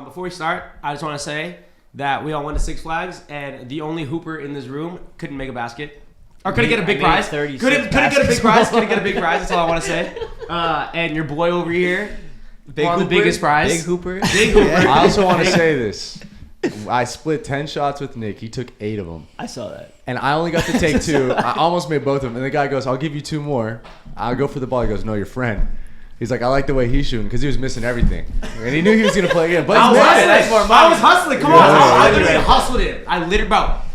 Before we start, I just want to say that we all went to Six Flags, and the only hooper in this room couldn't make a basket. Or couldn't get a big prize. Couldn't get a big prize. Couldn't get a big prize. That's all I want to say. And your boy over here won the biggest prize. Big hooper. Big hooper. I also want to say this. I split 10 shots with Nick. He took 8 of them. I saw that. And I only got to take 2. I almost made both of them. And the guy goes, I'll give you 2 more. I'll go for the ball. He goes, no, your friend. He's like, I like the way he's shooting because he was missing everything. And he knew he was going to play again. But I was hustling. Come on. I literally hustled it.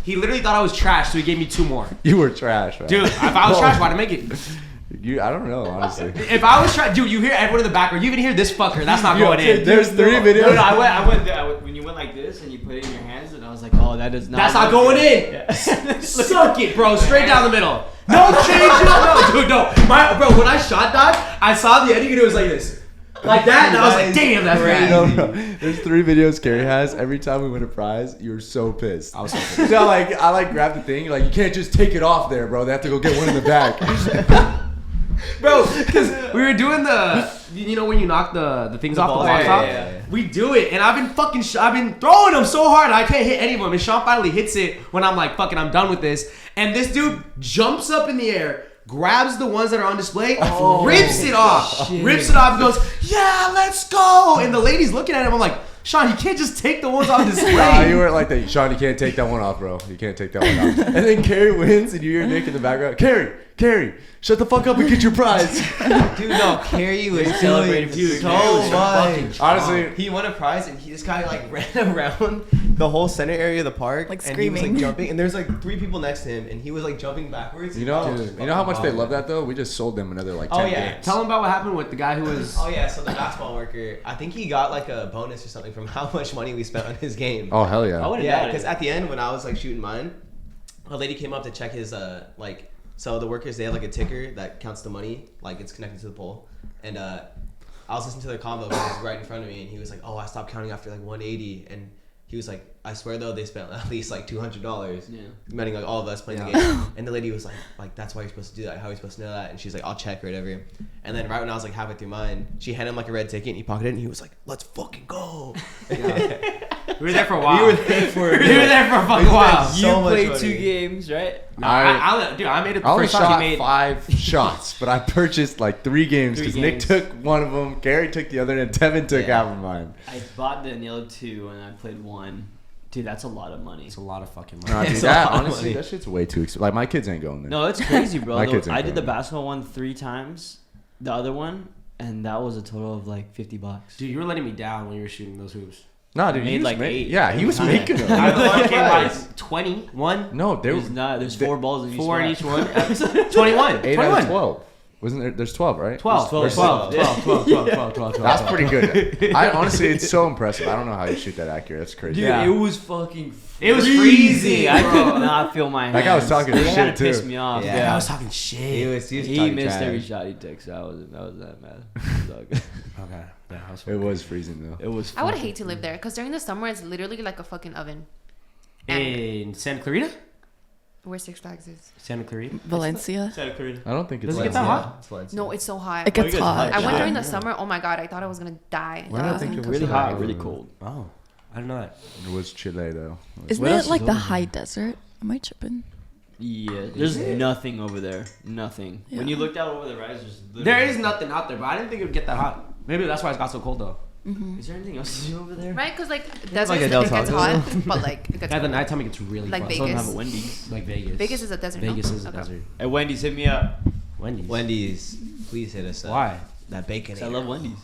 He literally thought I was trash, so he gave me 2 more. You were trash, man. Dude, if I was trash, why'd I make it? I don't know, honestly. If I was trash, dude, you hear everyone in the background. You even hear this fucker. That's not going in. There's 3 videos. No, I went there. When you went like this and you put it in your hands, and I was like, oh, that does not. That's not going in. Yeah. Suck it, bro. Straight down the middle. No change. No, dude, no. Bro, when I shot that, I saw the ending and it was like this. Like that, and I was like, damn, that's crazy. No. There's 3 videos Carrie has. Every time we win a prize, you're so pissed. I was so pissed. So I grabbed the thing. Like, you can't just take it off there, bro. They have to go get one in the back. Bro, because we were doing when you knock the things off the box off? Yeah. We do it, and I've been throwing them so hard, I can't hit any of them. And Sean finally hits it when I'm like, fucking, I'm done with this. And this dude jumps up in the air, grabs the ones that are on display, rips it off, and goes, yeah, let's go. And the lady's looking at him. I'm like, Sean, you can't just take the ones on display. Nah, you weren't like that. Sean, you can't take that one off, bro. You can't take that one off. And then Carrie wins, and you hear Nick in the background. Carrie, shut the fuck up and get your prize. Dude, no, Carrie was celebrating so much. Honestly, he won a prize, and this guy like ran around the whole center area of the park, like and screaming. he was like jumping, and there's like 3 people next to him, and he was like jumping backwards. you know how much they love that though. We just sold them another like 10 games. Tell him about what happened with the guy who was. Oh yeah, so the basketball worker, I think he got like a bonus or something from how much money we spent on his game. Oh hell yeah. Yeah, because at the end when I was like shooting mine, a lady came up to check his So the workers, they have like a ticker that counts the money, like it's connected to the pole. And I was listening to their convo, but he was right in front of me, and he was like, "Oh, I stopped counting after like 180." And he was like, "I swear though, they spent at least like $200, meaning like all of us playing the game." And the lady was like, "That's why you're supposed to do that. How are you supposed to know that?" And she's like, "I'll check or whatever." And then right when I was like halfway through mine, she handed him like a red ticket, and he pocketed it, and he was like, "Let's fucking go." We were there for a while. We were there for a fucking while. You So much played money. 2 games, right? No, I made it the I only first shot shot he made. 5 shots, but I purchased like 3 games because Nick took one of them, Gary took the other, and Tevin took half of mine. I bought the other 2 and I played 1. Dude, that's a lot of money. It's a lot of fucking money. Nah, dude, It's that a lot of honestly, money. that shit's way too expensive. Like my kids ain't going there. No, that's crazy, bro. My kids ain't I did the going. basketball one 3 times, the other one, and that was a total of like $50. Dude, you were letting me down when you were shooting those hoops. Nah, dude, I made he was like 8 Yeah, he every was time. making them. I became like 21. No, there was There's not. There's 4 balls in each 4 in spot. each one. 21. 8 21. out of 12. Wasn't there? There's 12, right? 12. There's 12. 12. That's pretty good. I honestly, it's so impressive. I don't know how you shoot that accurate. That's crazy. Dude, Yeah. it was fucking. It was freezing, I bro. could not feel my hands. That guy was talking It shit, kinda too. pissed me off. Yeah. I was talking shit. He was He talking missed trash. every shot he took, so I wasn't that mad. Okay. Yeah, I was It was freezing though. It was. I would fucking- hate to live there because during the summer it's literally like a fucking oven. in Santa Clarita? Where Six Flags is. Santa Clarita? Valencia. I don't think it's. Does it get that hot? It's fun. No, it's so hot. It gets you guys hot. I went Yeah. during the summer. Oh my god, I thought I was gonna die. Why don't I think it was really that hot, hot? really cold. Oh, I didn't know that. It was Chile though. Isn't What else it like is the over high desert? Am I tripping? Yeah, there's nothing over there. Nothing. When Yeah. you looked out over the rise, there's There is nothing out there, but I didn't think it would get that hot. Maybe that's why it got so cold though. Is there anything else to do over there? Right? Because like deserts, like a it Del gets Taco. hot, but like it gets At the cold. nighttime, it gets really Like fun. Vegas. Some have a Wendy's. Like Vegas. Vegas is a desert. Vegas no? is a Okay. desert. Hey, Wendy's, hit me up. Wendy's. Please hit us up. Why? That bacon. 'Cause I love Wendy's.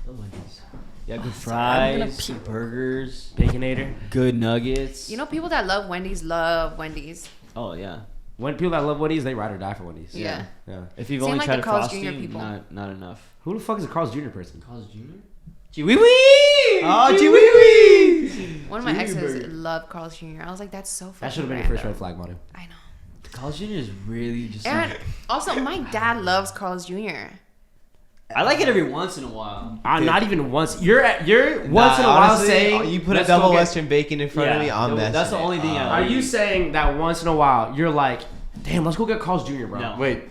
Love Wendy's. Yeah, good I'm gonna fries, puke. burgers, Baconator. good nuggets. You know, people that love Wendy's. Oh yeah. When people that love Wendy's, they ride or die for Wendy's. Yeah. Yeah. If you've Seem only like tried the a Carl's Frosty, Jr. people. not enough. Who the fuck is a Carl's Jr. person? Carl's Jr. Wee wee. Oh, Chiwi. One of my Junior exes burger. loved Carl's Jr. I was like, that's so fucking That should have been your first red random. flag, Maru. I know. Carl's Jr. is really just. And Like, also, my dad loves Carl's Jr. I like it every once in a while. Not even once. You're once in a while honestly, saying you put a let's double go get- Western bacon in front of me. I'm messing. That's the only thing I Are like. you saying that once in a while you're like, damn, let's go get Carl's Jr., bro? No. Wait.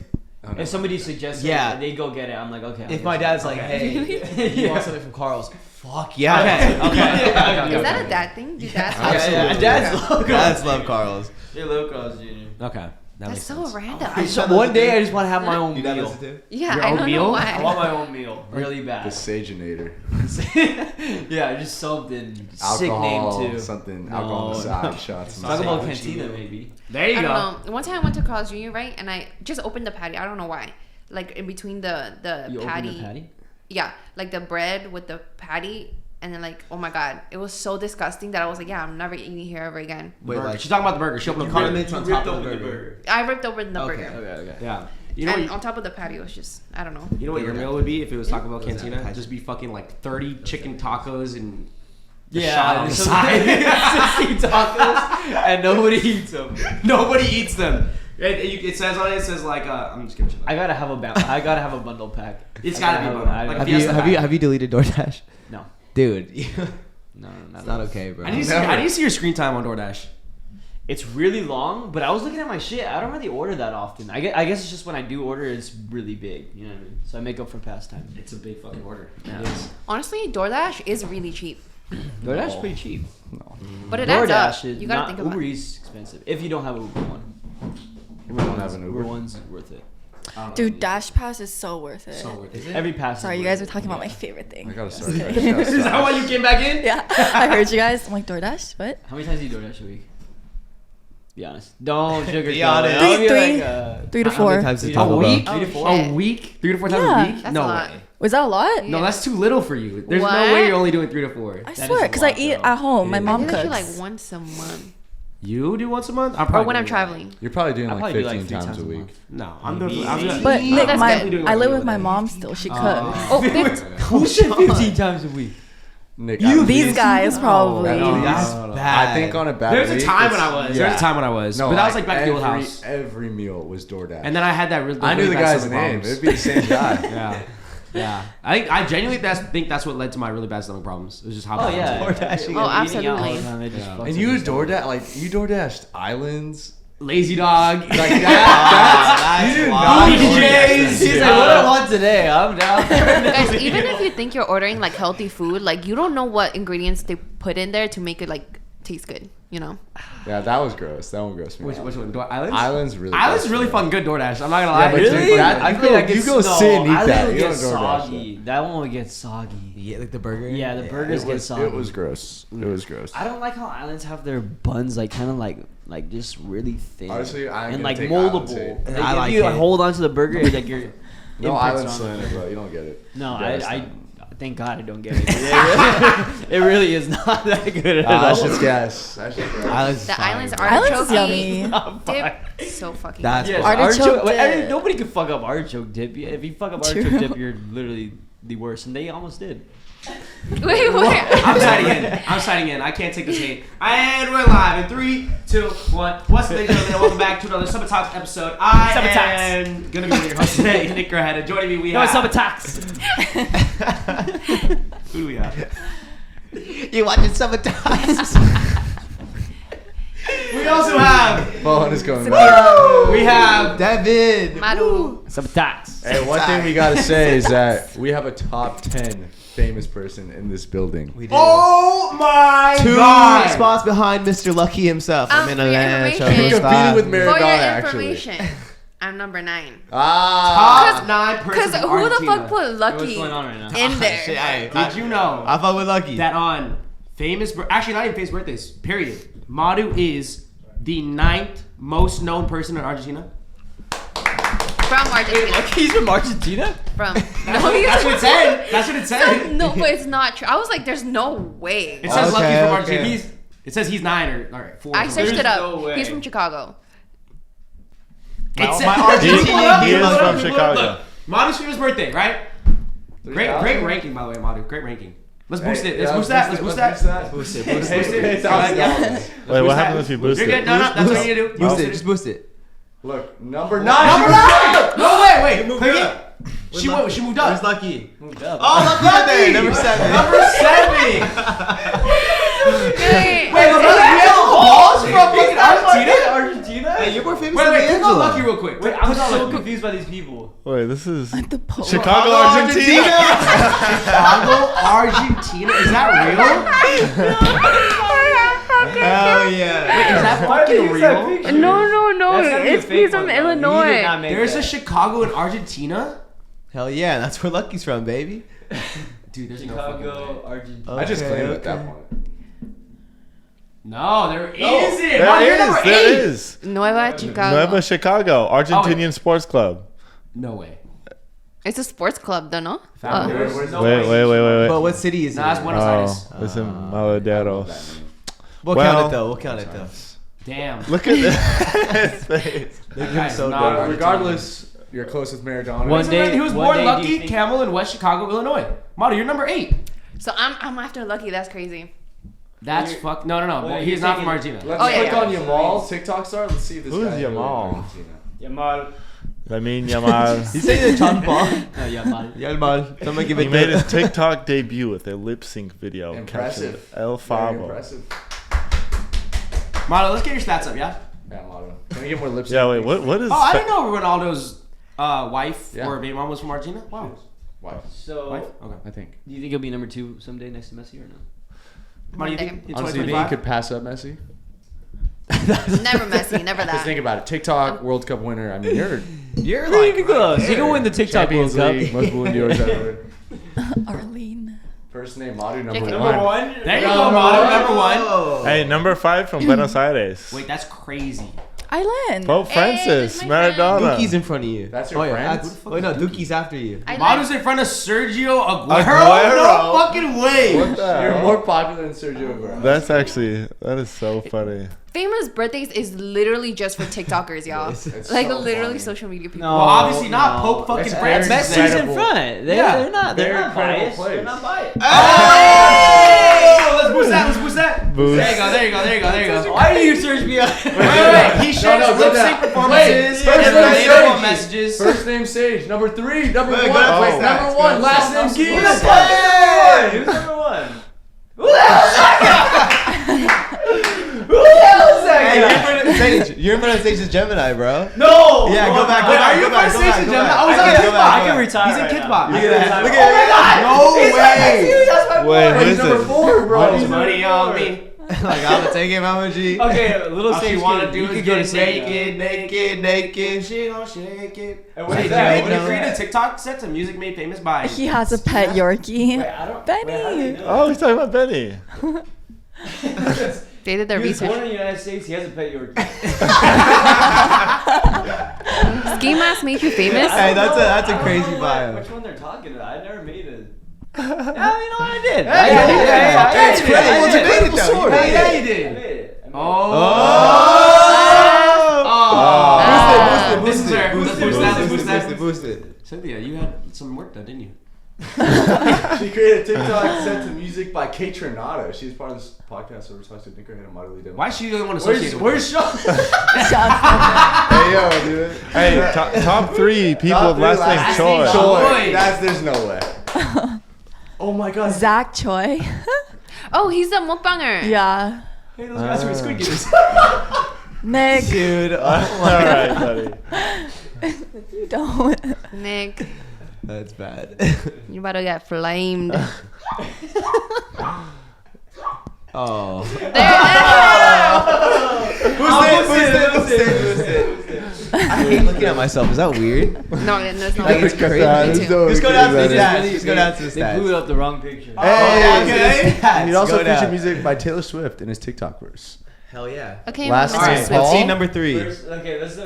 Oh, no. If somebody suggests Yeah. it, they go get it. I'm like, okay. If my dad's like, hey, you Yeah. want something from Carl's? Fuck yeah. Okay. Is that a dad thing? Do dads love Yeah, Dad's love. Dads love Carl's. They love Carl's Jr. Okay. That That's makes so sense. random. So one day I just want to have my own You dad meal. listen to? Yeah, Your I own don't meal? know I want why. my own meal really The bad. Saginator. Yeah, just something Alcohol, sick name too. something. No, Alcohol on the no. side, shots. Talk about Sandwich Cantina meal. maybe. There you I go. don't know. One time I went to Carl's Jr., right? And I just opened the patty. I don't know why. Like in between the You patty. open the patty? Yeah, like the bread with the patty. And then like, oh my God. It was so disgusting that I was like, yeah, I'm never eating here ever again. Wait, Burger. like She's talking about the burger. She opened the condiments condiments. on top of the burger. I ripped open the Okay. burger. Okay. Yeah. You know, And what, on top of the patty was just, I don't know. you know what your meal would be if it was Taco Bell What was that? Cantina? Just be fucking like 30 chicken tacos and a Yeah, shot on the so- side. 60 tacos and nobody eats them. Nobody eats them. It says on it. It says like I'm just kidding. I gotta have a bundle pack. It's I gotta be have bundle. I- Like, Have Fiesta you have pack. you have you deleted DoorDash? No, Dude, no, it's not okay, bro. I need to see your screen time on DoorDash. It's really long, but I was looking at my shit. I don't really order that often. I guess it's just when I do order, it's really big. You know what I mean? So I make up for past time. It's a big fucking order. Yeah. It is. Honestly, DoorDash is really cheap. DoorDash is No. pretty cheap. But it adds DoorDash up. is You gotta not, think about Uber it. Eats is expensive. If you don't have Uber One. We don't have an Uber Uber. One's worth it. Dude, Dash Pass is so worth it. So worth it. Every pass. Sorry, is you worth guys were it. talking about my favorite thing. I gotta start. Okay. I just gotta Is that stop. why you came back in? Yeah, I heard you guys. I'm like, DoorDash? What? How many times do you DoorDash a week? Be honest. Don't sugarcoat Be it. honest. I'll be Three. like, 3 to How many 4. times did A Taco Bell? week? Three to four? shit. A week? 3 to 4 times Yeah. a week? That's No a lot. way. Was that a lot? No, that's too little for you. There's no What? way you're only doing 3 to 4. I That swear, is a because I lot, eat though. at home. My It is. I mom do that shit cooks. like once a month. You do once a month? I'm Or probably when I'm doing traveling. You're probably doing I'll like probably do 15 like 3 times a week. that. No, I'm Maybe. doing. I'm doing. But No, Nick, that's my, definitely doing I like live a with my day. mom still. She cooks. Oh, Who said 15 times a week? Nick, These guys probably. No, That's I bad. think on a bad There's a week, time when it's- I was. yeah. There's a time when I was. No, but that was like back at the old every- house. Every meal was DoorDash. And then I had that really. I knew really the bad guy's stomach name. problems. It'd be the same guy. Yeah. Yeah. I genuinely think that's what led to my really bad stomach problems. It was just how Oh bad yeah. I was. DoorDashing. Oh, Eating out all the absolutely. time, it just Yeah. fucks And up you your stomach. DoorDash, like you DoorDashed islands, Lazy dog. like that. That's you did wild. not BJ's. He's like, what I want today, I'm down. Guys, even if you think you're ordering like healthy food, like you don't know what ingredients they put in there to make it like taste good, you know? Yeah, that was gross. That one grossed me. Which out. one? Islands? Islands really. Islands grossed really me out. fucking good DoorDash. I'm not gonna Yeah, lie. but Really? dude, that- I you feel go- like you it's, go sit and eat I that. think You it gets don't DoorDash soggy. That one would get soggy. Yeah, like the burger. Yeah, the burgers It get was, soggy. it was gross. It was gross. I don't like how islands have their buns like kind of like just really thin. Honestly, I'm and gonna like take moldable. islands, Like, I if like you it. hold onto the burger, it's like you're No imprints island on slander, it. bro. You don't get it. No, You I understand. thank God I don't get it. It really is not that good at That all. shit's gas. That shit's gas. Islands. The island's Islands artichoke is yummy. dip, so fucking That's Yes, Artichoke dip. Nobody could fuck up artichoke dip. Yeah, if you fuck up artichoke True. dip, you're literally the worst, and they almost did. good. Wait. I'm signing in. I'm signing in. I can't take this hate. And we're live in 3, 2, 1. What's the name? Welcome back to another Summer Talks episode. I Summer Talks. am gonna be one of your hosts today, Nick Gerhead. And joining me, we No, it's have. not a tax. Who do we have? You watching Summertime? We also have. Phone is going. We have. Devin. Maru. Some tax. Hey, one thing we gotta say is that we have a top 10 famous person in this building. We did. Oh my Two God! spots behind Mr. Lucky himself. I'm in a for your land. information- We're competing with For Maradona, your actually. information, I'm number 9. Top 9 person. Because from who the Argentina. fuck put What's Lucky going on right now? in there? Shit, hey, Did you know I fuck with Lucky. that on actually not even famous birthdays, period, Maru is the 9th most known person in Argentina? From Argentina. He's from Argentina? From. That's what it said. That's what it said. No, but it's not true. I was like, there's no way. It says Okay, Lucky's from okay. Argentina. It says he's 9 or 4. I searched it up. no way. He's from Chicago. It's My Argentinian He is Look, from look, Chicago. look. Maru's famous birthday, right? Great 3,000? ranking, by the way, Maru. Great ranking. Let's boost Hey, it. Let's yeah, boost that. Let's boost that. Boost it. Hey, Boost it. hey, Boost it. $1,000. Wait, Boost what that. happens if you boost You're it? good. No, that's what you need to do. Boost it. Just boost it. Look, number 9. Number 9! No, wait. moved Click up. it. She moved up. Where's Lucky? Moved up. Oh, Lucky there. Number 7. Number 7! Wait, Wait, the balls from fucking Argentina? Argentina? Hey, you're more famous Wait, than click on D'Angelo. Lucky real quick. Wait, I'm so confused by these people. Wait, this is The Pope. Chicago, Argentina. Chicago, Argentina. Is that Hell yeah. real? Is that fucking real? No. That's gotta be a It's fake he's from one, though. He did Illinois. not make There's that. a Chicago and Argentina? Hell yeah, that's where Lucky's from, baby. Dude, there's no fucking way. Chicago, Argentina. I just Okay, claimed it at that okay. point. No, there isn't. There Wow, you're number is. There 8. is. Nueva Chicago. Nueva Chicago, Argentinian sports club. No way. It's a sports club, though, no? Found it. Where's No Wait. But what city is it? Nah, it's Buenos Aires. Oh, it's in Maladeros. We'll Well- count it though. We'll count it though. Damn. Look at his face. Make him guy's so not dumb. Argentinian. Regardless, you're close with Maradona. One day- He was one born day, do you Lucky think- Camel in West Chicago, Illinois. Maru, you're number 8. So I'm after Lucky. That's crazy. That's You're- fuck. No. Well, He's you're not from taking- Argentina. Let's Oh, yeah, click yeah. on Yamal TikTok star. Let's see if this Who's guy Yamal? Yamal. Lamin Yamal. You say the John Paul? No, Yamal. Yeah, man. Someone give He it made the. his TikTok debut with a lip sync video. Impressive. captioned El Very Favo. impressive. Maru, let's get your stats up, yeah? Yeah, Motto. Can we get more lips? Yeah, wait, what is Oh, I didn't know Ronaldo's wife Yeah. or baby mom was from Argentina. Wow. Why? So, Wife? Okay. I think. do you think he'll be number 2 someday next to Messi or no? Maru, you think in Honestly, you think he 2025? could pass up Messi? Never Messi. Never Just that. think about it. TikTok World Cup winner. I mean, you're Pretty close. You can win the TikTok World Champions Cup. League, most Ballon d'Ors ever. Arlene. First name Maru, number Jacob. one. There you go, Maru, number 1. Oh. Hey, number 5 from Buenos Aires. Wait, that's crazy. Island. Pope Hey, Francis, this is my friend. Maradona. Dookie's in front of you. That's your oh, yeah, friend? That's, wait, no, Dookie's after you. I Maru's like, in front of Sergio Aguero? Aguero? No fucking way. What the You're hell? more popular than Sergio Aguero. That is so funny. famous birthdays is literally just for TikTokers, y'all. It's Like so literally funny. social media people. No. Well, obviously not. no. Pope fucking It's Francis. very is Messi's there. in incredible. front. Yeah. They're not Very biased. incredible They're place. not biased. Oh! Let's boost that. Let's boost that. Boost. There you go. There you go. There you go. There you go. Why do you search me on? Wait. He shares no, go lip down. sync performances Wait, and first name relatable Sage. messages. First name Sage. Number 3. Number Wait, 1. go Wait, back. number 1. Last name Who's Keith. Who's number 1? Who the hell is Hey, that guy? you're in front of Sage's Gemini, bro. No! Yeah, go back. Wait, Go are back. you Go back. first Go back. station, Go Gemini? back. I was I on can Kickbox. go back. I can retire. He's in right Kickbox. now. Look at that. Look Oh my god! No way. That's my Wait, boy. who He's is number this? 4, bro. Put He's money number on 4. me. Like, I'm gonna take him, Emoji. Okay, little All she Sage wanna kid, do you is could go to get Sage. naked. She gon' shake it. And what Hey, is that? Did What you is create a that? TikTok set to music made famous by? He has a pet Yorkie. Wait, I don't. Benny. Wait, how do you know? Oh, he's talking about Benny. They did their He was research. born in the United States. He has a pet Yorkie. Ski mask made you famous. Hey, that's I a don't crazy know bio. Which one they're talking about? I never made it. Yeah, you know what I did. That's crazy. Well, debate it, though. Hey, You made yeah, it. you I did. made it. Oh. Boost This is it. her. Boost Boost it. that. Boost Boost it. that. Boost it. Cynthia, you had some work done, didn't you? She created a TikTok set to music by Kate Trinata. She's part of this podcast, so we're talking to Nico and Amadou Lee. Why is she the only one associated with Where's Sean? Hey, yo, dude. Hey, top 3 people Top with 3 last name Choi. Choi. There's no way. Oh my god. Zach Choi. Oh, he's the mukbanger. Yeah. Hey, those guys are squid games. Nick. Dude. All right, buddy. You don't. Nick, That's bad. you about to get flamed. Oh. There. Boost it. I hate looking at myself. Is that weird? No, that's not. Like, it's crazy. Me too. Just go down to the They stats. Just go down to the They blew stats. up the wrong picture. Hey, Okay. He also Go down. featured music by Taylor Swift in his TikTok verse. Hell yeah. Okay, Last Mr. name, Swifty. Paul. Scene number 3. First, okay, let's go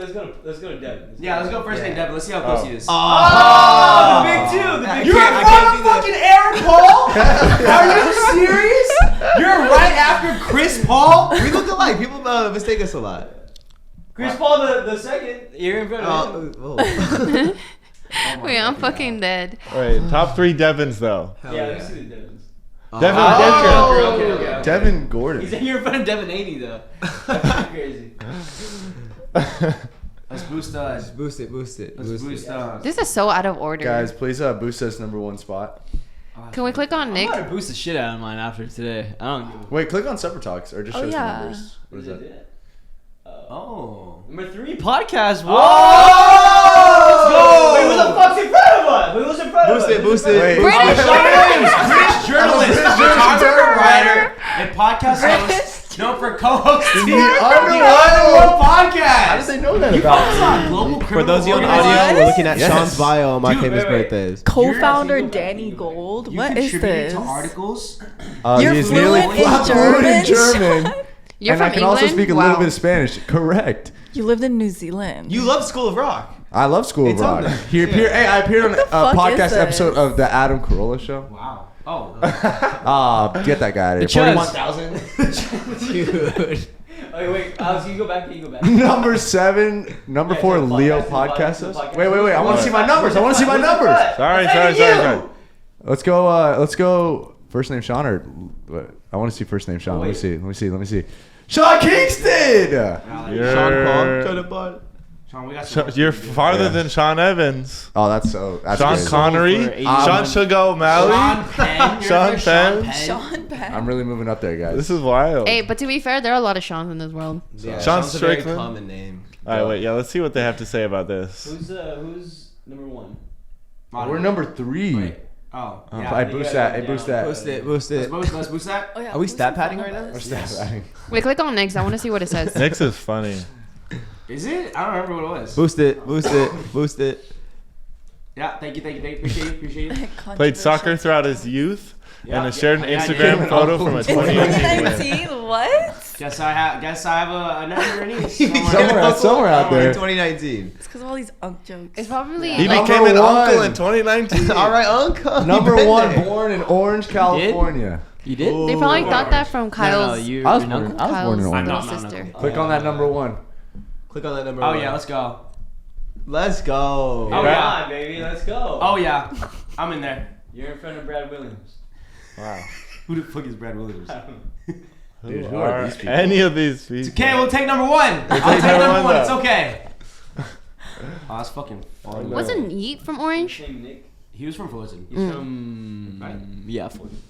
to Devin. Yeah, let's go first name Devin. Let's see how close he is. Oh, the big 2. The big You're in I front can't of do that. fucking Aaron Paul? Are you serious? You're right after Chris Paul? We look alike. People mistake us a lot. Chris Paul the second. You're in front of him. Oh. Wait, I'm fucking dead. Wait, top 3 Devins though. Hell Yeah, yeah. let me see the Devins. Devin Okay. Devin Gordon. He's here in front of Devin 80 though. That's crazy. Let's boost Boost it. Boost it. Let's boost This is so out of order. Guys, please boost us number 1 spot. Can we click on I'm Nick? gonna boost the shit out of mine after today. I don't give a Wait, click on Supper Talks or just Oh, show us yeah. the numbers. What is that? Oh. Number 3 podcast. Whoa! Oh! Wait, who the fuck's in front of us? Who's in front of us? Boost it. Wait. British British journalist, photographer, writer, and podcast host, known for co-hosting the Underworld podcast. How did they know that about me? Global For those of you on criminal audio, organization. we're looking at Yes. Sean's bio on my Dude, famous wait, wait. birthdays. Co-founder Danny Gold. You What is contributed this? to articles. You're He's fluent nearly in fluent in German? German. You're And from I can England? also speak a Wow. little bit of Spanish. Correct. You lived in New Zealand. You love School of Rock. I love School of It's on Rock. there. Hey, I appeared on a fuck is podcast this? episode of the Adam Carolla show. Wow. Oh. Get that guy out of The here. Chuz. 41,000. Dude. Okay, wait. Alex, can you go back? Can you go back? Number 7. Number Yeah, 4, the Leo podcast, podcast the host. podcast. Wait. I want to see my numbers. Sorry. Let's go. First name Sean or what? I want to see first name Sean. Let me see. Sean Kingston. You're, Sean Paul. Shut up, bud. Sean, we got some You're work to do. farther Yeah. than Sean Evans. Oh, that's Sean crazy. Connery. For 80. Sean Sugar O'Malley. Sean Penn. Sean Penn. Sean Penn. I'm really moving up there, guys. This is wild. Hey, but to be fair, there are a lot of Seans in this world. Yeah, Sean Sean's a very Strickland. common name. All right, wait. Yeah, let's see what they have to say about this. Who's number 1? We're number 3. Wait. Oh. Yeah. I boost that. I boost that. Boost it. Let's boost that. Oh, yeah, Are we who's stat in front padding of right now? us? Yes. Wait, click on next. I want to see what it says. Nick's is funny. Is it? I don't remember what it was. Boost it. Yeah, thank you. Appreciate it. Played soccer throughout his youth Yeah, and has shared an yeah, Instagram yeah. photo from a In 2018 win. 2019? What? Guess I have a nephew or niece. Somewhere out there. 2019. It's because of all these unk jokes. It's probably He like, became an Number uncle one. in 2019. All right, Uncle. Number You've been 1, there. born in Orange, California. You did? they probably got that from Kyle's. you. I was you're born. not- I was born in Kyle's Orange. little I'm not sister. cool. Click on that number 1. Click on that number. Oh one. yeah, let's go. Let's go. Oh, Come yeah. on, baby. Let's go. Oh yeah, I'm in there. You're in front of Brad Williams. Wow. Who the fuck is Brad Williams? Dude, Who who are are these people? any of these people? It's okay, we'll take number 1. I'll take number number one, 1. It's though. okay. Oh, that's fucking funny. Wasn't Yeet from Orange? Name Nick. He was from Fullerton. He's from. Right? Yeah, Fulton.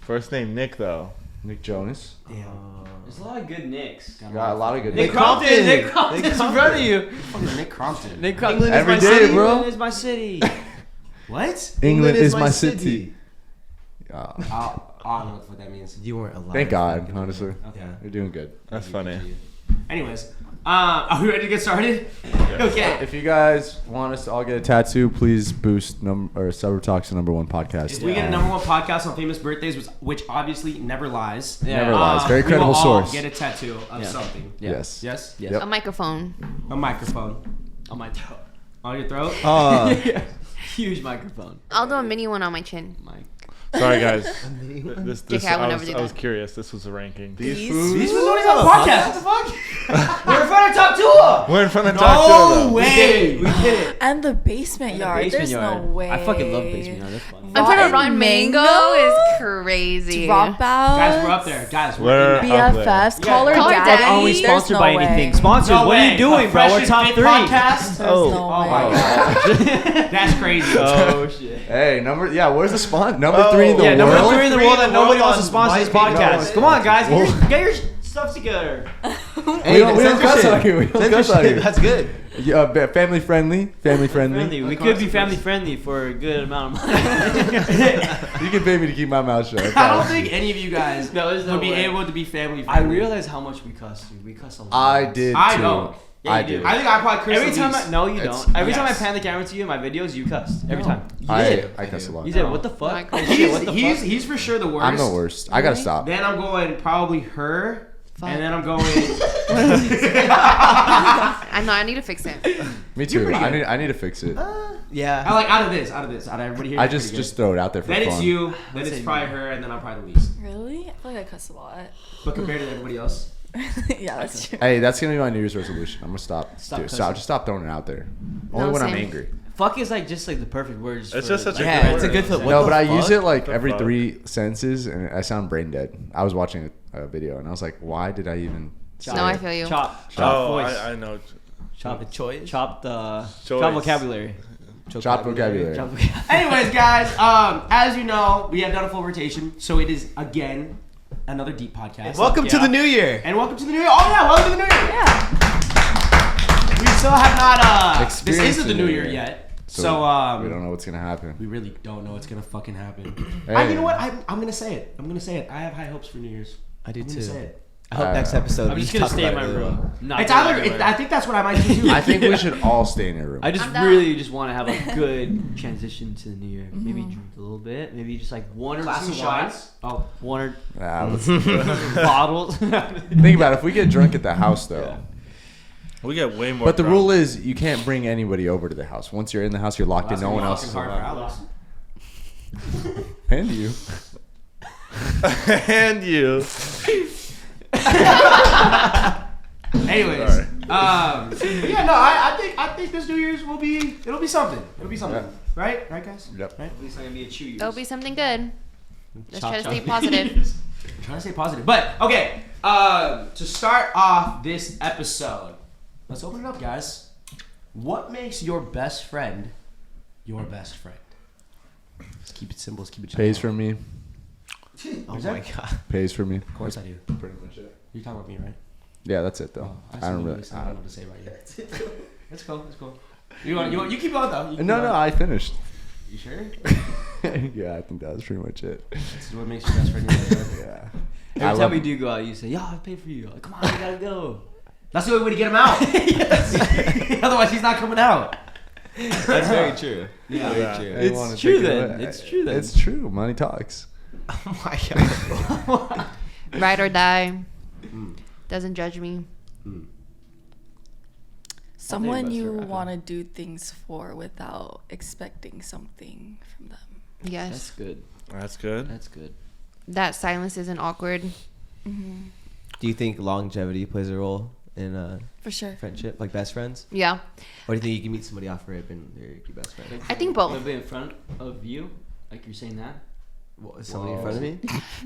First name Nick though. Nick Jonas. There's a lot of good Nicks. Got a lot of good. Nick names. Crompton. Nick Crompton's in front of you. Fucking Nick Crompton. Nick Crompton. Every is day, my city. bro. England is my city. What? England is my city. I don't know what that means. You weren't alive. Thank God, honestly. Okay. You're doing good. That's funny. Anyways, are we ready to get started? Okay. If you guys want us to all get a tattoo, please boost Suburb Talks the number 1 podcast. If we get a number 1 podcast on famous birthdays, which obviously never lies. Never lies. Very we credible will all source. get a tattoo of Yeah. something. Yes. Yes? Yes. Yep. A microphone. A microphone. On my throat. On your throat? Huge microphone. I'll do a mini one on my chin. Mike. Sorry guys. This JK, I would never do I was that. curious. This was a ranking. These These foods. was always on the podcast. What the fuck? We're in front of top 2. We're in front of Talk Show No though. way. We did it. And the basement yard. Basement There's yard. no way. I fucking love basement yard. That's fun. In front of Rotten Mango is crazy. Dropout. Guys, we're up there. Guys, We're in up BFFs. Yeah, Call her call her daddy. daddy. Always There's sponsored no by way. anything. Sponsors, No what are way. you doing, A bro? We're Fresh top and 3. Fit podcast. There's Oh. no Oh way. my god. That's crazy. Oh shit. Hey, where's the spawn? Number 3 in the Yeah, number world. 3 in the world that nobody wants to sponsor this White podcast. People. Come on, guys, Whoa. get your stuff together. We don't cuss out here. We don't cuss out here. That's good. Family friendly. Friendly. We could be family friendly for a good amount of money. You can pay me to keep my mouth shut. I don't think any of you guys No, there's no would be way. able to be family I friendly. realize how much we cuss, dude. We cuss a lot. I did I too. don't. Yeah, I you do. did. I think I probably cursed Every the time least. no, you It's- don't. Every time I yes. pan the camera to you in my videos, you cuss. Every time. I cuss a lot. You said, what the fuck? Like, Oh, shit, what the he's fuck? he's for sure the worst. I'm the worst. I gotta stop. Then I'm going probably her, Fuck. and then I'm going. I know. I need to fix it. Me too. pretty good. I need to fix it. Yeah. I like out of everybody here. I is just pretty throw it out there for good. Then fun. it's you. Then I'd it's say probably me. her, and then I'm probably the least. Really? I feel like I cuss a lot. But compared to everybody else, Yeah, that's true. Hey, that's gonna be my New Year's resolution. I'm gonna stop. Stop Dude, cussing. just stop throwing it out there. No, Only when I'm same. angry. Fuck is like just like the perfect words. It's for, just such a like, good Yeah, word. it's a good fit. What No, the but I use fuck? it like The every fuck? 3 sentences, and I sound brain dead. I was watching a video, and I was like, why did I even? Chop. No, I feel you. Chop Oh, voice. I know. Chop choice. Chop Choice. vocabulary. Chop vocabulary. Chop vocabulary. anyways, guys, as you know, we have done a full rotation, so it is again another deep podcast. Welcome to Yeah. the new year. And welcome to the new year. Oh yeah, welcome to the new year. Yeah. still have not. This Experienced isn't the New New Year Year. yet, So so we don't know what's gonna happen. we really don't know what's gonna fucking happen. Hey. You know what? I'm gonna say it. I have high hopes for New Year's. I do I'm gonna too. say it. I hope next episode. I'm we just gonna talk stay in about my it really room. well. Not It's go either. everywhere. I think that's what I might do too. I think we should all stay in your room. I just I'm down. really just want to have a good transition to the New Year. Maybe drink a little bit. Maybe just like one or Glass two of shots. wine. Oh, One or Let's bottles. think about it. If we get drunk at the house, though. We get way more. But the drunk. rule is you can't bring anybody over to the house. Once you're in the house, you're locked in. No one else is hard for allowed. Alex. And you. and you. Anyways, Sorry. yeah, no, I think this New Year's it'll be something. It'll be something, right, guys? Yep. Right. At least I'm gonna be a chew. It'll be something good. Let's try to Chop, stay chop. positive. Trying to stay positive, but okay. To start off this episode, let's open it up, guys. What makes your best friend your best friend? Let's keep it simple. Let's keep it general. Pays for me. Oh my god. Pays for me. Of course I do. Pretty much it. You're talking about me, right? Yeah, that's it though. I don't really. I don't know what to say about you. That's cool. That's cool. You keep going though. You keep No, going. I finished. You sure? Yeah, I think that was pretty much it. This is what makes your best friend your best friend. Yeah. Every I time love- we do go out, you say, "Yo, I paid for you." Like, come on, we gotta go. That's the only way to get him out. Otherwise, he's not coming out. That's very true. Yeah. Very true. I wanna It's true take it then. away. It's true then. It's true. Money talks. Oh my god. Ride or die. Doesn't judge me. Someone that's you right. want to do things for without expecting something from them. That's Yes. good. That's good. That's good. That silence isn't awkward. Do you think longevity plays a role in For sure. friendship, like best friends? Yeah. Or do you think you can meet somebody off rip and they're your best friend? I think both. They'll be in front of you, like you're saying that. What, is somebody in front of me?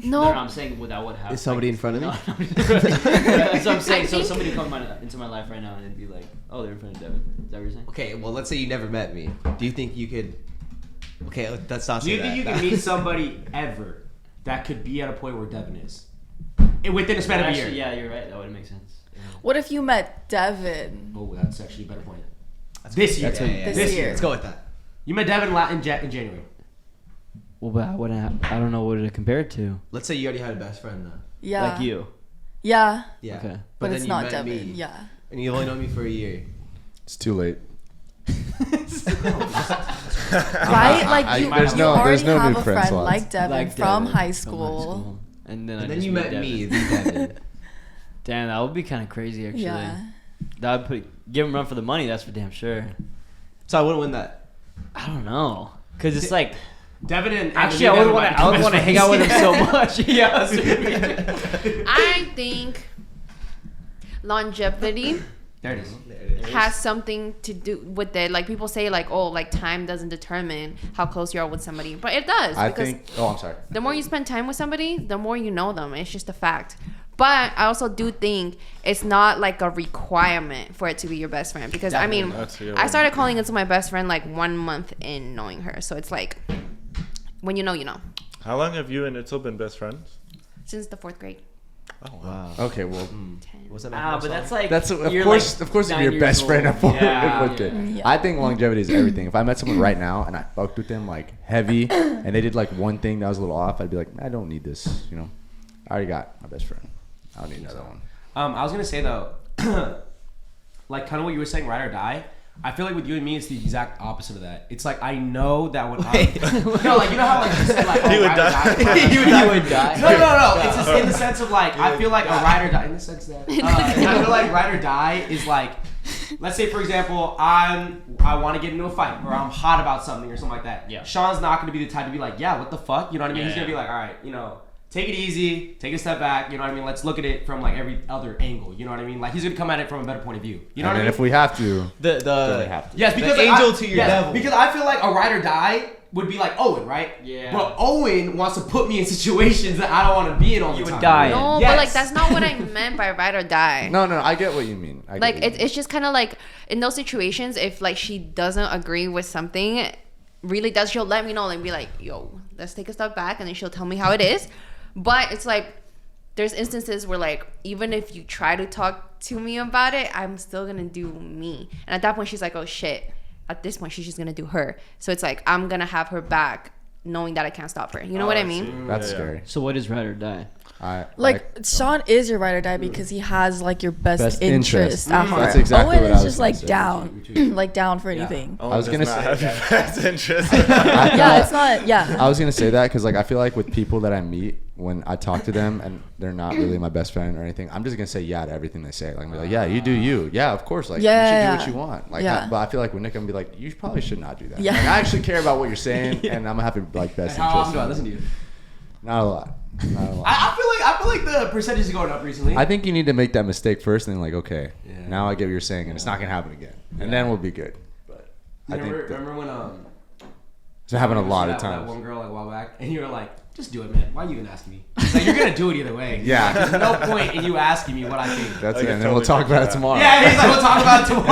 No, No. I'm saying without what happens. Is somebody in front of me? That's what I'm saying. I So think- somebody come into my life right now and it'd be like, oh, they're in front of Devin. Is that what you're saying? Okay, well, let's say you never met me. Do you think you could? Okay, let's not Do say you think you that. can meet somebody ever that could be at a point where Devin is? Within a span of a year. Actually, yeah, you're right. That would make sense. Yeah. What if you met Devin? Oh, that's actually a better point. This year. That's what- This year. Let's go with that. You met Devin in January. Well, but I wouldn't. I don't know what to compare it to. Let's say you already had a best friend though. Yeah. Like you. Yeah. Yeah. Okay. But then it's you not met Devin. me, Yeah. And you've only known me for a year. It's too late. Right? Like you, there's you no- already there's no have new a friend friend slots. like Devin Like from Devin high school. And then And I then just you meet met Devin. me, the Devin. Damn, that would be kind of crazy actually. Yeah. That would give him run for the money. That's for damn sure. So I wouldn't win that. I don't know, cause it's like Devin and actually I would want to. I would want to hang out with him so much. Yeah. I think longevity There it is. There it is. has something to do with it. Like people say, like, oh, like time doesn't determine how close you are with somebody, but it does. I because think. Oh, I'm sorry. the more you spend time with somebody, the more you know them. It's just a fact. But I also do think it's not like a requirement for it to be your best friend because I mean, That's a good I one. started calling into my best friend like 1 month in knowing her. So it's like when you know, you know. How long have you and Itzel been best friends? Since the 4th grade. Oh wow. Wow. Okay, well, 10. What's that? But that's like that's of you're course, like of course, if 9 you're years best friend old. at fourth Yeah. grade. Yeah. I think longevity is everything. If I met someone right now and I fucked with them like heavy, and they did like one thing that was a little off, I'd be like, I don't need this. You know, I already got my best friend. I don't need another one. I was gonna say though, like kind of what you were saying, ride or die. I feel like with you and me, it's the exact opposite of that. It's like I know that when no, like you know how like you said like oh, He would ride or die. You would die. No. It's just in the sense of like I feel like a ride or die in the sense that I feel like ride or die is like, let's say for example I want to get into a fight or I'm hot about something or something like that. Yeah. Sean's not gonna be the type to be like, yeah, what the fuck, you know what I mean? Yeah, He's gonna yeah. be like, all right, you know. Take it easy, take a step back, you know what I mean? Let's look at it from like every other angle, you know what I mean? Like he's gonna come at it from a better point of view. You know And what I then mean? if we have to, The really have to. Yes, because the like, angel to your devil. Because I feel like a ride or die would be like Owen, right? Yeah. But Owen wants to put me in situations that I don't want to be in all the You would time. die. No, Yes. but like that's not what I meant by ride or die. no, I get what you mean. I get Like what you mean. it's just kind of like in those situations, if like she doesn't agree with something, really does, she'll let me know and be like, yo, let's take a step back, and then she'll tell me how it is. But it's like there's instances where like even if you try to talk to me about it, I'm still gonna do me. And at that point, she's like, oh shit. At this point, she's just gonna do her. So it's like I'm gonna have her back, knowing that I can't stop her. You know what I mean? That's scary. So what is ride or die? Sean is your ride or die because he has like your best interest. interest at heart. That's exactly Owen what I is was just gonna like say. down, like down for anything. Oh, I was gonna say say- have your best interest. Yeah, it's not. Yeah. I was gonna say that because like I feel like with people that I meet, when I talk to them and they're not really my best friend or anything, I'm just gonna say yeah to everything they say. Like I'm like, yeah, you do you. Yeah, of course. Like you should do what you want. Like, Yeah. but I feel like with Nick, I'm gonna be like, you probably should not do that. Yeah. Like, I actually care about what you're saying, and I'm gonna have to like best How often interest. do I listen to you? Not a lot. Not a lot. I feel like the percentage is going up recently. I think you need to make that mistake first, and then like, okay, Yeah. now I get what you're saying, and it's not gonna happen again, and then we'll be good. But I think remember when it's been happening a you lot said of that times. one girl like a while back, and you were like, just do it, man. Why are you even asking me? It's like, you're gonna do it either way. Yeah. Like, there's no point in you asking me what I think. That's I it, can and then we'll totally talk about it picture that. tomorrow. Yeah, he's like, we'll talk about it tomorrow.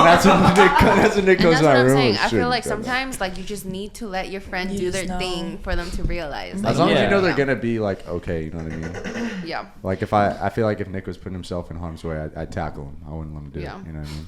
And that's when Nick And goes that's to my what I'm room. saying. and I feel shit. like sometimes like you just need to let your friend You do just their know. thing for them to realize. Like, As long as you Yeah. know they're gonna be like okay, you know what I mean. yeah. Like if I feel like if Nick was putting himself in harm's way, I'd tackle him. I wouldn't let him do Yeah. it. You know what I mean?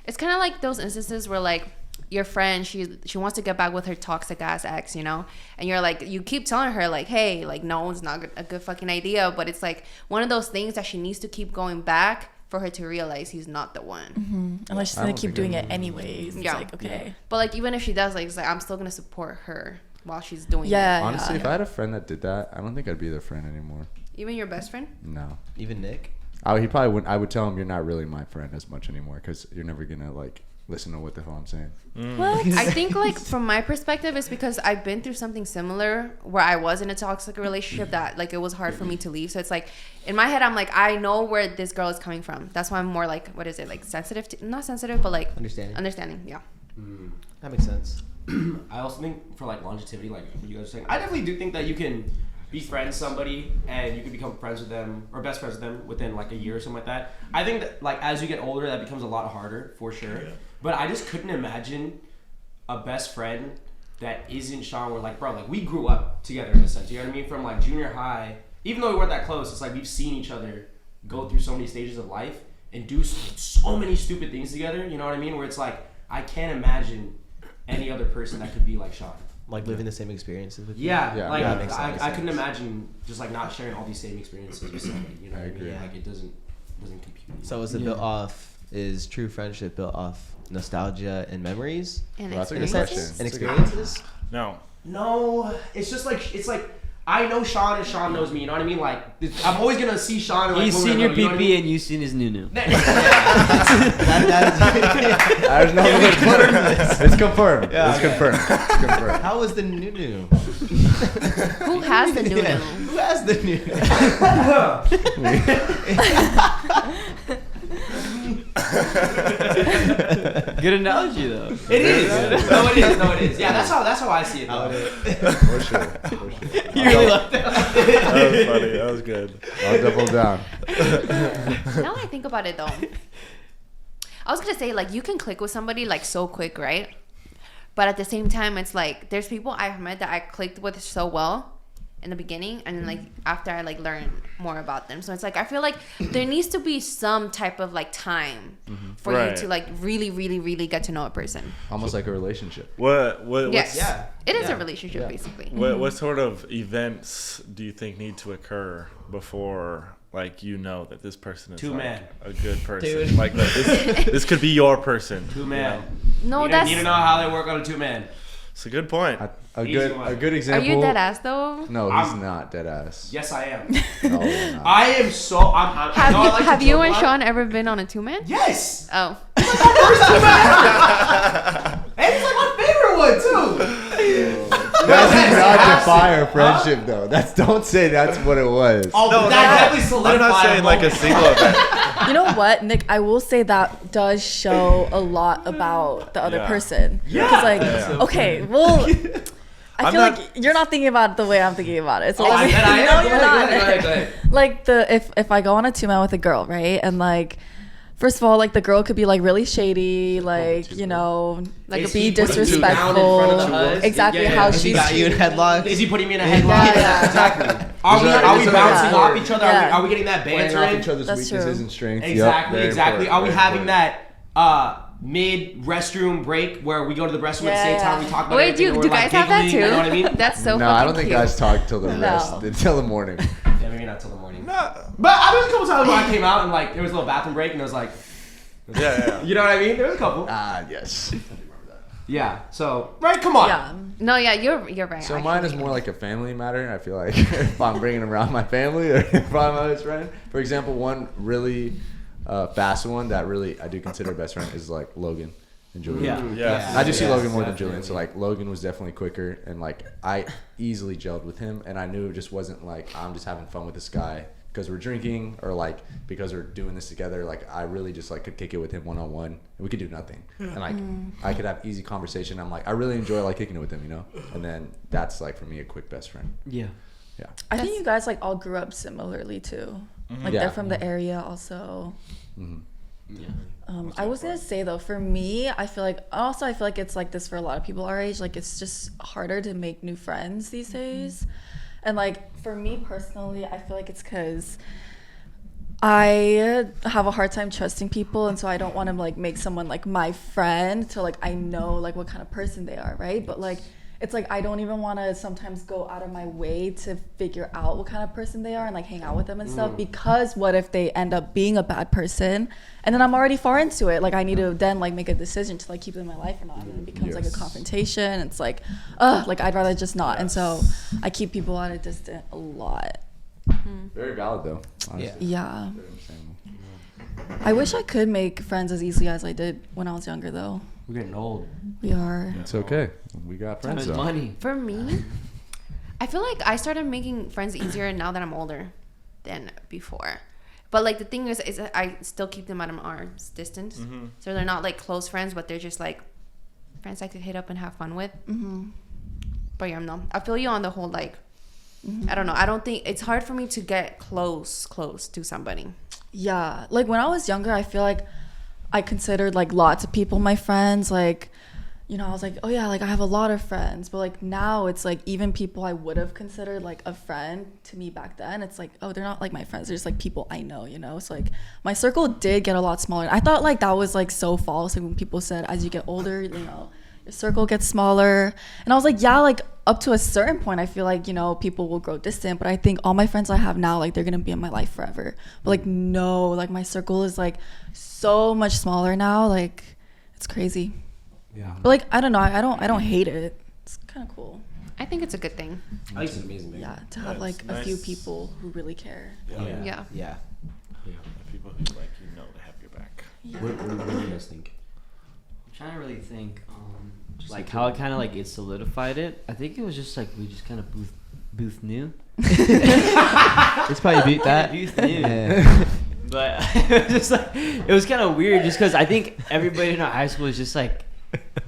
It's kind of like those instances where like your friend she wants to get back with her toxic ass ex, you know, and you're like you keep telling her like, hey, like no, it's not a good fucking idea, but it's like one of those things that she needs to keep going back for her to realize he's not the one. Unless she's I gonna don't keep think doing I it anyways. It's Yeah. like okay. But like even if she does, like it's like I'm still gonna support her while she's doing Yeah. Honestly, if I had a friend that did that, I don't think I'd be their friend anymore. it. Even your best friend. No. Even Nick. He probably wouldn't. I would tell him you're not really my friend as much anymore because you're never gonna like listen to what the hell I'm saying. What? I think like from my perspective it's because I've been through something similar where I was in a toxic relationship that like it was hard for me to leave. So it's like in my head I'm like I know where this girl is coming from. That's why I'm more like what is it like sensitive to, not sensitive but like understanding. Yeah. That makes sense. I also think for like longevity, like what you guys are saying, I definitely do think that you can befriend somebody and you can become friends with them or best friends with them within like a year or something like that. I think that like as you get older, that becomes a lot harder for sure. Yeah. But I just couldn't imagine a best friend that isn't Sean. Where like, bro, like we grew up together in a sense. You know what I mean? From like junior high, even though we weren't that close, it's like we've seen each other go through so many stages of life and do so many stupid things together. You know what I mean? Where it's like I can't imagine any other person that could be like Sean. Like living the same experiences with you. Yeah, Yeah. like Yeah, that makes I sense. couldn't imagine just like not sharing all these same experiences with somebody. You know I what I agree. mean? Like it doesn't compute. So is it built off? Is true friendship built off nostalgia and memories And Well, that's a good experiences. question. and experiences? No. No, it's just like I know Sean and Sean knows me. You know what I mean? Like I'm always gonna see Sean. And, like, He's when seen we're your little, you know what I PP mean? and you've seen his new. There's no It's confirmed. Yeah, It's okay. confirmed. It's confirmed. How was the new? Who has the new Yeah. new? Who has the new? Good analogy though. It is. No, it is. No, it is. Yeah, that's how I see it. Though. For sure. For sure. You really love that. That was funny. That was good. I'll double down. Now that I think about it though, I was gonna say like you can click with somebody like so quick, right? But at the same time, it's like there's people I've met that I clicked with so well in the beginning, and then like after I like learn more about them. So it's like I feel like there needs to be some type of like time for you Right. to like really, really, really get to know a person. Almost like a relationship. What Yes, Yeah. it is Yeah. a relationship basically. what sort of events do you think need to occur before like you know that this person is Two like, man. a good person? Dude. Like this could be your person. Two man. No, You that's. need to know how they work on a two man. It's a good point. A Easy good one. good Are example. you dead ass though? No, he's I'm- not dead ass. Yes, I am. No, you're not. I am so. I know I like to Have you joke a and lot. Sean ever been on a 2-man? Yes. Oh, And it's like my favorite one too. That does not Yes, defy our friendship, though. Don't say that's what it was. Oh, No, that no. definitely I'm solidified. not saying like a single event. You know what, Nick? I will say that does show a lot about the other Yeah. person. Yeah. Because like, Yeah. okay, well, I I'm feel not- like you're not thinking about it the way I'm thinking about it. So Oh, let I me- bet I am. No, Go you're ahead, not. go ahead, go ahead. Like if I go on a 2-man with a girl, right, and like. First of all, like the girl could be like really shady, like you know, like Is be he putting you down in front of disrespectful. the hus? Exactly Yeah, how is he she's. Got you in headlocks. Is he putting me in a headlock? Yeah. Exactly. Are we There's a- bouncing yeah. off each other? Yeah. Are we getting that Playing banter off in? each other's That's weaknesses true. and strengths. Exactly, Yep, exactly. very Are we important, having very that mid restroom break where we go to the restroom at the same Yeah, time? yeah. We talk about Wait, everything, do and we're, like, guys have that giggling, too? You know what I mean? That's so No, fucking I don't think cute. guys talk till the No. rest, until the morning. Yeah, maybe not till the morning. But there was a couple times where I came out and like there was a little bathroom break and it was like, Yeah. you know what I mean? There was a couple. Yes. Yeah. So right, come on. Yeah. No, yeah, you're right. So I mine can is see more it. like a family matter. I feel like if I'm bringing around my family or if I'm my best friend. For example, one really fast one that really I do consider a best friend is like Logan and Julian. Yeah. I do see Yes, Logan more than definitely. Julian. So like Logan was definitely quicker and like I easily gelled with him and I knew it just wasn't like I'm just having fun with this guy because we're drinking or like because we're doing this together. Like I really just like could kick it with him one-on-one and we could do nothing. And like I could have easy conversation. I'm like I really enjoy like kicking it with him, you know? And then that's like for me a quick best friend. Yeah. Yeah. I think you guys like all grew up similarly too. Like Yeah. they're from the area also. Mm-hmm. Yeah. I was gonna say though, for me, I feel like it's like this for a lot of people our age. Like it's just harder to make new friends these days, and like for me personally, I feel like it's because I have a hard time trusting people, and so I don't want to like make someone like my friend till like I know like what kind of person they are, right? But like it's like I don't even want to sometimes go out of my way to figure out what kind of person they are and like hang out with them and stuff, because what if they end up being a bad person and then I'm already far into it, like I need to then like make a decision to like keep them in my life or not, and then it becomes like a Yes. confrontation. It's like like I'd rather just not, and so I keep people at a distance a lot. Very valid though. Honestly. Yeah, Very understandable. I wish I could make friends as easily as I did when I was younger though. We're getting old. We are. It's okay. We got Time friends is though. money. For me, I feel like I started making friends easier now that I'm older than before. But like the thing is that I still keep them at an arm's distance, so they're not like close friends, but they're just like friends I could hit up and have fun with. But yeah, no, I feel you on the whole like. I don't know. I don't think it's hard for me to get close to somebody. Yeah, like when I was younger, I feel like I considered like lots of people my friends. Like, you know, I was like, oh yeah, like I have a lot of friends. But like now it's like even people I would have considered like a friend to me back then, it's like, oh, they're not like my friends. They're just like people I know, you know? So like my circle did get a lot smaller. I thought like that was like so false. Like when people said as you get older, you know, your circle gets smaller. And I was like, yeah, like up to a certain point, I feel like, you know, people will grow distant. But I think all my friends I have now, like they're going to be in my life forever. But like, no, like my circle is like so much smaller now. Like it's crazy. Yeah. But like, I don't know. I don't hate it. It's kind of cool. I think it's a good thing. I think it's amazing. Baby. Yeah. To have it's like a nice. few people who really care. Yeah. Yeah. People who like you know they have your back. What do you guys think? I'm trying to really think, like how it kind of like it solidified it. I think it was just like we just kind of booth knew. It's probably beat that. Booth knew. Yeah. But it was just like it was kind of weird, just because I think everybody in our high school is just like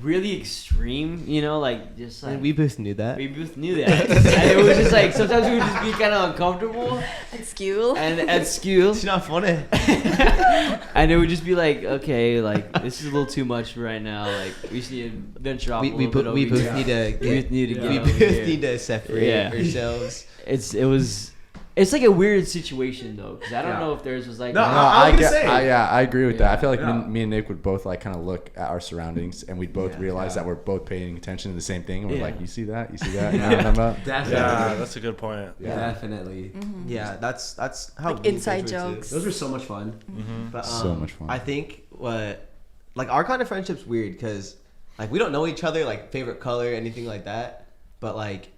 really extreme, you know, like just like And we both knew that. we both knew that, and it was just like sometimes we would just be kind of uncomfortable And skew. and at school. It's not funny. And it would just be like, okay, like this is a little too much for right now. Like we just need to venture off We a little bit over both here. need to We both need to get we over both here. need to separate Yeah. ourselves. It's like a weird situation though, because I don't Yeah. know if theirs was like No, No, I was gonna say. I agree with that. I feel like Yeah. me and Nick would both like kind of look at our surroundings and we'd both realize that we're both paying attention to the same thing. And we're Yeah. like, you see that? You see that? You know what I'm talking about? Definitely. Yeah, that's a good point. Definitely. Yeah, that's how Like we inside friends were, too. jokes. Those were so much fun. But, So much fun. I think like our kind of friendship's weird because like we don't know each other like favorite color anything like that, but like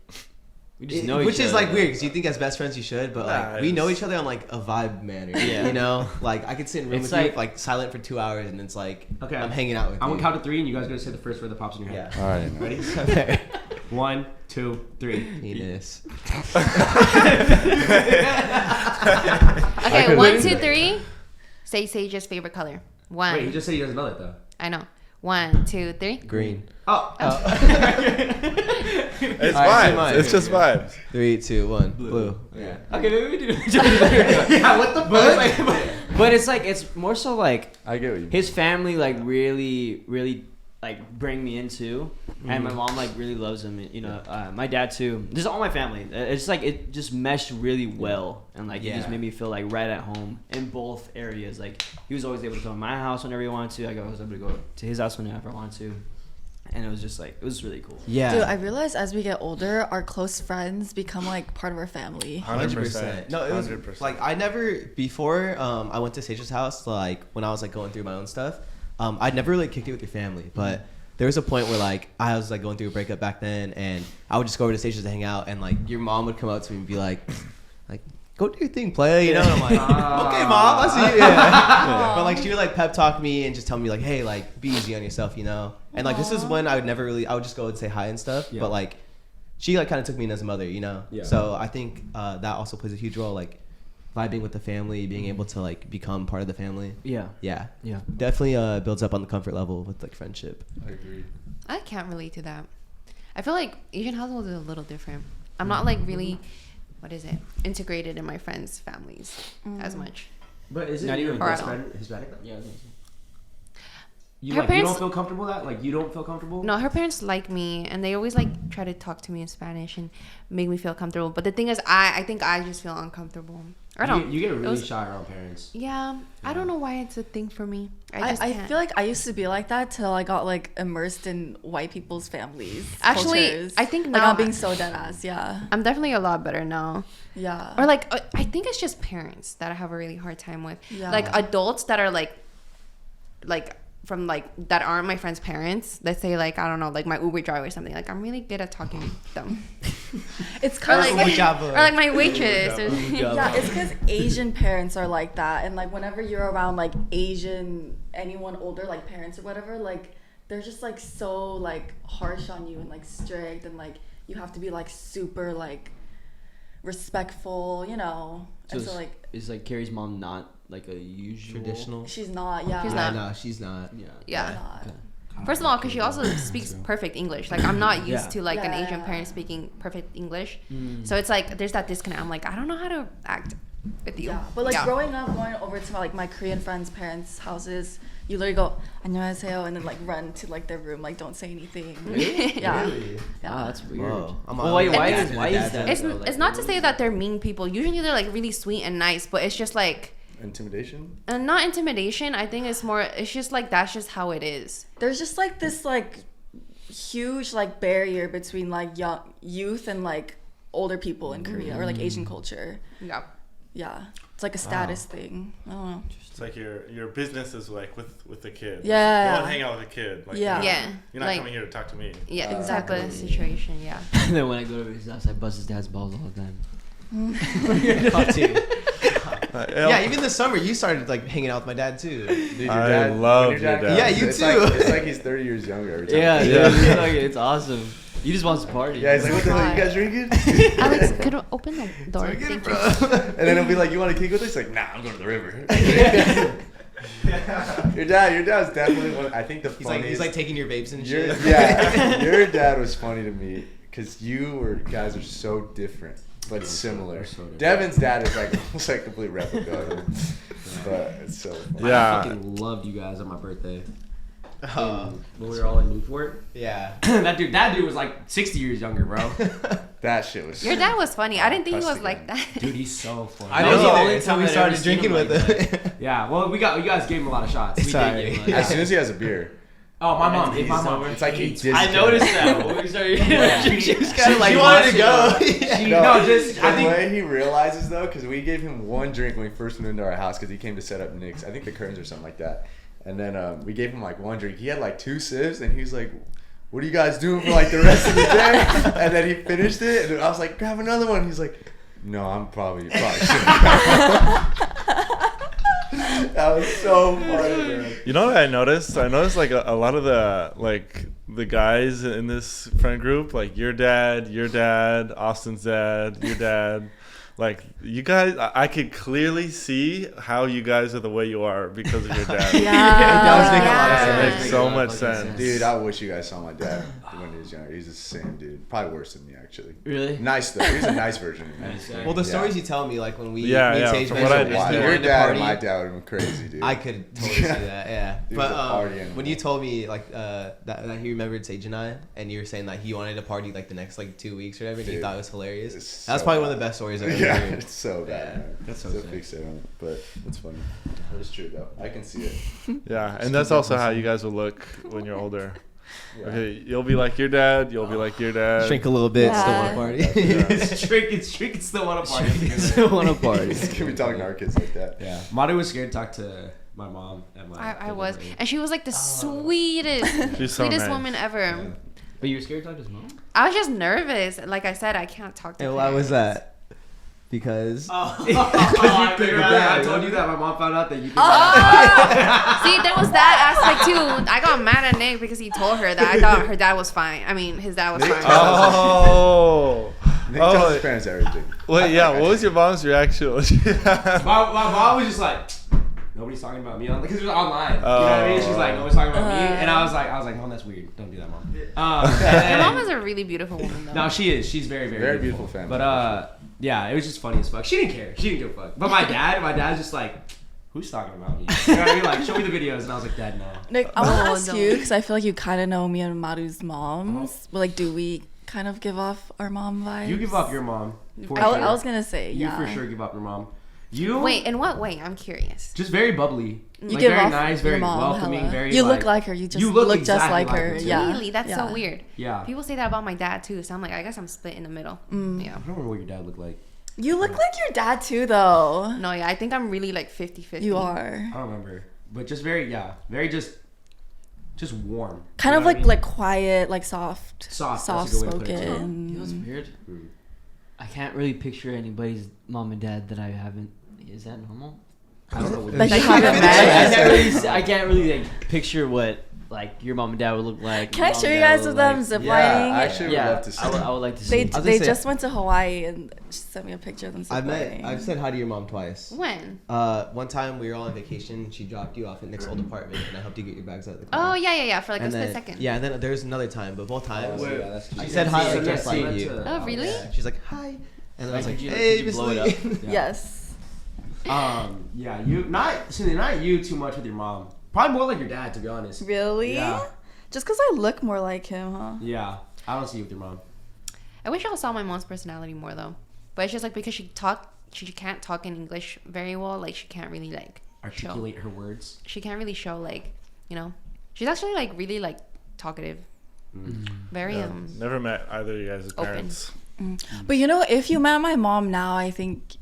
we just know which each is other. like weird because you think as best friends you should, but like Nah, we know it's- each other on like a vibe manner. Yeah. You know, like I could sit in a room It's with you like- like silent for 2 hours and it's like Okay. I'm hanging out with I'm you. gonna count to 3, and you guys gotta say the first word that pops in your head. Yeah. All right. Ready? Okay. 1, 2, 3. Penis. Okay, could've 1, written 2, that. 3. Say Sage's favorite color. One. Wait, he just said he doesn't know that though. I know. 1, 2, 3. Green. Oh. It's All right, vibes. mine. It's just vibes. 3, 2, 1. Blue. Yeah. Okay, maybe we do. Yeah. What the fuck? But it's like it's more so like I get what you mean. his family like really like bring me into, and my mom like really loves him. You know, my dad too. Just all my family. It's like it just meshed really well, and like it just made me feel like right at home in both areas. Like he was always able to come to my house whenever he wanted to. Like I was able to go to his house whenever I wanted to, and it was just like it was really cool. Yeah. Dude, I realized as we get older, our close friends become like part of our family. 100%. No, it was 100%. like I never before I went to Sage's house. Like when I was like going through my own stuff, I'd never really kicked it with your family. But there was a point where like I was like going through a breakup back then, and I would just go over to Sage's to hang out, and like your mom would come up to me and be like, go do your thing, play, you know. And I'm like, okay, mom, I see you. Yeah. But like she would like pep talk me and just tell me like, hey, like be easy on yourself, you know. And like this is when I would just go and say hi and stuff. Yeah. But like she like kind of took me in as a mother, you know. Yeah. So I think that also plays a huge role, like vibing with the family, being able to like become part of the family. Yeah. Yeah. Yeah. Definitely builds up on the comfort level with like friendship. I agree. I can't relate to that. I feel like Asian households is a little different. I'm not like really, integrated in my friends' families as much. But is it Not your even best Or I friend Hispanic? Yeah. You Her like you parents- don't feel comfortable with that? Like you don't feel comfortable? No, her parents like me, and they always like try to talk to me in Spanish and make me feel comfortable. But the thing is, I think I just feel uncomfortable. I don't. You get It really was- shy around parents. Yeah, I don't know why it's a thing for me. I I can't. feel like I used to be like that till I got like immersed in white people's families. Actually, cultures. I think like now I'm being so dead ass. Yeah, I'm definitely a lot better now. yeah. Or like I think it's just parents that I have a really hard time with. Yeah. Like adults that are like from like that aren't my friends' parents. Let's say like I don't know, like my Uber driver or something. Like I'm really good at talking to them. It's Or kind of like, like, or like my waitress. Or, yeah, it's because Asian parents are like that, and like whenever you're around like anyone older, like parents or whatever, like they're just like so like harsh on you and like strict, and like you have to be like super like respectful, you know. So And so like is like Carrie's mom not like a usual Traditional. she's not, yeah, She's Yeah, not. no, she's not. Yeah. yeah. not. First of all, because she also speaks perfect English. Like I'm not used Yeah. to like an Yeah. Asian parent speaking perfect English. So it's like there's that disconnect. I'm like I don't know how to act with you. Yeah, but like Yeah. growing up, going over to like my Korean friends' parents' houses, you literally go 안녕하세요 and then like run to like their room, like don't say anything. Yeah. Really? Yeah. Ah, that's weird. Whoa. I'm Well, why on- is why is that? It's though? Like, it's not to say that they're mean people. Usually they're like really sweet and nice, but it's just like Intimidation? not intimidation. I think it's more. It's just like that's just how it is. There's just like this like huge like barrier between like young youth and like older people in Korea or like Asian culture. Yeah. Yeah, it's like a status thing. I don't know. It's like your business is like with the kid. Yeah. You want to hang out with a kid. Like, Yeah. You're not, Yeah. You're not Like- coming here to talk to me. Yeah, Exactly. type of situation. Yeah. And then when I go to his house, I bust his dad's balls all the time. Tough too. Yeah, Yeah, even this summer you started like hanging out with my dad too. Dude, your I dad, love when your dad. Yeah, you it's too. Like, it's like he's 30 years younger every time. Yeah, Yeah. dude, it's, like, it's awesome. He just wants to party. Yeah, he's like, what the hell, you God. guys drinking? Alex, could you open the door? Get it, Thank bro. you. And then he'll be like, you want to kick with us? He's like, nah, I'm going to the river. Your dad's definitely one. I think the He's funniest. like taking your vapes and your, shit. yeah, your dad was funny to me because guys are so different but similar. so different. Devin's dad is like almost like a complete replica of him, but it's so funny. Yeah. I fucking loved you guys on my birthday. Oh, When we were all in Newport. yeah. that dude was like 60 years younger, bro. That shit was. Your dad was funny. I didn't think he Pressed was like again. that. Dude, he's so funny. I That know was the either only until time we I'd started ever seen drinking him with like him. Yeah, well, you guys gave him a lot of shots. We Sorry. did give him a lot of As shots. soon as he has a beer, Oh, my mom. He's My mom. sober. it's like he hates- did. I noticed that when we started. She was kind of like She wanted to watching go. him. No, just I the think way he realizes though, because we gave him one drink when we first moved into our house because he came to set up Nick's. I think the curtains or something like that. And then we gave him like one drink. He had like 2 sips, and he was like, "What are you guys doing for like the rest of the day?" And then he finished it, and I was like, "Grab another one." He's like, "No, I'm probably should." That was so funny, man. You know what I noticed? I noticed like a lot of the guys in this friend group, like your dad, Austin's dad, your dad, Like you guys, I could clearly see how you guys are the way you are because of your dad. Yeah. It does make a lot of It sense. makes so much sense. Dude, I wish you guys saw my dad when he was younger. He's the same dude. Probably worse than me, actually. Really? Nice, though. He's a nice version of me. Well, the Yeah. stories you tell me, like when we Yeah, me and yeah, Sage from mentioned what I he understand. Your wanted to dad party, and my dad would have been crazy, dude. I could totally see that. Yeah, Dude but was a party animal. when you told me like that he remembered Sage and I, and you were saying that he wanted to party like the next like 2 weeks or whatever, and he Dude, thought it was hilarious. it's That's so probably one of bad. the best stories I've ever Yeah, heard. it's so bad. Yeah. Man. That's so so sick. fixate on it, but it's funny. It's true though. I can see it. Yeah, and that's also how you guys will look when you're older. Okay, you'll be like your dad. You'll be like your dad. Shrink a little bit, Yeah. still want to party. It's trick. Still want to party. still want to party. Can we talk to our kids like that? Yeah. Maru was scared to talk to my mom at my. I was, and she was like the sweetest, She's so sweetest nice. woman ever. But you were scared to talk to his mom? I was just nervous. Like I said, I can't talk to And her. why was that? Because I told you that my mom found out that you. See, there was that aspect too. I got mad at Nick because he told her that I thought her dad was fine. I mean, his dad was fine. Oh. Nick tells Oh. his parents everything. Wait, yeah. What was your mom's reaction? my mom was just like, nobody's talking about me because it was online. You know what I mean? She's like, nobody's talking about me, and I was like, Mom, that's weird. Don't do that, Mom. Your mom is a really beautiful woman though. No, she is. She's very, very, Very beautiful family. But yeah, it was just funny as fuck. She didn't care. She didn't give a fuck. But my dad's just like, who's talking about me? You know what I mean? Like, show me the videos, and I was like, Dad, no. Nick, I want to Oh, ask no. you because I feel like you kind of know me and Maru's moms. But like, do we kind of give off our mom vibes? You give up your mom. For I sure. was gonna say, You yeah. for sure give up your mom. You Wait, in what way? I'm curious. just very bubbly. You like, give very off nice, your very mom, welcoming, hella. very. You like, look like her. You just you look look just exactly like like her. her, too. Yeah. Really? That's so Yeah. weird. Yeah. People say that about my dad too, so I'm like, I guess I'm split in the middle. Yeah. I don't remember what your dad looked like. You look like your dad too, though. No, yeah, I think I'm really like 50-50. You are. I don't remember, but just very very just warm. Kind You of know what I mean? like quiet, like soft, Soft, soft that's a good way to put it, too. spoken. You know what's weird? I can't really picture anybody's mom and dad that I haven't. Is that normal? I don't know what That you you haven't met. I can't really like picture what like your mom and dad would look like. Can I your mom show and you dad guys would with look them like. ziplining? Yeah, I actually would Yeah, love to see. I would like to see. They it. gonna they say- just went to Hawaii and she sent me a picture of them ziplining. I've said hi to your mom twice. When? One time we were all on vacation. She dropped you off at Nick's old apartment, and I helped you get your bags out of the car. Oh yeah, for like a and split then, second. Yeah, and then there's another time, but both times Wait, yeah, that's she cute. said hi like Send just that like scene you. to- Oh really? Yeah. She's like hi, and then I was like, Could you- hey, could you blow it Bestie. up? Yes. Yeah, you not you too much with your mom. Probably more like your dad, to be honest. Really? Yeah. Just because I look more like him, huh? Yeah, I don't see you with your mom. I wish y'all saw my mom's personality more though. But it's just like because she can't talk in English very well. Like she can't really like Articulate her words. She can't really show like, you know. She's actually like really like talkative. Very Yeah, never met either of you guys' Open. parents. But you know, if you met my mom now, I think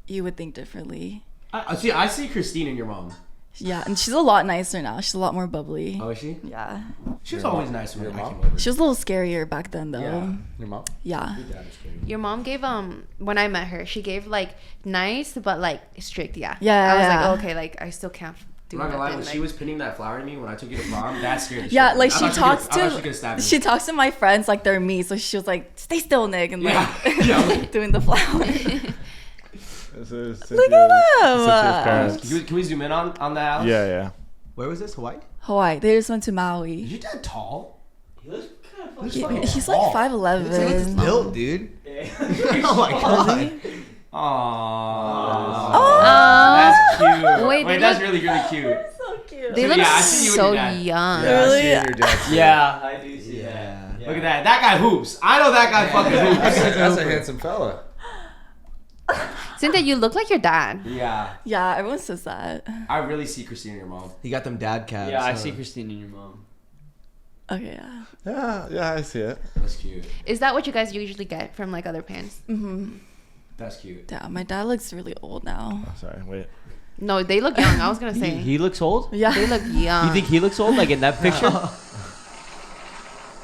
you would think differently. I see Christine and your mom. Yeah, and she's a lot nicer now. She's a lot more bubbly. Oh, is she? Yeah. She was Your always mom? nice when Your I mom? came over. She was a little scarier back then, though. Yeah. Your mom? Yeah. Your dad was scary. Your mom gave when I met her, she gave like nice but like strict, yeah. Yeah, I was yeah. like, okay, like I still can't do I'm not gonna lie, nothing. when Like, she was pinning that flower to me when I took you to prom, that scared the shit Yeah, out of like me. I she thought talks I thought she could stab to me. she talks to my friends like they're me, so she was like, "Stay still, Nick," and like Yeah. doing the flower. Look Look at parents. Can we zoom in on that, Alex? Yeah, yeah. Where was this? Hawaii? Hawaii. They just went to Is Maui. your dad tall? He looks kind of He's fucking He's tall. like 5'11". Built, dude. Oh my god. Aww. That's cute. Wait, they that's look- really, really cute. So cute. they So, look yeah, I see you with so your dad. young. Yeah, I Really? see your dad. Yeah, I do see Yeah. that. Look at that. That guy hoops. I know that guy fucking hoops. That's a handsome fella. Cynthia, you look like your dad. Yeah. Yeah, everyone says that. I really see Christine and your mom. He got them dad calves. Yeah, I huh? see Christine and your mom. Okay, yeah. Yeah, I see it. That's cute. Is that what you guys usually get from like other parents? That's cute. Yeah, my dad looks really old now. Oh, sorry, wait. No, they look young. I was gonna say He looks old? Yeah. they look young. You think he looks old, like in that picture?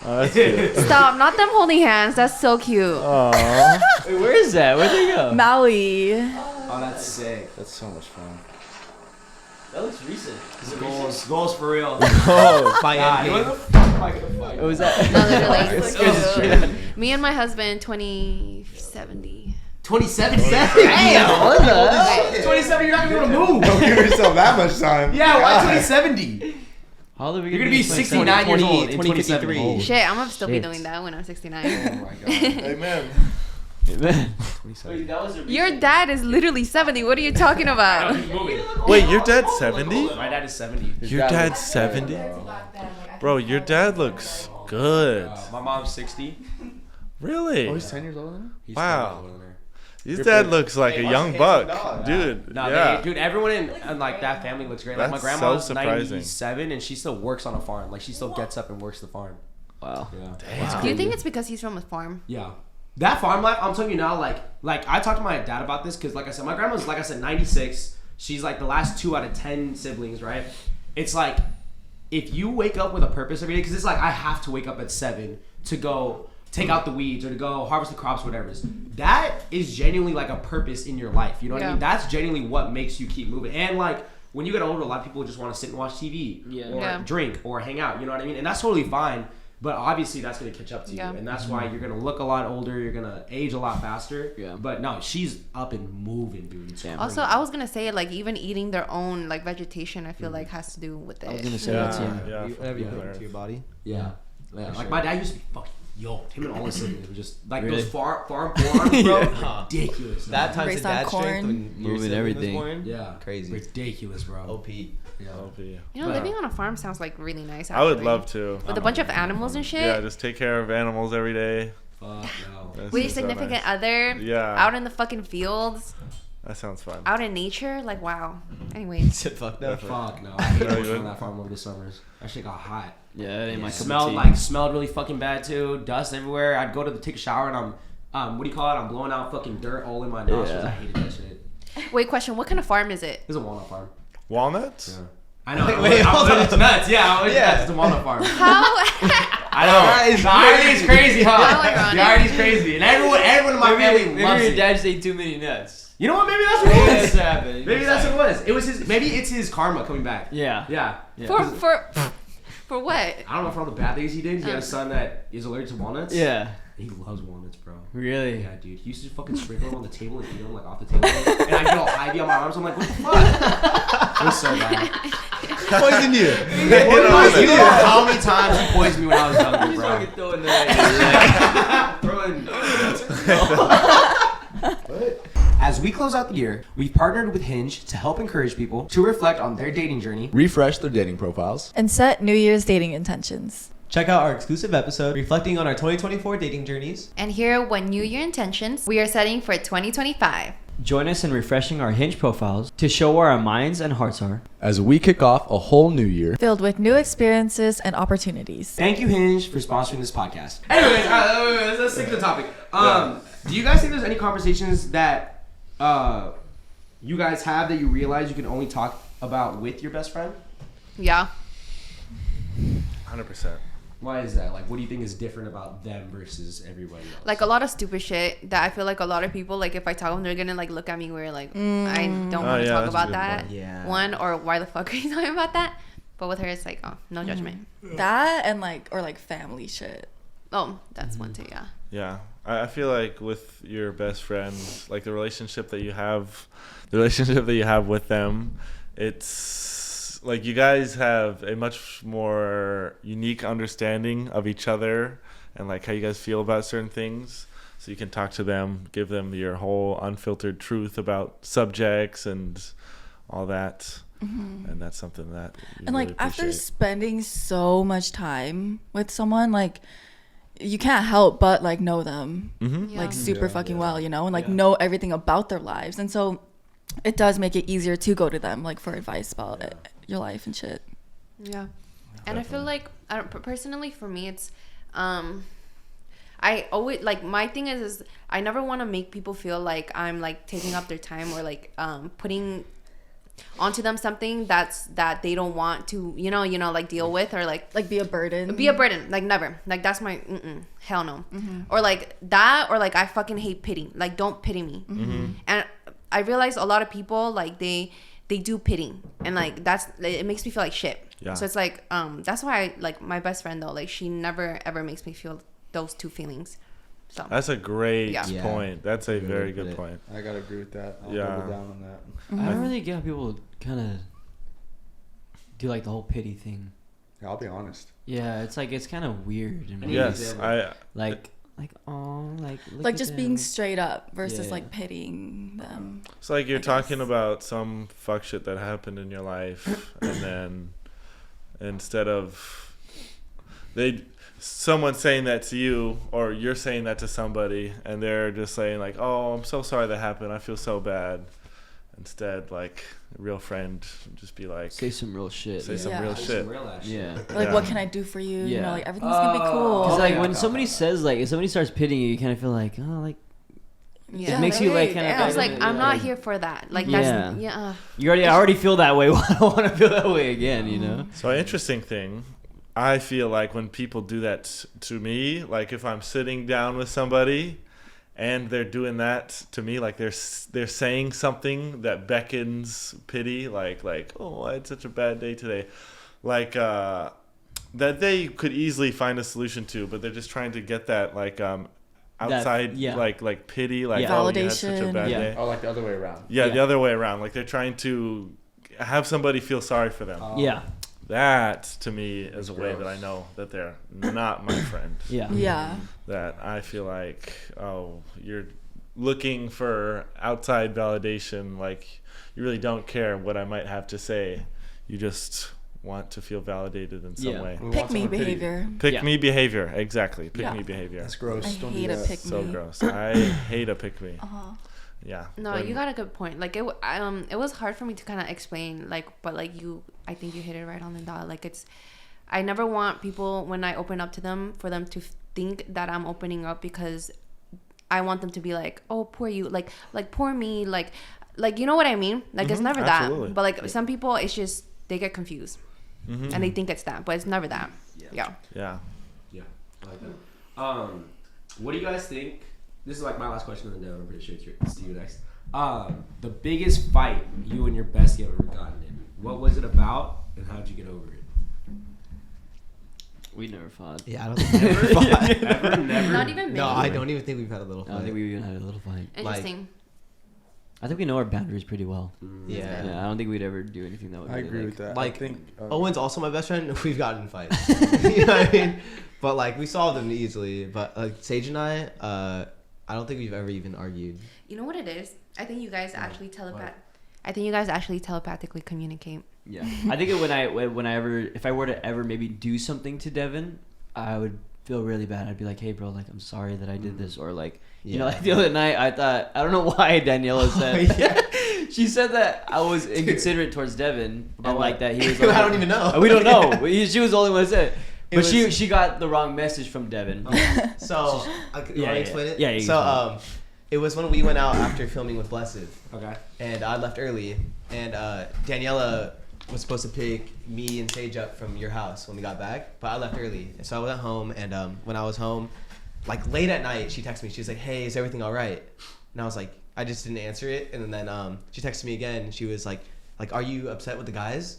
Oh, that's cute. Stop! Not them holding hands. That's so cute. Aww. Wait, where is that? Where'd they go? Maui. Oh, that's sick. That's so much fun. That looks recent. Goals for real. Oh, By God, Endgame. what the fuck am I gonna fight? What was that? No, literally. It's crazy. Me and my husband, 2070. 27. Damn, what the hell? 27, you're not gonna be able to move. Don't give yourself that much time. Yeah, why God. 2070? How old are we You're gonna be 69 years old in 2053. 2053. Shit, I'm gonna still be Shit. doing that when I'm 69. Oh my god. Amen. Amen. 27. Your dad is literally 70. What are you talking about? He's moving. Wait, your dad's 70? My dad is 70. Your dad's 70? Bro, your dad looks good. My mom's 60. Really? Oh, he's 10 years older than her? He's Wow. 10 years older than her. His dad looks like a young buck, dude. No, Yeah. dude, everyone in like that family looks great. Like my That's grandma's so surprising. 97 and she still works on a farm. Like she still gets up and works the farm. Wow. Yeah. Do you think it's because he's from a farm? Yeah. That farm life, I'm telling you now, like I talked to my dad about this because, like I said, my grandma's, like I said, 96. She's like the last 2 out of 10 siblings, right? It's like if you wake up with a purpose every day, because it's like I have to wake up at 7 to go take out the weeds or to go harvest the crops, whatever it is. That is genuinely like a purpose in your life. You know what I mean? That's genuinely what makes you keep moving. And like when you get older, a lot of people just want to sit and watch TV or drink or hang out. You know what I mean? And that's totally fine. But obviously that's going to catch up to you. And that's why you're going to look a lot older. You're going to age a lot faster. Yeah. But no, she's up and moving, dude. It's Also, I was going to say, like, even eating their own, like, vegetation, I feel like has to do with it. I was gonna say that too. Yeah. Whatever you put into your body. Yeah. Like my dad used to be fucking yoked. Him and all his siblings were just like Really? those farm forearms, bro. Ridiculous. That times Raised the on dad strength corn. when your Moving sibling everything. was born. Yeah. Crazy. Ridiculous, bro. OP. Yeah. You know, living on a farm sounds like really nice. I would actually. love to. With a bunch of animals and shit. Yeah, just take care of animals every day. Fuck no. That's With your just so significant nice. other. Yeah. Out in the fucking fields. That sounds fun. Out in nature. Like, wow. Anyways. Shit fucked up. Fuck no. I hate No, you working on wouldn't? that farm over the summers. That shit got hot. Yeah, it ain't my cup Smelled of tea. smelled really fucking bad too. Dust everywhere. I'd go to take a shower and I'm what do you call it? I'm blowing out fucking dirt all in my nostrils. Yeah. I hated that shit. Wait, question. What kind of farm is it? It's a walnut farm. Walnuts? Yeah. I know. Wait, hold on. It's nuts. Yeah, I was Yeah. nuts. It's a walnut farm. How? I know. The irony is crazy, huh? How ironic. The irony is crazy, and everyone in my family Maybe loves your it. dad just ate too many nuts. You know what? Maybe that's what it That's was. what happened. Maybe that's what it was. It was his. Maybe it's his karma coming back. Yeah. Yeah. For what? I don't know for all the bad things he did. He had a son that is allergic to walnuts. Yeah. He loves walnuts, bro. Really? Yeah, dude. He used to fucking sprinkle them on the table and eat them like off the table. And I get all Ivy on my arms. I'm like, what the fuck? It was so bad. Poisoned you. You know how many times he poisoned me when I was younger, He's bro. fucking throwing that. As we close out the year, we've partnered with Hinge to help encourage people to reflect on their dating journey. Refresh their dating profiles. And set New Year's dating intentions. Check out our exclusive episode reflecting on our 2024 dating journeys. And here, what New Year intentions we are setting for 2025. Join us in refreshing our Hinge profiles to show where our minds and hearts are. As we kick off a whole new year. Filled with new experiences and opportunities. Thank you, Hinge, for sponsoring this podcast. Anyways, let's stick to the topic. Do you guys think there's any conversations that you guys have that you realize you can only talk about with your best friend? Yeah. 100%. Why is that? Like, what do you think is different about them versus everybody else? Like a lot of stupid shit that I feel like a lot of people, like if I tell them, they're gonna like look at me weird, like I don't want to yeah, talk that's a about good that. point. Yeah. One, or why the fuck are you talking about that? But with her, it's like, oh, no judgment. That and like family shit. Oh, that's one too, yeah. Yeah. I feel like with your best friend, like the relationship that you have with them, it's like you guys have a much more unique understanding of each other and like how you guys feel about certain things. So you can talk to them, give them your whole unfiltered truth about subjects and all that. Mm-hmm. And that's something that you And like really after appreciate. spending so much time with someone, like you can't help but like know them Mm-hmm. like super fucking well, you know, and like know everything about their lives. And so it does make it easier to go to them like for advice about your life and shit. Yeah. And I feel like, personally for me, it's, I always, like, my thing is I never want to make people feel like I'm like taking up their time or like putting onto them something that they don't want to, you know, like deal with or like Like be a burden. like never, like that's my hell no. Or like that, or like I fucking hate pity, like don't pity me. And I realize a lot of people like they do pity, and like it makes me feel like shit. Yeah. So it's like that's why I like my best friend though, like she never ever makes me feel those two feelings. So That's a great Yeah. point. That's a very Put good it. point. I gotta agree with that. I'll Yeah. double down on that. I don't really get how people kind of do like the whole pity thing. Yeah, I'll be honest. Yeah, it's like it's kind of weird. And need Yes, example. I. like oh like look Like at just them. being straight up versus Yeah. like pitying them. It's like you're I talking guess. about some fuck shit that happened in your life, and then instead of someone saying that to you, or you're saying that to somebody, and they're just saying like, "Oh, I'm so sorry that happened. I feel so bad." Instead, like a real friend, just be like, say some real shit. say some Yeah. real Some shit. real ass shit. Yeah. Like, Yeah. what can I do for you? You Yeah. know, like everything's gonna be cool. Because like yeah. when somebody says like if somebody starts pitying you, you kind of feel like like yeah, makes you, like, kinda I was better, like, I'm yeah. not here for that. Like Yeah. that's I already feel that way. I don't want to feel that way again. You know. So interesting thing, I feel like when people do that to me, like if I'm sitting down with somebody and they're doing that to me, like they're saying something that beckons pity, like oh, I had such a bad day today, like that they could easily find a solution to, but they're just trying to get that like outside yeah. like pity, like Yeah. oh, you had such a Validation. bad Yeah. day. Oh, like the other way around. Yeah, Yeah. the other way around. Like they're trying to have somebody feel sorry for them. Yeah. That to me is a way gross. that I know that they're not my friend. Yeah. Yeah. That I feel like, oh, you're looking for outside validation. Like you really don't care what I might have to say. You just want to feel validated in some Yeah. way. We Pick want me someone to pity you. behavior. Pick Yeah. me behavior. Exactly. Pick Yeah. me behavior. That's gross. I Don't hate do a that. pick So me. gross. I hate a pick me. Yeah. no. When- You got a good point. Like it was hard for me to kind of explain. Like, but like I think you hit it right on the dot. Like I never want people when I open up to them for them to think that I'm opening up because I want them to be like, oh, poor you, like poor me, like you know what I mean? Like it's never absolutely. that. But like some people, it's just they get confused Mhm. and they think it's that, but it's never that. Yeah. Yeah. Yeah, I like that. What do you guys think? This is like my last question, and then I'm pretty sure it's to you next. The biggest fight you and your bestie have ever gotten in. What was it about, and how'd you get over it? We never fought. Yeah, I don't think we ever fought. Ever, never. Not even No, maybe. I don't even think we've had a little I fight. don't think we even had a little fight. Interesting. I think we know our boundaries pretty well. Yeah. Yeah, I don't think we'd ever do anything that would. I really, agree like, with that. Like, I think Owen's also my best friend. We've gotten in fights. You know what I mean? But like we solved them easily. But like Sage and I don't think we've ever even argued. You know what it is? I think you guys actually telepathically communicate. Yeah, I think if I were to ever maybe do something to Devin, I would feel really bad. I'd be like, hey, bro, like I'm sorry that I did this, or like you know, Yeah. like the other night I don't know why Daniela said she said that I was inconsiderate towards Devin, About and like what? that he was. Like, I don't even know. We don't know. She was the only one that said it. It But was- she got the wrong message from Devin. So you want to explain it? Yeah, you can So it was when we went out after filming with Blessed, Okay. and I left early, and Daniela was supposed to pick me and Sage up from your house when we got back, but I left early, and so I was at home, and when I was home, like late at night, she texted me. She was like, "Hey, is everything all right?" And I was like, I just didn't answer it, and then she texted me again. And she was like, "Are you upset with the guys?"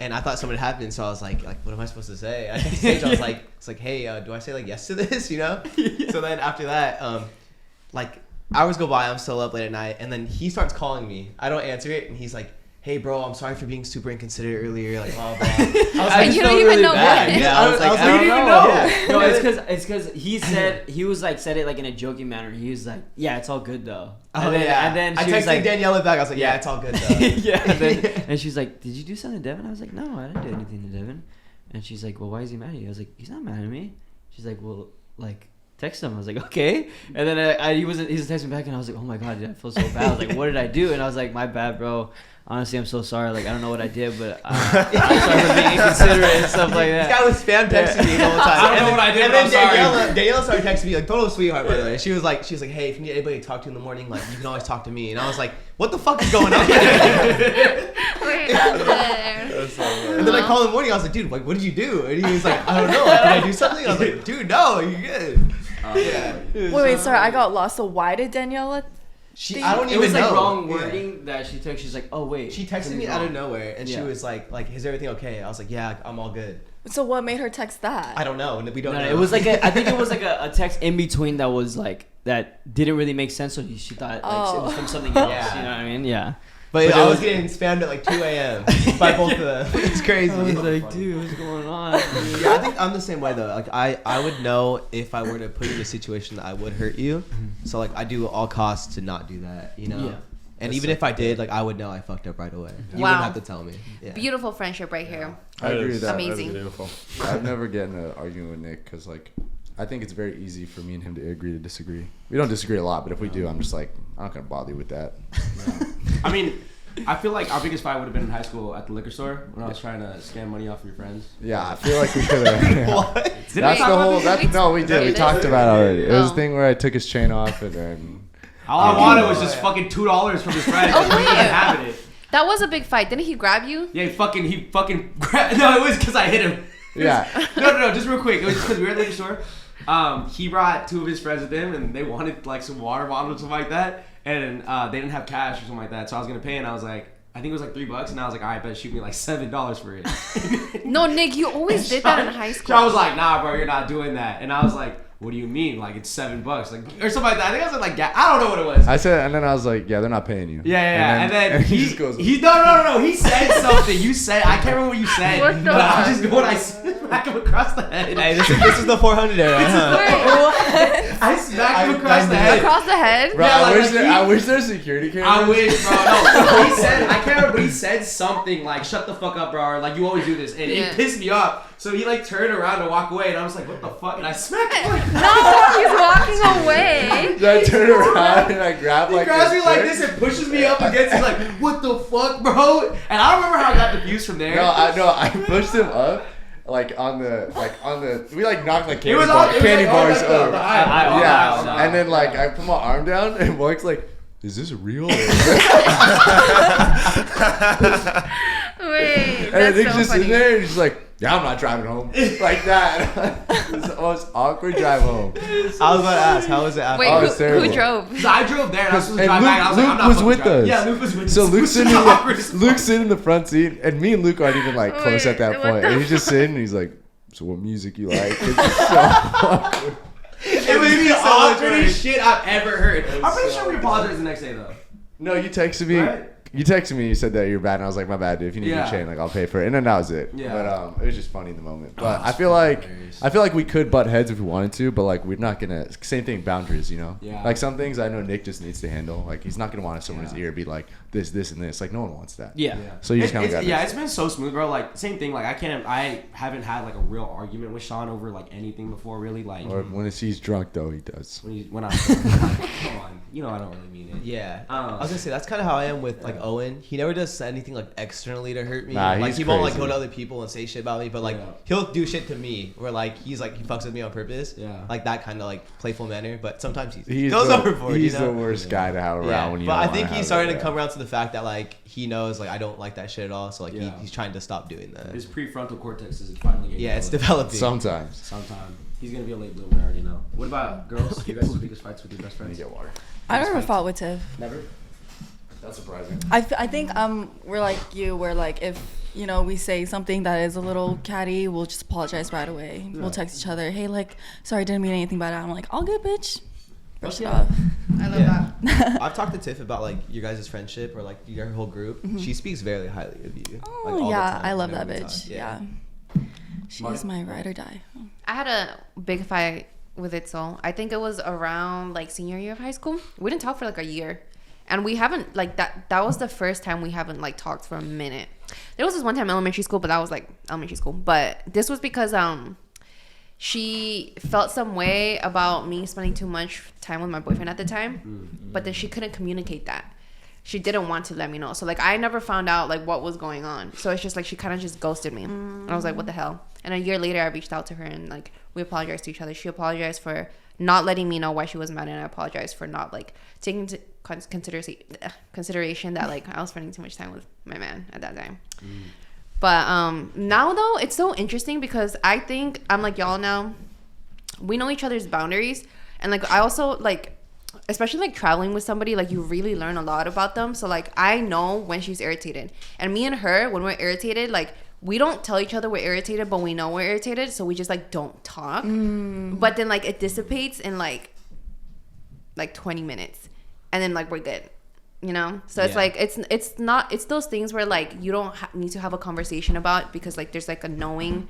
And I thought something had happened, so I was like, what am I supposed to say? I texted Sage. I was like, hey, do I say like yes to this? You know? So then after that, like hours go by, I'm still up late at night, and then he starts calling me. I don't answer it, and he's like, hey, bro, I'm sorry for being super inconsiderate earlier, like blah blah. I was I You just don't felt even really know bad. what. Yeah, I was like, I you don't didn't even know. know. Yeah. No, Yeah. it's because he said it like in a joking manner. He was like, yeah, it's all good though. Oh, yeah. And then I she texted was like, Daniela back. I was like, yeah, Yeah. it's all good though. yeah. And she's like, did you do something to Devin? I was like, no, I didn't do anything to Devin. And she's like, well, why is he mad at you? I was like, he's not mad at me. She's like, well, like, text him. I was like, okay. And then he was texting back, and I was like, oh my god, dude, I feel so bad. I was like, what did I do? And I was like, my bad, bro. Honestly, I'm so sorry. Like, I don't know what I did, but I'm sorry for being inconsiderate and stuff like This that. guy was spam texting me the whole time. I don't know what I did, And but then I'm sorry. Daniela started texting me, like total sweetheart, by the way. She was like, hey, if you need anybody to talk to in the morning, like you can always talk to me. And I was like, what the fuck is going on? Wait, And then I called in the morning. I was like, dude, like, what did you do? And he was like, I don't know. Like, did I do something? I was like, dude, no, you're good. Yeah. Wait, sorry, I got lost. So why did Daniela? I don't It even was like know. wrong Yeah. wording that she took. She's like, oh wait. She texted me something's out of wrong. nowhere, and she Yeah. was like, is everything okay? I was like, yeah, I'm all good. So what made her text that? I don't know. We don't know. It was like I think it was like a text in between that was like that didn't really make sense. So she thought like it was from something else. Yeah. You know what I mean? Yeah. But I was getting spammed at like 2 a.m. by both of them. It's crazy. I was like, dude, what's going on? Yeah, I think I'm the same way though. Like I would know if I were to put you in a situation that I would hurt you. So like I do all costs to not do that, you know. Yeah. And even if I did, like I would know I fucked up right away. You Wow. wouldn't have to tell me. Yeah. Beautiful friendship right here. I agree with that. Amazing. Beautiful. I've never gotten an argument with Nick because like I think it's very easy for me and him to agree to disagree. We don't disagree a lot, but if we do, I'm just like I'm not gonna bother you with that. I mean, I feel like our biggest fight would have been in high school at the liquor store when I was trying to scam money off of your friends. Yeah, I feel like we could have. What? That's we the talk whole. about That's this? no, we did. We Did talked we? about it already. It was Oh. a thing where I took his chain off and then. All I wanted was just fucking $2 from his friends. Oh, He wasn't wait. having it. That was a big fight. Didn't he grab you? Yeah, he fucking grabbed. No, it was because I hit him. Yeah. No, just real quick. It was just because we were at the liquor store. He brought 2 of his friends with him, and they wanted like some water bottles or something like that, and they didn't have cash or something like that. So I was gonna pay, and I was like, I think it was like $3, and I was like, all right, bet shoot me like $7 for it. No, Nick, you always did that in high school. So I was like, nah, bro, you're not doing that, and I was like, what do you mean? Like it's $7, like or something like that. I think I was like, I don't know what it was. I said, and then I was like, yeah, they're not paying you. Yeah. And then he he just goes. no. He said something. You said I can't remember what you said. What the but I'm fuck? just going. I smacked him across the head. Hey, this is the 400 era, huh? Wait, I smacked him across the head. across the head? Bro, Yeah, I, like, wish like there, he- I wish there's security cameras. I wish, bro. No, he said I can't remember, but he said something like "shut the fuck up, bro," or like "you always do this," and Yeah. it pissed me off. So he like turned around to walk away, and I was like, "What the fuck?" And I smacked him. Like, No, he's walking away. So I turn around and I grab he like grabs me this like chick. this and pushes me up against. He's like, "What the fuck, bro?" And I don't remember how I got defused from there. I pushed him up. Like on the we like knocked like It candy, was all- it was candy like all bars like the over. aisle. Yeah, and then like I put my arm down and Mike's like, "Is this real?" Wait, And that's Nick's so just funny. in there and he's like, "Yeah, I'm not driving home." Like that. It's the most awkward drive home. I was about to ask, how was it after? Wait, Oh, it's who terrible. drove? So I drove there and I was supposed to And drive back. And I was like, I'm Luke not was fucking with driving. us. Yeah, Luke was with us. So It was Luke's sitting, awkward as fuck. Luke's sitting in the front seat, and me and Luke aren't even like close Wait, at that what point. the And he's just sitting, and he's like, "So what music you like?" It's just so awkward. It was the so awkwardest shit I've ever heard. I'm pretty sure we apologized the next day though. No, you texted me. Right? You texted me. You said that you're bad, and I was like, "My bad, dude. If you need Yeah. your chain, like I'll pay for it." And then that was it. Yeah. But it was just funny in the moment. But Oh, I feel like hilarious. we could butt heads if we wanted to, but like we're not gonna. Same thing, boundaries. You know. Yeah. Like some things I know Nick just needs to handle. Like he's not gonna want someone's Yeah. ear be like this, and this. Like no one wants that. Yeah. So you just kind of got. Yeah, it's been so smooth, bro. Like same thing. Like I haven't had like a real argument with Sean over like anything before, really. Like Or when he's drunk, though, he does. when I'm come on, you know I don't really mean it. Yeah, Um, I was gonna say that's kind of how I am with like Owen. He never does anything like externally to hurt me. Nah, like he's he won't like crazy. go to other people and say shit about me, but like Yeah. he'll do shit to me where like he's like he fucks with me on purpose. Yeah. like that kind of like playful manner. But sometimes he He's goes the, overboard. He's you know? the worst guy to have around Yeah, when you. but don't I wanna think have he's it starting to around. come around to the fact that like he knows like I don't like that shit at all. So like Yeah. he's trying to stop doing that. His prefrontal cortex is finally getting Yeah, it's developed. developing. Sometimes. Sometime he's gonna be a late bloomer. I already know. What about girls? You guys' biggest fights with your best Let me friends? get water. I never fought with Tiff. Never. That's surprising. I think we're like you, where like if you know we say something that is a little catty, we'll just apologize right away. Yeah. We'll text each other, hey, like sorry, didn't mean anything by that. I'm like, all good, bitch. Brush it Yeah. off. I love Yeah. that. I've talked to Tiff about like your guys' friendship or like your whole group. She speaks very highly of you. Oh like, all the yeah, time I love that whenever we bitch. talk. Yeah. She's Mark. my ride or die. I had a big fight with Itzel. I think it was around like senior year of high school. We didn't talk for like a year. And we haven't like that was the first time we haven't like talked for a minute. There was this one time in elementary school, but that was like elementary school. But this was because she felt some way about me spending too much time with my boyfriend at the time. But then she couldn't communicate that. She didn't want to let me know. So like I never found out like what was going on. So it's just like she kind of just ghosted me. And I was like, what the hell? And a year later I reached out to her and like we apologized to each other. She apologized for not letting me know why she was mad, and I apologized for not like taking into consideration that like I was spending too much time with my man at that time. But now though it's so interesting because I think I'm like y'all now. We know each other's boundaries, and like I also like, especially like traveling with somebody, like you really learn a lot about them. So like I know when she's irritated, and me and her when we're irritated, like we don't tell each other we're irritated, but we know we're irritated, so we just like don't talk. But then like it dissipates in like 20 minutes, and then like we're good, you know. So it's like it's those things where like you don't need to have a conversation about, because like there's like a knowing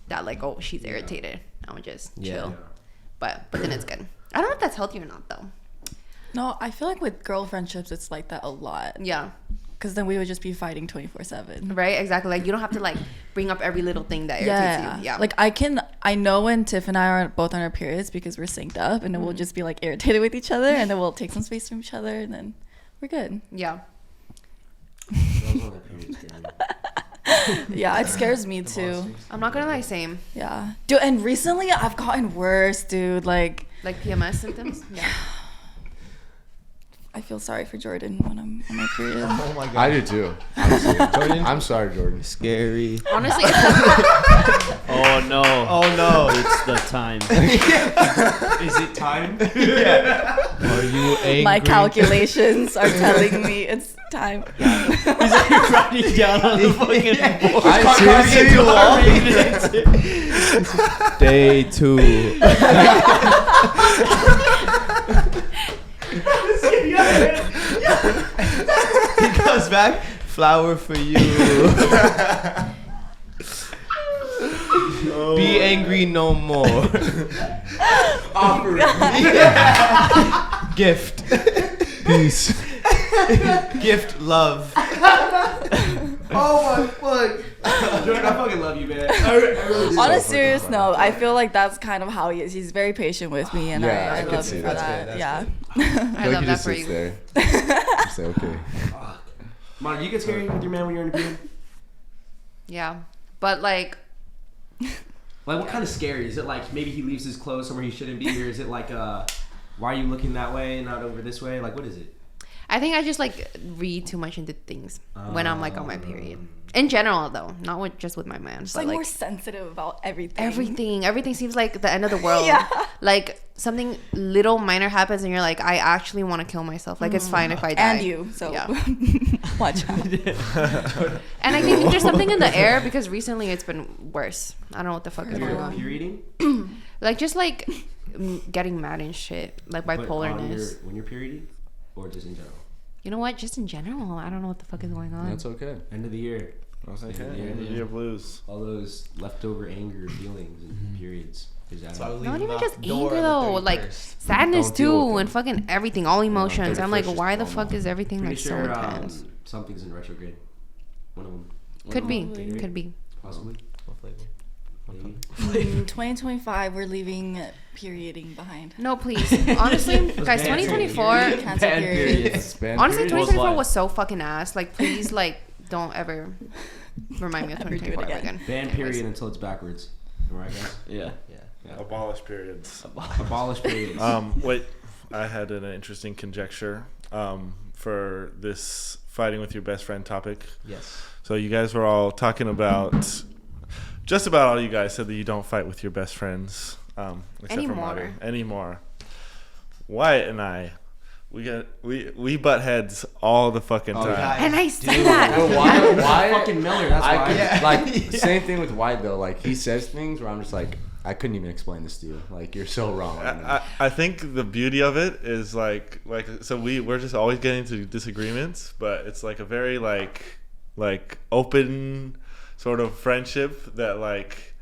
that like, oh, she's irritated, I would just chill. But then it's good. I don't know if that's healthy or not though. No, I feel like with girl friendships it's like that a lot. Yeah. Because then we would just be fighting 24/7. Right, exactly. Like you don't have to like bring up every little thing that irritates you. Yeah. Like I know when Tiff and I are both on our periods because we're synced up, and then we'll just be like irritated with each other, and then we'll take some space from each other, and then we're good. Yeah. Yeah, it scares me too. I'm not gonna lie, same. Yeah. Dude, and recently I've gotten worse, dude. Like PMS symptoms? Yeah. I feel sorry for Jordan when I'm on my period. Oh my god. I do too. Honestly. Jordan? I'm sorry, Jordan. Scary. Honestly, Oh no. Oh no. It's the time. Is it time? Are you angry? My calculations are telling me it's time. He's like writing down on the fucking board. Day 2. He comes back. Flower for you. Be angry no more. Offer. Gift. Peace. Gift love. Oh my fuck. Jordan, I fucking love you, man. I really do. On a serious note, I feel like that's kind of how he is. He's very patient with me, and Yeah, I I could love see him for that. that. Yeah. I love that for sits you. there. Just say okay. Mom, you get scary with your man when you're in a period? Yeah. But like, Like, what kind of scary? Is it like maybe he leaves his clothes somewhere he shouldn't be, or is it like, why are you looking that way and not over this way? Like, what is it? I think I just like read too much into things when I'm like on my period. In general, though, not with just with my man. Just but like more sensitive about everything. Everything seems like the end of the world. Yeah. Like something little minor happens and you're like, I actually want to kill myself. Like it's fine if I die. And you, so yeah. watch out. And I think there's something in the air because recently it's been worse. I don't know what the fuck is going on. Perioding? Like just like getting mad and shit, like bipolarness. When you're perioding, or just in general? You know what? Just in general, I don't know what the fuck is going on. That's okay. End of the year. I was like, Yeah, hey, yeah. your blues. All those leftover anger feelings and periods. Is that Not even just anger though, like sadness Don't deal with too, them. and fucking everything, all emotions. I'm like, 31st is why the normal. fuck is everything pretty like sure so intense? something's in retrograde. One of them. Could be, Maybe. could be. Possibly. Maybe. In 2025, we're leaving perioding behind. No, please. Honestly, guys, 2024. Cancel Bad period. periods. Honestly, period? 2024 Why? was so fucking ass. Like, please, like, don't ever remind me of Never do it 2024 again. again. Ban Anyways. period until it's backwards. Am I right, guys? Yeah. Abolish periods. Abolish periods. Wait, I had an interesting conjecture for this fighting with your best friend topic. Yes. So you guys were all talking about, just about all you guys said that you don't fight with your best friends, except for Anymore. Maru. Anymore. Wyatt and I, we butt heads all the fucking time. yeah. And I see that. But why? Fucking Miller, that's why. I like same thing with White though. Like he says things where I'm just like, I couldn't even explain this to you. Like you're so wrong. Right now. I think the beauty of it is like so we're just always getting into disagreements, but it's like a very like open sort of friendship that like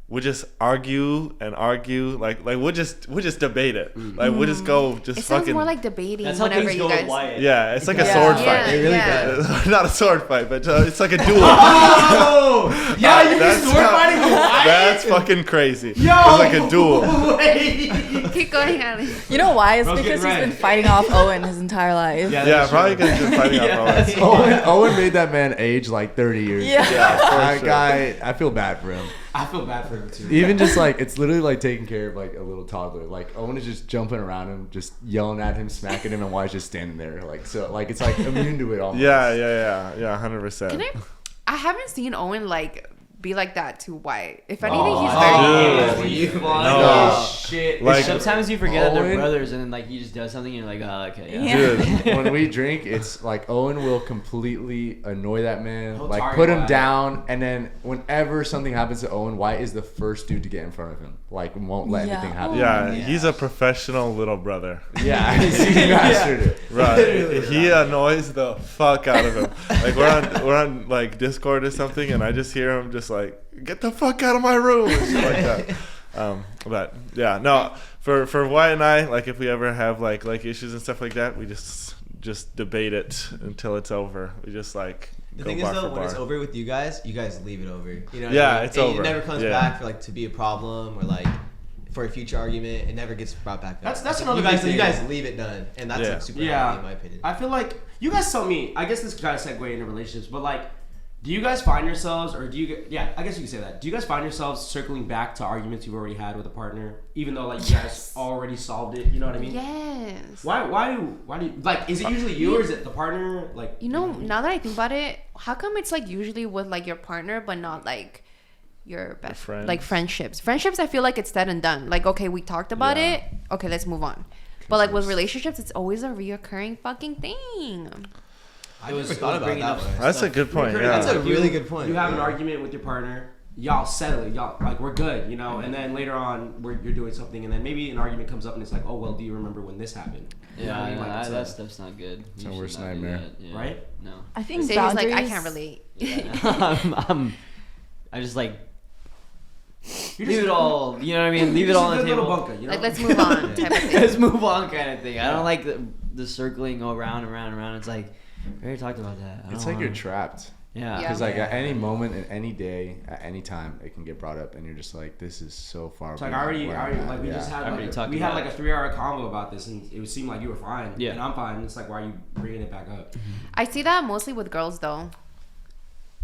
we just argue like we'll just debate it. Like we'll just go just It sounds fucking more like debating That's how whenever things you go with guys. Wyatt. yeah, it's like a Yeah. sword Yeah, fight. It really yeah. does. Not a sword fight, but it's like a duel. Oh! Yeah, you That's can sword how- fighting with Wyatt? That's fucking crazy. Yo! It's like a duel. Wait. Keep going, Ali. You know why? It's Bro's because he's getting been red. fighting off Owen his entire life. Yeah, Yeah, that's probably true. because you're fighting off all this. Owen made that man age like 30 years. Yeah. That sure. guy, I feel bad for him. I feel bad for him too. Even just like it's literally like taking care of like a little toddler. Like Owen is just jumping around him, just yelling at him, smacking him, and Wyatt's just standing there. Like so, like it's like immune to it almost. Yeah, 100%. Can I haven't seen Owen like be like that to White. If anything, he's very. No. Shit. Like, sometimes you forget that they're Owen- brothers, and then like he just does something, and you're like, oh, okay, yeah. Dude, when we drink, it's like Owen will completely annoy that man, He'll like target put him Wyatt. down, and then whenever something happens to Owen, Wyatt is the first dude to get in front of him, like won't let anything happen. Yeah, he's a professional little brother. Yeah, he's mastered it. Right. He annoys the fuck out of him. Like we're on like Discord or something, and I just hear him just like, get the fuck out of my room and shit like that. But yeah, no, for Wyatt and I, like if we ever have like issues and stuff like that, we just debate it until it's over. We just like The go thing is bar though, for when it's bar. over with you guys leave it over. You know what Yeah, I mean? it's And over. It never comes Yeah. back for like to be a problem or like for a future argument. It never gets brought back up. That's Like, another you guys big you thing. guys leave it done, and that's Yeah. like super healthy in my opinion. I feel like you guys tell me. I guess this kind of segue into relationships, but like, do you guys find yourselves, or do you? Yeah, I guess you can say that. Do you guys find yourselves circling back to arguments you've already had with a partner, even though like you guys already solved it? You know what I mean? Yes. Why do you like? Is it usually you or is it the partner? Like, You know, now that I think about it, how come it's like usually with like your partner, but not like your best friends? like friendships? Friendships, I feel like it's said and done. Like, okay, we talked about Yeah. it. Okay, let's move on. But like with relationships, it's always a reoccurring fucking thing. I never thought about it that way. That's a good point. That's Yeah. a really good point. You have an Yeah. argument with your partner, y'all settle it, y'all like we're good, you know, and then later on you're doing something, and then maybe an argument comes up and it's like, oh well, do you remember when this happened? You know what Yeah, I mean? Like, it's that a- stuff's not good. It's You my should worst not do nightmare. that. Yeah. Right? No. I think Sadie's boundaries. like, I can't relate. Yeah. I just like You're leave just- it all. You know what I mean? Leave you're it all just on a the good little table. bunker, you know? Like, let's move on type of thing. Let's move on, kind of thing. I don't like the circling around and around. It's like we already talked about that. I It's don't like you're wanna- trapped. Yeah. Because like at any moment, in any day, at any time, it can get brought up, and you're just like, this is so far. It's like beyond I already where I'm at. like we Yeah. just had I already like talked we had about like a it. 3-hour convo about this, and it seemed like you were fine, Yeah. and I'm fine. It's like, why are you bringing it back up? I see that mostly with girls though.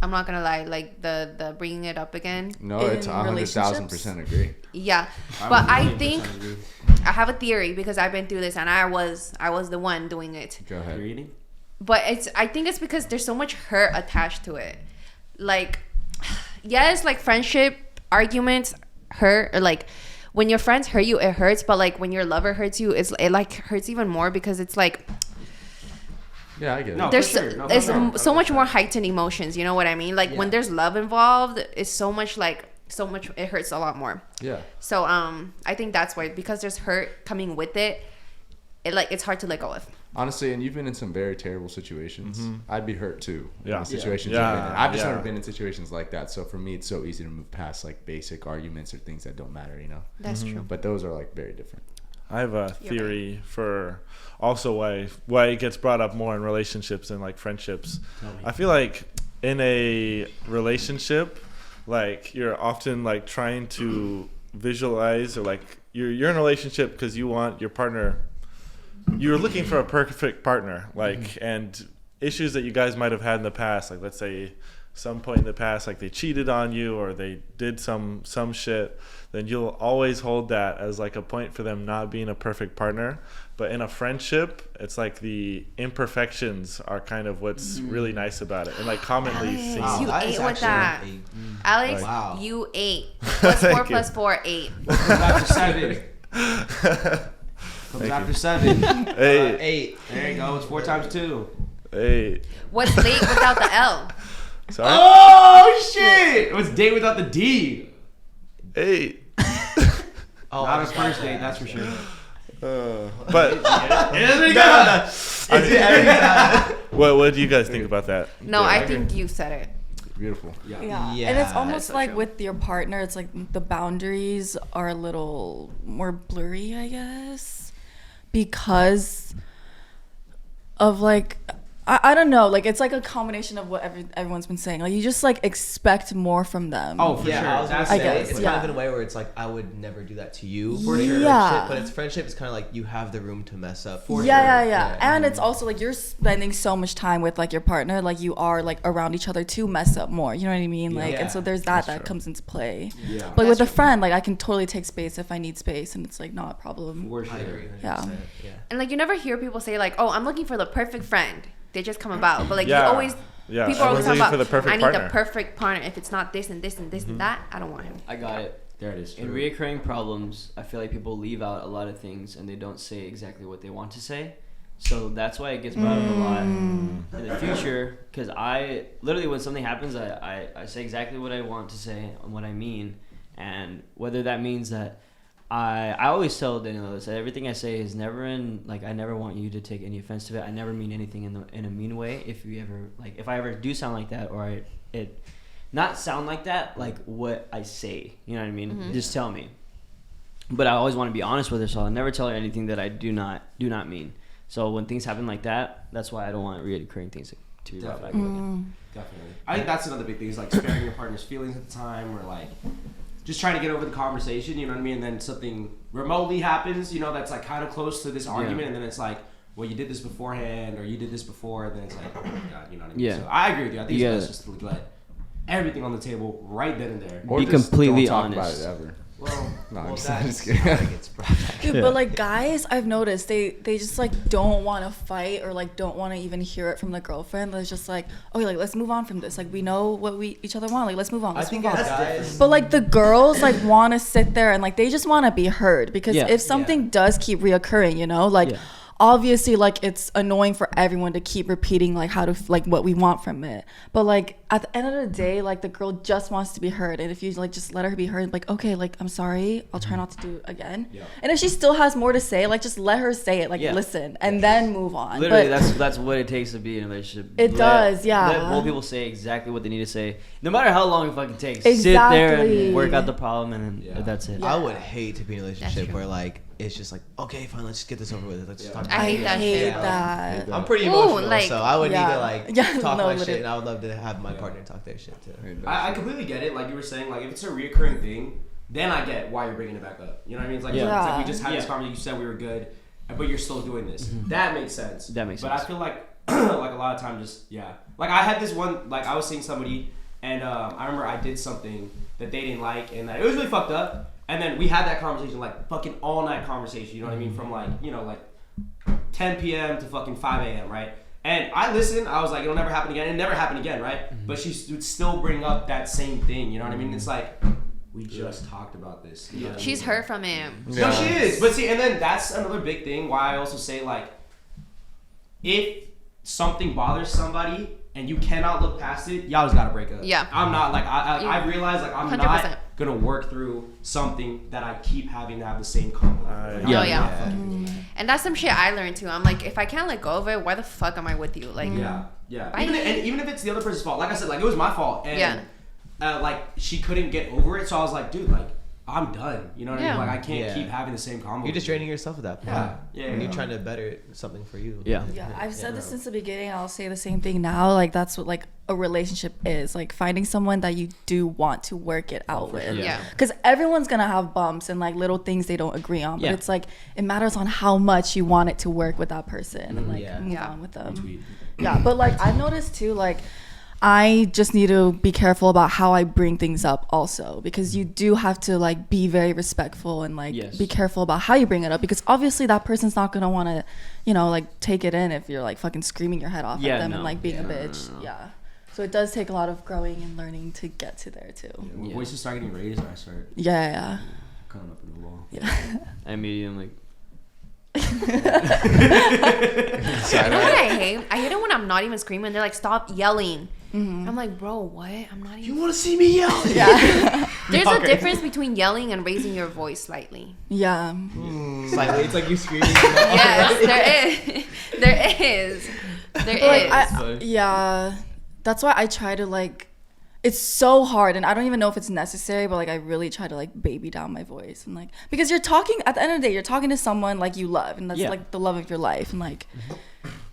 I'm not gonna lie, like the bringing it up again. No, it's In 100,000% agree. Yeah, but I 100% think agree. I have a theory because I've been through this and I was the one doing it. Go You're ahead. eating. But I think it's because there's so much hurt attached to it. Like, yes, like friendship arguments hurt, or like when your friends hurt you, it hurts. But like when your lover hurts you, it like hurts even more because it's like Yeah, I get it. No. there's for sure. No, there's for sure. so much more heightened emotions. You know what I mean? Like when Yeah. there's love involved, it's so much it hurts a lot more. Yeah. So I think that's why, because there's hurt coming with it. It's hard to let go of. Honestly, and you've been in some very terrible situations. I'd be hurt too. Yeah. In the situations Yeah. you've been in. I've just Yeah. never been in situations like that. So for me, it's so easy to move past like basic arguments or things that don't matter, you know. That's true. But those are like very different. I have a theory for also why it gets brought up more in relationships and like friendships. I feel like in a relationship, like you're often like trying to visualize, or like you're in a relationship because you want your partner. You're looking for a perfect partner, like, and issues that you guys might have had in the past, like let's say some point in the past, like they cheated on you or they did some shit, then you'll always hold that as like a point for them not being a perfect partner. But in a friendship, it's like the imperfections are kind of what's really nice about it, and like commonly Alex, seen. you that is ate with actually that. a- Alex, Wow. you ate. What's 4 Thank you. plus 4? 8. Comes after 7. Comes after 7. Hey, 8. There you go. It's 4 times 2. hey, What's late without the L? sorry, Oh shit! It was date without the D. hey. Oh, Not a first date, that's for sure. But what do you guys think about that? No, I think you said it. Beautiful. Yeah. Yeah, And it's almost so like true. with your partner, it's like the boundaries are a little more blurry, I guess, because of like, I don't know, like it's like a combination of what everyone's been saying. Like you just like expect more from them. Oh, for Yeah, sure. I was gonna That's say, I guess, it's yeah. kind of in a way where it's like I would never do that to you for Yeah. sure. Friendship, but it's friendship. It's kind of like you have the room to mess up. For yeah, sure. yeah. And it's also like you're spending so much time with like your partner, like you are like around each other to mess up more. You know what I mean? Like, and so there's that comes into play. Yeah. But with a friend, like I can totally take space if I need space, and it's like not a problem. For sure. I agree. 100%. Yeah. Yeah. And like you never hear people say like, "Oh, I'm looking for the perfect friend." They just come about. But like Yeah. you always Yeah, People are always talking everyone's looking about, for the perfect I need partner. the perfect partner. If it's not this and this and this and that, I don't want him. I got it. There it is. In reoccurring problems, I feel like people leave out a lot of things and they don't say exactly what they want to say. So that's why it gets brought up a lot in the future. Because I literally, when something happens, I say exactly what I want to say and what I mean. And whether that means that I always tell Daniel this, that everything I say is never in, like, I never want you to take any offense to it. I never mean anything in a mean way. If I ever do sound like that, or it not sound like that, like what I say, you know what I mean? Mm-hmm. Just tell me. But I always want to be honest with her, so I'll never tell her anything that I do not mean. So when things happen like that, that's why I don't want reoccurring things to be brought back up again. Definitely. I think that's another big thing is like sparing your partner's feelings at the time, or like just trying to get over the conversation, you know what I mean? And then something remotely happens, you know, that's like kind of close to this argument, and then it's like, well, you did this beforehand, or you did this before, and then it's like, oh my God, you know what I mean? Yeah. So I agree with you. I think it's best just to let everything on the table right then and there. Or Be just completely don't talk honest. about it ever. Well, No, I'm just that's kidding. how it gets brought back. Dude, but like guys, I've noticed they just like don't want to fight, or like don't want to even hear it from the girlfriend. It's just like, okay, like let's move on from this. Like we know what we each other want. Like let's move on. I Let's think move on. as guys, But like the girls like want to sit there and like they just want to be heard, because Yeah. if something does keep reoccurring, you know, like obviously like it's annoying for everyone to keep repeating like how to like what we want from it. But like at the end of the day, like the girl just wants to be heard, and if you like just let her be heard, like okay, like I'm sorry, I'll try not to do it again. Yeah. And if she still has more to say, like just let her say it, like listen, and then move on. Literally, But that's what it takes to be in a relationship. It does, yeah. Let both people say exactly what they need to say, no matter how long it fucking takes. Sit there Exactly. and work out the problem, and then Yeah. that's it. Yeah. I would hate to be in a relationship true. where like it's just like, okay, fine, let's just get this over with. Let's just talk. I hate that shit. that. I'm pretty Ooh, emotional, like- so I would need Yeah. to like Yeah, talk no, my literally. shit, and I would love to have my partner talk their shit too. I completely get it. Like you were saying, like if it's a reoccurring thing, then I get why you're bringing it back up. You know what I mean? It's like, Yeah. it's like we just had this Yeah. conversation. You said we were good, but you're still doing this. That makes sense. That makes but sense. I feel like like a lot of times, just like I had this one. Like I was seeing somebody, and I remember I did something that they didn't like, and it was really fucked up. And then we had that conversation, like fucking all night conversation. You know what I mean? From like like 10 p.m. to fucking 5 a.m. Right? And I listened. I was like, it'll never happen again. It never happened again, right? But she would still bring up that same thing. You know what I mean? It's like we just talked about this. You know what I She's mean? hurt from him. No, she is. But see, and then that's another big thing why I also say, like, if something bothers somebody and you cannot look past it, y'all just gotta break up. Yeah. I'm not, like, I realize, like, I'm 100%. not gonna work through something that I keep having to have the same conflict. Like, Yeah. I'm yeah. not fucking- And that's some shit I learned too. I'm like, if I can't let go of it, why the fuck am I with you? Like, Yeah. Bye. Even if it's the other person's fault, like I said, like, it was my fault. And, like, she couldn't get over it, so I was like, dude, like, I'm done. You know what I Yeah. mean? Like, I can't Yeah. keep having the same conflict. You're just draining yourself at that point. Yeah. And you're trying to better something for you. Yeah. Yeah, I've said this since the beginning. I'll say the same thing now. Like that's what like a relationship is. Like finding someone that you do want to work it out with. Yeah. Because everyone's gonna have bumps and like little things they don't agree on. But Yeah. it's like it matters on how much you want it to work with that person and like Yeah. move Yeah. on with them. Tweet. Yeah, but like I've noticed too, like I just need to be careful about how I bring things up also, because you do have to like be very respectful and like Yes. be careful about how you bring it up, because obviously that person's not gonna want to, like take it in if you're like fucking screaming your head off Yeah, at them no. and like being a No, no, bitch. no. Yeah. So it does take a lot of growing and learning to get to there too. When Yeah. voices start getting raised, I start Yeah. cutting up in the wall. Yeah. I mean, like, you know what I hate? I hate it when I'm not even screaming. They're like, stop yelling. I'm like, bro, what? I'm not even. want to see me yell? Yeah. There's a difference between yelling and raising your voice slightly. Yeah. Slightly, it's like you screaming. Yes, there is. There is. There Like is. yeah, that's why I try to like. It's so hard, and I don't even know if it's necessary, but like I really try to like baby down my voice and like, because you're talking at the end of the day, you're talking to someone like you love, and that's Yeah. like the love of your life, and like,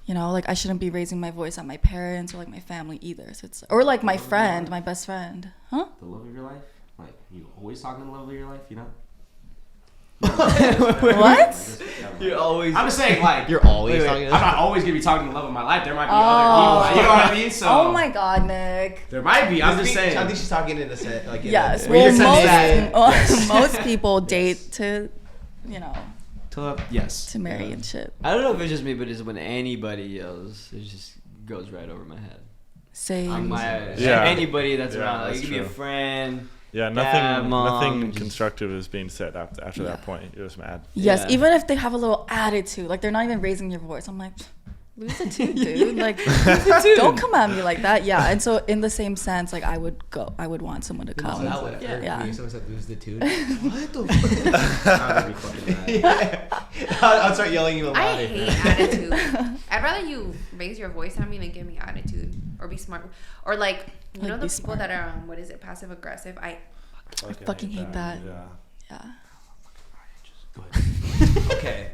like I shouldn't be raising my voice at my parents or like my family either. So it's or like my friend, my best friend, huh? The love of your life? Like, you always talking the love of your life, you know? What? You're always. I'm just saying, like, You're always talking. I'm not always gonna be talking the love of my life. There might be other people. You know what I mean? So Oh my God, Nick. there might be. I'm just saying. I think she's talking in a set. Like, Yes. Well, you Well, said most most people date to, Yes. to marry and shit. I don't know if it's just me, but it's when anybody yells, it just goes right over my head. say anybody that's Yeah, around. Like, that's you can be a true. friend. Yeah, Dad, mom, nothing just- constructive is being said after that point. You're just mad. yes, Yeah. even if they have a little attitude, like they're not even raising your voice. I'm like, lose the tune, dude. Like, don't come at me like that. Yeah, and so in the same sense, like I would want someone to come. That would hurt Yeah. me if someone said lose the tune. What the fuck? I'd be fucking mad. I'll start yelling even I louder. hate attitude. I'd rather you raise your voice at me than give me attitude or be smart or like you Like, know be the people smart. that are what is it, passive aggressive. I fucking hate that. Yeah. Yeah. Okay.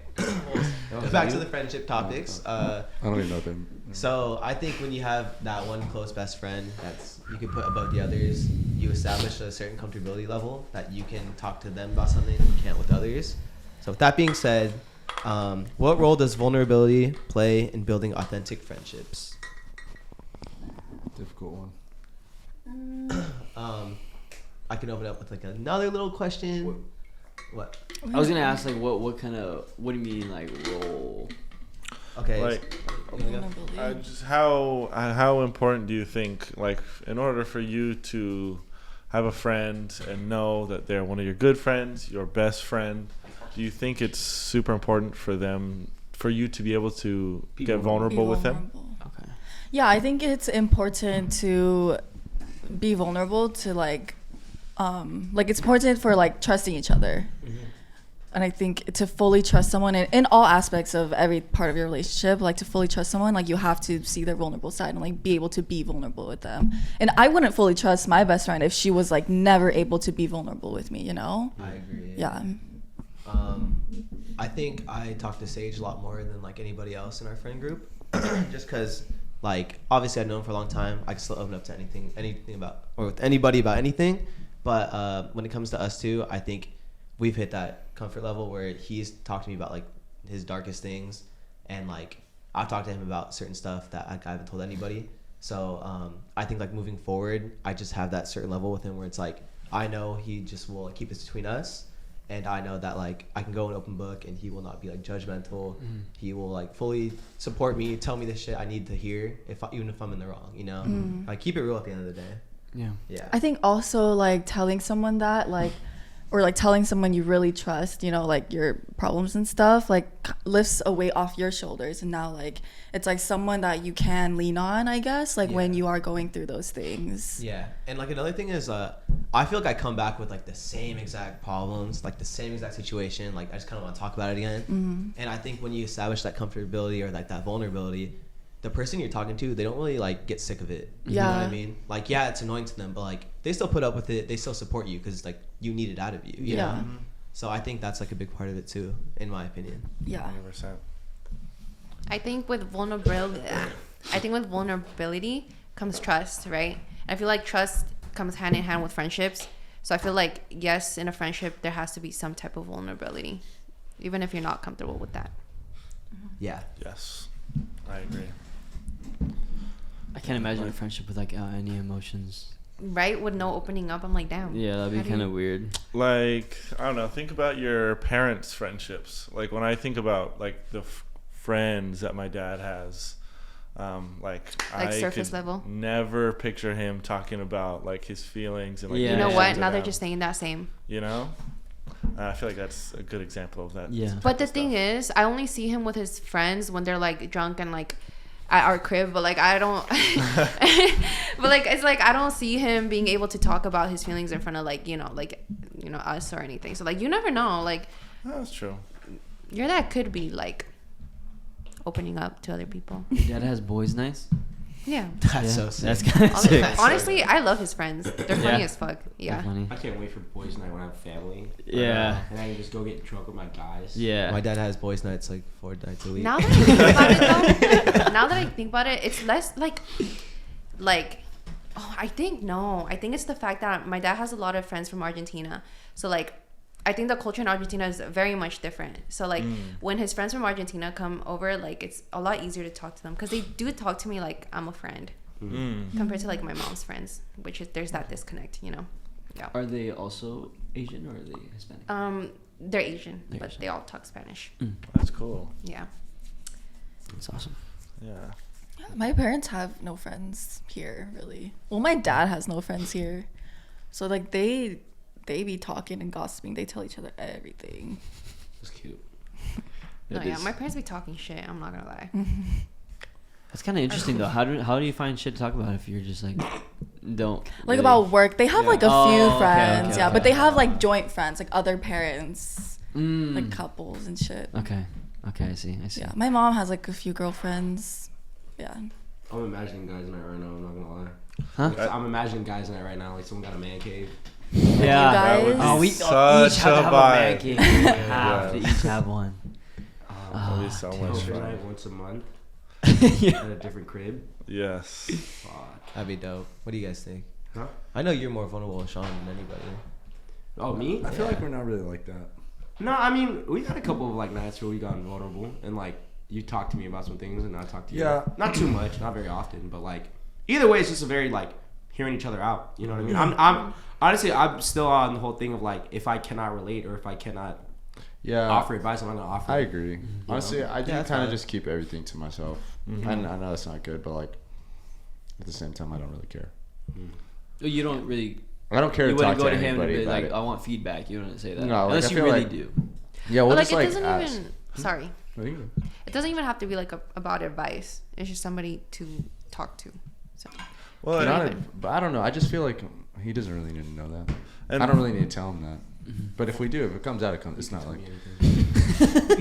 Back to the friendship topics. I don't even know them. So I think when you have that one close best friend that's you can put above the others, you establish a certain comfortability level that you can talk to them about something you can't with others. So with that being said, what role does vulnerability play in building authentic friendships? Difficult one. I can open up with like another little question. What? I was gonna ask like what do you mean like role? Okay. Like, Vulnerability. just how important do you think, like, in order for you to have a friend and know that they're one of your good friends, your best friend, do you think it's super important for you to be able to get vulnerable with them? Okay. Yeah, I think it's important to be vulnerable to like it's important for like trusting each other. And I think to fully trust someone in all aspects of every part of your relationship, like to fully trust someone, like you have to see their vulnerable side and like be able to be vulnerable with them. And I wouldn't fully trust my best friend if she was like never able to be vulnerable with me, you know? I agree. Yeah. I think I talk to Sage a lot more than like anybody else in our friend group, just because like obviously I've known him for a long time. I can still open up to anything about or with anybody about anything. But when it comes to us two, I think we've hit that comfort level where he's talked to me about like his darkest things, and like I've talked to him about certain stuff that I haven't told anybody. So I think like moving forward, I just have that certain level with him where it's like I know he just will like, keep this between us, and I know that like I can go an open book and he will not be like judgmental. He will like fully support me, tell me the shit I need to hear even if I'm in the wrong, you know. Like keep it real at the end of the day. Yeah. I think also like telling someone that like or like telling someone you really trust, you know, like your problems and stuff, like lifts a weight off your shoulders. And now like it's like someone that you can lean on, I guess, like when you are going through those things. Yeah. And like another thing is I feel like I come back with like the same exact problems, like the same exact situation, like I just kind of want to talk about it again. And I think when you establish that comfortability or like that vulnerability, the person you're talking to, they don't really like get sick of it. You know what I mean? Like, yeah, it's annoying to them, but like they still put up with it. They still support you because like you need it out of you. You know? So I think that's like a big part of it too, in my opinion. Yeah. 100%. I think with vulnerability comes trust, right? I feel like trust comes hand in hand with friendships. So I feel like yes, in a friendship there has to be some type of vulnerability, even if you're not comfortable with that. Yeah. Yes, I agree. I can't imagine a friendship with like any emotions. Right? With no opening up, I'm like, damn. Yeah, that'd how be do kind you- of weird. Like, I don't know, think about your parents' friendships. Like when I think about like the friends that my dad has, like I surface could level? never picture him talking about like his feelings and like Yeah. You know emotions what? to Now they're them, just saying that same. you know. I feel like that's a good example of that. Yeah. But the thing is, I only see him with his friends when they're like drunk and like at our crib, but like I don't but like it's like I don't see him being able to talk about his feelings in front of like us or anything. So like you never know, like That's true. your dad could be like opening up to other people. Your dad has boys' nights. Yeah. That's so sick. That's kind of sick. Honestly, I love his friends. They're funny as fuck. They're Yeah. funny. I can't wait for boys' night when I have family. Yeah. And I can just go get drunk with my guys. Yeah. My dad has boys' nights like 4 nights a week. Now that I think about it though, now that I think about it, it's less like I think it's the fact that my dad has a lot of friends from Argentina. So like I think the culture in Argentina is very much different. So like when his friends from Argentina come over, like it's a lot easier to talk to them because they do talk to me like I'm a friend compared to like my mom's friends, which is there's that disconnect, you know. Yeah. Are they also Asian or are they Hispanic? They're Asian, They're but Asian. they all talk Spanish. That's cool. Yeah. That's awesome. Yeah. My parents have no friends here, really. Well, my dad has no friends here, so like they be talking and gossiping. They tell each other everything. That's cute. No, yeah, my parents be talking shit. I'm not gonna lie. That's kind of interesting though. How do you find shit to talk about if you're just like don't Like really- about work, they have like a Oh, few okay, friends, okay, yeah, okay. but they have like joint friends, like other parents, Mm. like couples and shit. Okay, I see. Yeah, my mom has like a few girlfriends. Yeah. I'm imagining guys in it right now. I'm not gonna lie. Huh? I'm imagining guys in it right now. Like someone got a man cave. Yeah. That would be Oh, we such each have to a have a man vibe. cave. We have to Yeah. each have one. That'd be so much Girls' fun. night once a month Yeah. at a different crib. Yes. Fuck. That'd be dope. What do you guys think? Huh? I know you're more vulnerable with Sean than anybody. Oh, me? I feel like we're not really like that. No, I mean, we had a couple of like nights where we got vulnerable and like you talked to me about some things and I talked to you. Yeah. Not too much, not very often, but like either way, it's just a very like hearing each other out. You know what I mean? I'm honestly, I'm still on the whole thing of like if I cannot relate or if I cannot offer advice, I'm not gonna offer. I it. agree. Honestly, I do that's kind of fine. just keep everything to myself. I know that's not good, but like at the same time, I don't really care. You don't really. I don't care You to talk wouldn't to go to him and anybody be about like, it. I want feedback. You wouldn't say that. No, like, unless I you feel really like- do. Yeah, we'll But just like, like it doesn't ask. even. Sorry, it doesn't even have to be like about advice. It's just somebody to talk to. So Well, But I don't know. I just feel like he doesn't really need to know that. And- I don't really need to tell him that. But if we do, if it comes out, it comes. It's not like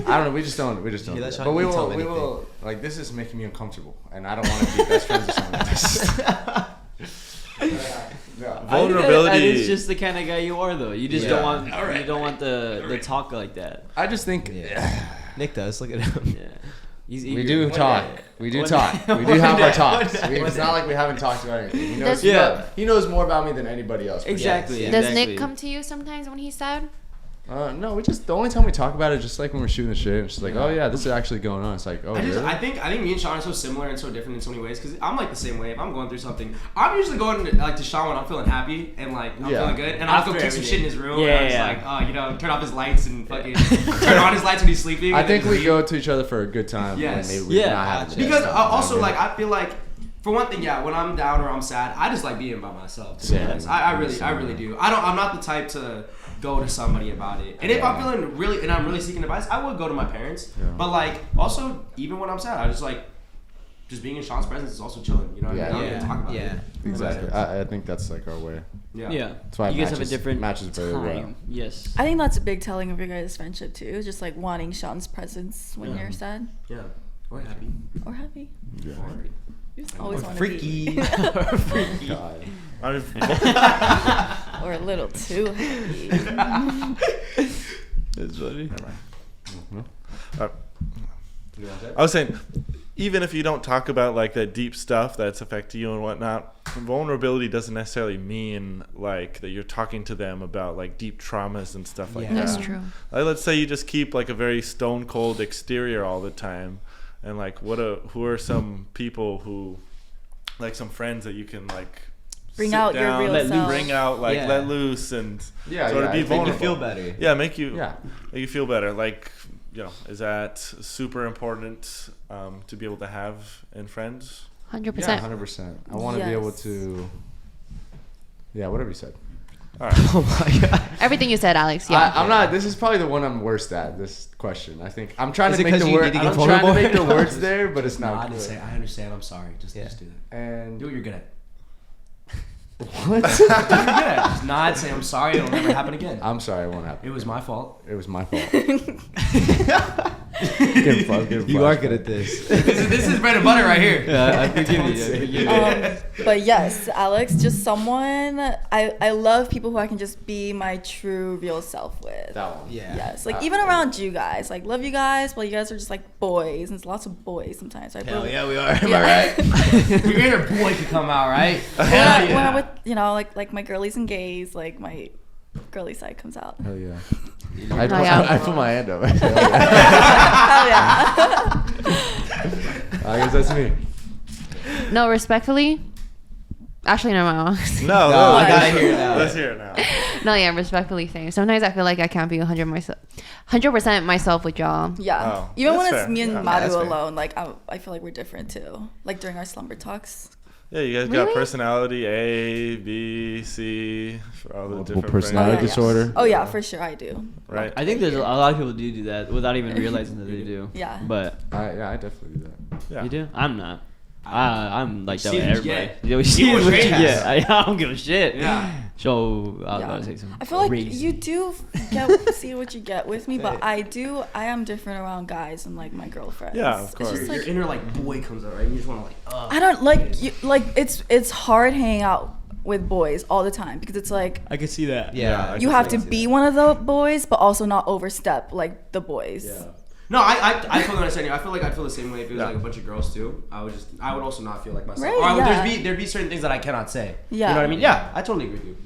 I don't know. We just don't. We just don't. hear do that, that. Sean? But we You tell will. him We anything. will. Like this is making me uncomfortable, and I don't want to be best friends with someone like this. Yeah. vulnerability. And it's just the kind of guy you are, though. You just Yeah. don't want. You don't want the talk like that. I just think Nick does. Look at him. Yeah. we do talk. We do One talk. day. We do One have our day. talks. One day. It's not like we haven't talked about anything. He knows. Does- He knows more about me than anybody else. Exactly. Yes. does exactly. Nick come to you sometimes when he's sad? No, we just the only time we talk about it is just like when we're shooting the shit. It's just like, oh yeah, this is actually going on. It's like, oh I really? think me and Sean are so similar and so different in so many ways because I'm like the same way. If I'm going through something, I'm usually going to Sean when I'm feeling happy and like I'm feeling good, and I'll go After kick some shit in his room. Yeah, and I'm just yeah. like, turn off his lights and fucking turn on his lights when he's sleeping. I and then think we leave. go to each other for a good time. Yes. When maybe we're Yeah, not having the Because best time. also like I feel like for one thing, yeah, when I'm down or I'm sad, I just like being by myself. To be honest. I really do. I'm not the type to go to somebody about it. And if I'm feeling really and I'm really seeking advice, I would go to my parents. Yeah. But like also even when I'm sad, I just like just being in Sean's presence is also chilling. You know what I mean? I don't even talk about it. Exactly. I think that's like our way. Yeah. Yeah. That's why it you guys have a matches- different matches very time. well. Yes. I think that's a big telling of your guys' friendship too. Just like wanting Sean's presence when you're sad Yeah. Or happy. or happy. Yeah. You just always want to Freaky. God. I mean, be, or a little too happy. it's funny. Mm-hmm. I was saying, even if you don't talk about like that deep stuff that's affecting you and whatnot, vulnerability doesn't necessarily mean like that you're talking to them about like deep traumas and stuff like Yeah. that. That's true. Like, let's say you just keep like a very stone cold exterior all the time, and like who are some people who, like some friends that you can like Bring sit out your down, real let self. Bring out like Yeah. let loose and Yeah, sort of be yeah, I think Make vulnerable. you feel better. Yeah, make you Yeah. feel better. Like, you know, is that super important to be able to have in friends? 100%. Yeah, 100%. I want to be able Yes. to. Yeah, whatever you said. All right. Oh my god. Everything you said, Alex. Yeah. I'm not. This is probably the one I'm worst at. This question. I think I'm trying Is to it make 'cause the you word. need to I'm get trying to vulnerable? make the words there, but it's No, I not didn't good. say. I understand. I'm sorry. Just Yeah. do that. And Do what you're good at. what? Do what you're good at. Just nod. Say I'm sorry. It'll never happen again. I'm sorry. It won't happen. It was my fault. It was my fault. You You are good at this. This is bread and butter right here. Yeah, I forgive you. I forgive you. But yes, Alex, just someone I love people who I can just be my true real self with. That one. Yeah. Yes, like even around you guys, like love you guys, but you guys are just like boys, and it's lots of boys sometimes, right? Hell But yeah, we are. Am Yeah. I right? Your inner boy could come out, right? when Hell when I'm yeah. with like my girlies and gays, like my girly side comes out. Hell yeah. Oh, yeah. I put my hand up. Hell yeah. Hell yeah. I guess that's me. No, respectfully. Actually, no, my No, I gotta hear it now. Let's hear it now. No, yeah, respectfully saying. Sometimes I feel like I can't be 100 100% myself with y'all. Yeah. Oh, Even when that's it's fair. me and Yeah, Maru that's fair. alone, like I feel like we're different too. Like during our slumber talks. Yeah, you guys Really? got personality A, B, C for all the Multiple different personality Oh, yeah, disorder. Oh yeah, for sure I do. right? I think there's a lot of people do that without even realizing that they do. Yeah. But I definitely do that. Yeah. you do? I'm not. I'm like that see with what you everybody. get. Yeah, we See see what what you Trey get. has. I don't give a shit. Yeah. So I was Yeah. about to say something. I feel like crazy. you do see what you get with me, but I am different around guys and like my girlfriends. Yeah, of It's course. just, Your like, inner like boy comes out, right? You just want to like, I don't like you, like it's hard hanging out with boys all the time because it's like I could see that. Yeah. I you can have to see be one of the boys, but also not overstep like the boys. Yeah. No, I totally understand you. I feel like I'd feel the same way if it was Yeah. like a bunch of girls too. I would also not feel like myself. Right, Or I would, yeah. there'd be certain things that I cannot say. Yeah. You know what I mean? Yeah, I totally agree with you.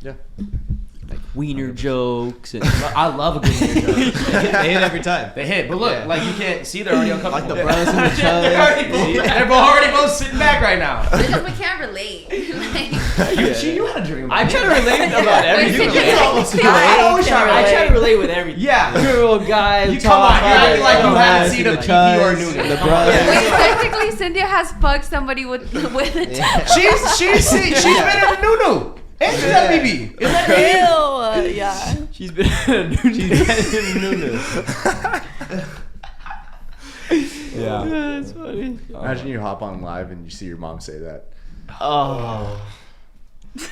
Yeah. Like wiener jokes. And I love a good wiener joke. They hit every time. They hit, but look, Yeah. like you can't see they're already uncomfortable. Like the brothers and the they're already both sitting back right now. Because we can't relate. Like, You had a dream. I try to relate about everything. Wait, you almost feel like- I always try to I try relate. to relate with everything. Yeah. Girl, guy, You come on, you're acting like you haven't seen a the PP or a Chuz, Noonan. the Come on. brothers. Wait, technically, Cynthia has fucked somebody with a She's been in a Nunu. And she's at BB. Is that it? Ew, yeah. She's been Yeah. That's funny. Imagine you hop on live and you see your mom say that. Oh.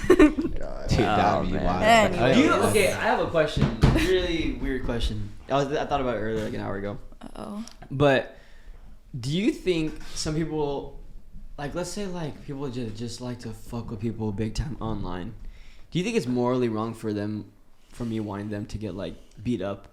God. Dude, that would be man. wild. Anyway. Do you, okay, I have a question. Really weird question. I thought about it earlier, like an hour ago. Oh. But do you think some people, like, let's say, like, people just like to fuck with people big time online? Do you think it's morally wrong for me wanting them to get, like, beat up?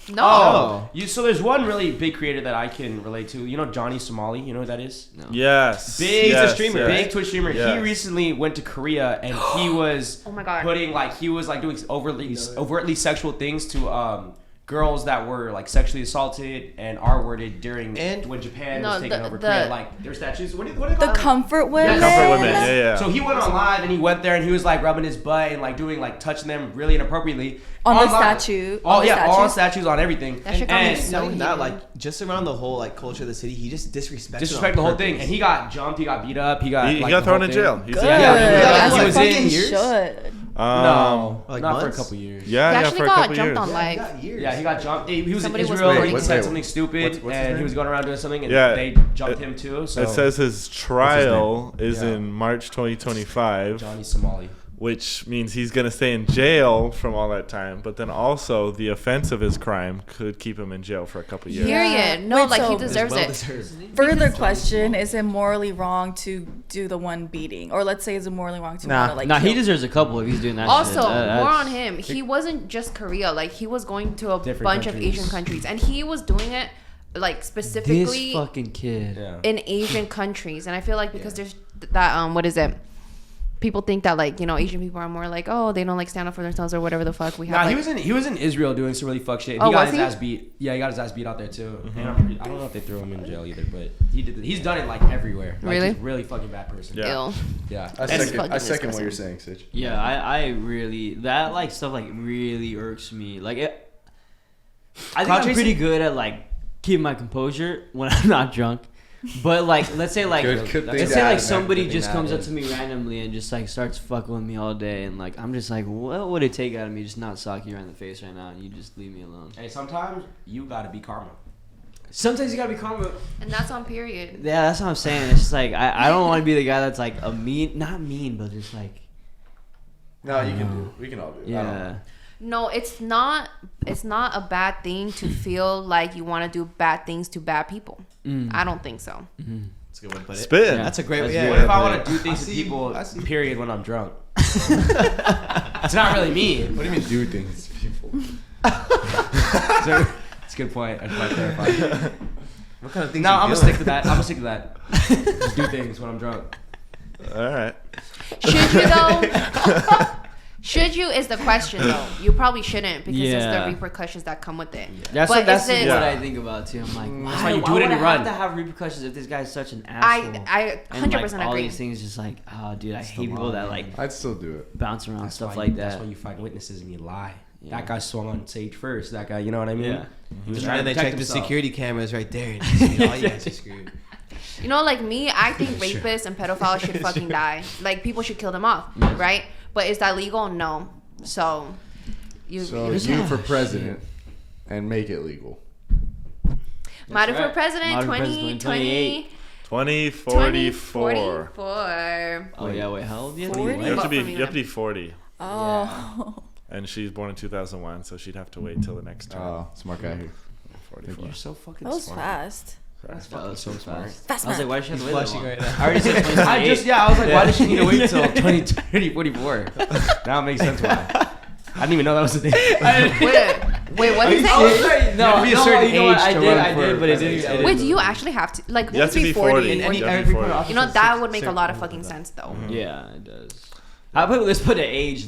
No. Oh, so there's one really big creator that I can relate to. You know Johnny Somali? You know who that is? No. Yes. Big yes, streamer, yes. big Twitch streamer. Yes. He recently went to Korea and he was Oh my God. putting like he was like doing overtly sexual things to girls that were like sexually assaulted and R-worded during And- when Japan No, was taking the- over the- Korea. Like their statues. What do they The call them? comfort women. Comfort women. Yeah, yeah. So he went on live and he went there and he was like rubbing his butt and like doing like touching them really inappropriately On the live. statue. Oh on the yeah, all on statue. statues on everything. That shit got me And so Not even that, heated. like just around the whole like culture of the city, he just disrespected Disrespect the whole thing, and he got jumped, he got beat up, he got He like, got the thrown whole in thing. jail. He's Good. in Yeah, As he you was fucking in years? should. No, Like not for a months? couple years. Yeah, He yeah, actually for a got couple jumped years. on live. Yeah, he got jumped. He was Somebody in was Israel and recording he said it. something stupid, What's his and name? he was going around doing something, and Yeah. they jumped him too. So It says his trial is Yeah. in March 2025, Johnny Somali. which means he's going to stay in jail from all that time. But then also the offense of his crime could keep him in jail for a couple years. Period. No, Wait, like he so- deserves well it. deserved. Further question: is it morally wrong to do the one beating, or let's say is it morally wrong to want to like? Nah, he kill- deserves a couple if he's doing that. Also, shit. more That's- on him. He wasn't just Korea. Like he was going to a Different bunch of countries. Asian countries, and he was doing it like This specifically fucking kid. Yeah. in Asian countries. And I feel like because there's that what is it? People think that like Asian people are more like they don't like stand up for themselves or whatever the fuck we have. Nah, like, he was in Israel doing some really fuck shit. And Oh, he got was his he? ass beat. Yeah, he got his ass beat out there too. Mm-hmm. And I don't know if they threw him in jail either, but he did. He's done it like everywhere. Like, Really? He's a really fucking bad person. Yeah. Ew. Yeah. I And- second, I fucking second what disgusting. you're saying, Sitch. Yeah, I really that like stuff like really irks me. Like I think Cloud I'm chasing? pretty good at like keeping my composure when I'm not drunk. But like let's say like Good thing let's to say add, like man. somebody Good thing just to comes add. up to me randomly and just like starts fucking with me all day and like I'm just like what would it take out of me just not sock you right in the face right now and you just leave me alone. Hey, sometimes you gotta be karma. Sometimes you gotta be calm. And that's on period. Yeah, that's what I'm saying. It's just like I don't want to be the guy that's like a mean, not mean, but just like No, you can do it. We can all do it. I don't know. yeah. No, it's not a bad thing to feel like you want to do bad things to bad people. I don't think so. That's a good way to put it. Spit. That's a great That's way. good. What if I but- want to do things I to see- people, I see. period, when I'm drunk? It's not really mean. What do you mean do things to people? It's a good point. I just want to clarify. What kind of things? No, you I'm gonna doing? stick to that. I'm gonna stick to that. Just do things when I'm drunk. All right. Should you though? Should you is the question though. You probably shouldn't because there's Yeah. the repercussions that come with it. That's But that's is it- what I think about too. I'm like, That's why, why you why do it would and I you run. have to have repercussions if this guy's such an asshole? I and 100% like, all agree. these things just like, oh, dude, I hate the people law, that man. like I'd still do it. bounce around That's stuff why like That's that. why you find witnesses and you lie. That guy swung on stage first. That guy, you know what I mean? Yeah. He was And trying then to they protect check the himself. security cameras right there. And just, all you guys are screwed. You know, like me, I think rapists and pedophiles should fucking die. Like, people should kill them off, right? But is that legal? No. So, you for president and make it legal. Maru right. for president Maru for president 2020. 2044. 2044. Oh yeah, wait, how old are you? 40? You have to be. Vote for me, You have to be 40, Oh. and she's born in 2001, so she'd have to wait till the next term. Oh, smart guy here. 44. You're so fucking That was smart. fast. That was so fast. Fast I was like, man. why does she have to wait that Flushing long? right now. I already said 2028. I was like, why does she need to wait till 2044? Now it makes sense why. I didn't even know that was a thing. Wait, what is You it? have to be a certain you know what, age I to did, run I for did, but it president. didn't. Wait, do you actually have to? Like, You have to be 40. In any You have to every be 40. office You know, is that would make a certain lot of people fucking do that. sense, though. Yeah, it does. Let's put an age.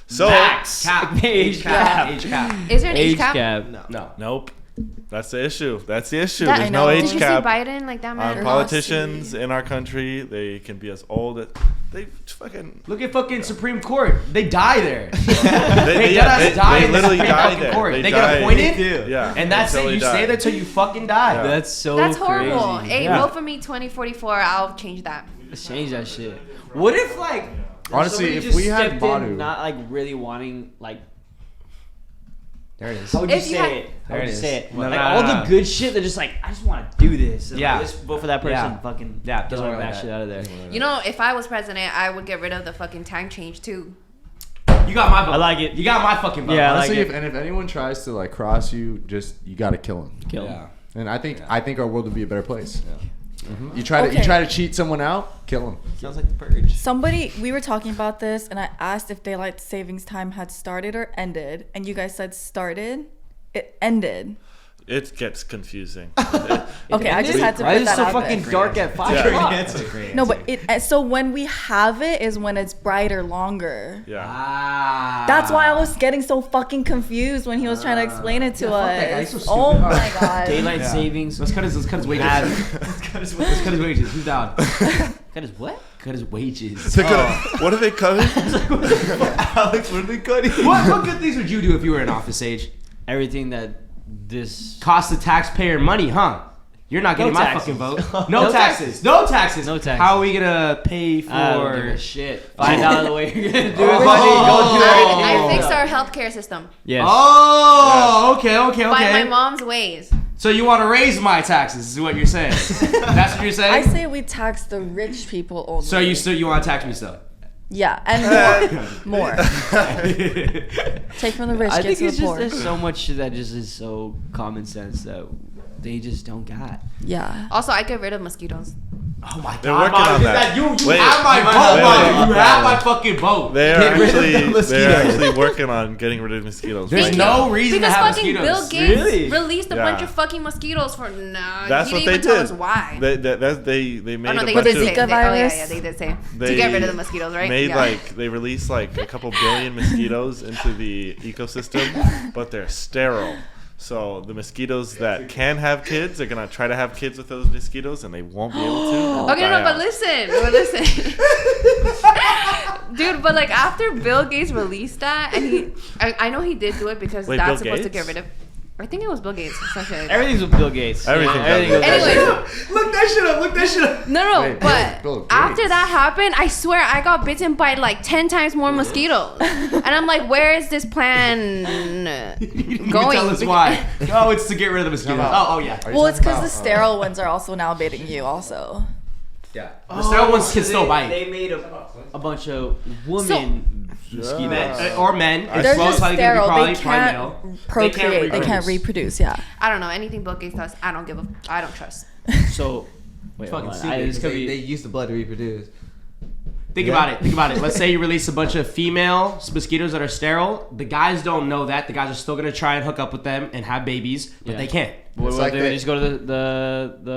So Max. Cap. Age cap. Age cap. Is there an age Age cap? cap. No. nope. That's the issue. That's the issue. That- There's I no know. age Did you see cap Biden? Like, that man. on politicians in our country. They can be as old as they fucking. Look at fucking Supreme Court. They die there. They die in the literally Supreme die fucking there. Court. They die. get appointed. Yeah, And that's until it. they You die. stay there till you fucking die. Yeah. That's so That's horrible. crazy. Hey, Yeah. vote for me 2044. I'll change that. Let's change that shit. What if like Honestly, somebody if just we had stepped Maru- in, not like really wanting like. There it is. How would you If you say had- it? How There would it you is. say it? No, Like no, all no, the no. good shit. They're just like, I just want to do this. And Yeah. Let's vote for that person. Yeah. Fucking Yeah, get doesn't all work that like shit that. out of there. You know, if I was president, I would get rid of the fucking time change, too. You got my vote. I like it. You got my fucking vote. Yeah, I like Honestly, it. if anyone tries to like cross you, you gotta kill him. Kill Yeah. him. And I think our world would be a better place. You try Okay. to cheat someone out, kill him. Sounds like the purge. We were talking about this, and I asked if daylight savings time had started or ended, and you guys said started. It ended. It gets confusing. Okay, I just had to Why put is it that so out fucking there. dark at 5 Yeah. o'clock? No, but so when we have it is when it's brighter longer. Yeah. Ah. That's why I was getting so fucking confused when he was trying to explain it to Yeah, fuck that guy. us. He's so Oh stupid. my god. Daylight savings. Let's cut his wages. Let's cut his wages. Who's down? Cut his what? Cut his wages. What are they cutting? Alex, what are they cutting? What good things would you do if you were in office, Sage? Everything that this. Cost the taxpayer money, huh? You're not getting No my taxes. fucking vote. No No taxes. No taxes. No taxes. How are we gonna pay for? I don't give a shit. Find out the way you're gonna do it, Oh. buddy. Go do everything. I fixed our healthcare system Yes. Oh, okay. by my mom's ways. So you want to raise my taxes? Is what you're saying? That's what you're saying. I say we tax the rich people only. So you want to tax me still? Yeah, and more. Take from the rich, I give think to it's the just poor. there's so much shit that just is so common sense that they just don't got. Yeah. Also, I get rid of mosquitoes. Oh my god! They're working on Molly, that. You Wait. have my vote, wait, Molly. wait. You have my fucking vote. They are Get rid of the actually mosquitoes. working on getting rid of mosquitoes. There's right no now. reason Because to have fucking mosquitoes. Bill Gates Really? released a Yeah. bunch of fucking mosquitoes for That's he what didn't they even tell did. us why. They made Oh no, a they bunch did of say. Zika Oh yeah, virus. yeah, they did say They- to get rid of the mosquitoes, right? made Yeah. they released like a couple billion mosquitoes into the ecosystem, but they're sterile. So the mosquitoes that can have kids are gonna try to have kids with those mosquitoes, and they won't be able to. They'll Okay, die no, but out. listen. Dude, but like after Bill Gates released that, and I know he did do it because Wait, that's Bill supposed to Gates? get rid of. I think it was Bill Gates. Some shit like that. Everything's with Bill Gates. Everything Yeah, does. with Anyway. Bill Gates. Look that shit up. Look that shit up. No, Wait, but Bill Gates. after that happened, I swear I got bitten by like 10 times more mosquitoes. And I'm like, where is this plan going? Tell us why. Oh, it's to get rid of the mosquitoes. Oh yeah. Well, it's because the sterile ones are also now biting you also. Yeah. The sterile ones can still bite. They made a bunch of women mosquitoes. Or men. I They're suppose just probably gonna be sterile. probably They prime can't male. procreate. They can't reproduce. reproduce. Yeah. I don't know. Anything Bill Gates does, I don't trust. So, wait, Fucking hold on. stupid. This could They be. use the blood to reproduce. Think about it. Let's say you release a bunch of female mosquitoes that are sterile. The guys don't know that. The guys are still gonna try and hook up with them and have babies, but Yeah. they can't What It's if like they they- just go to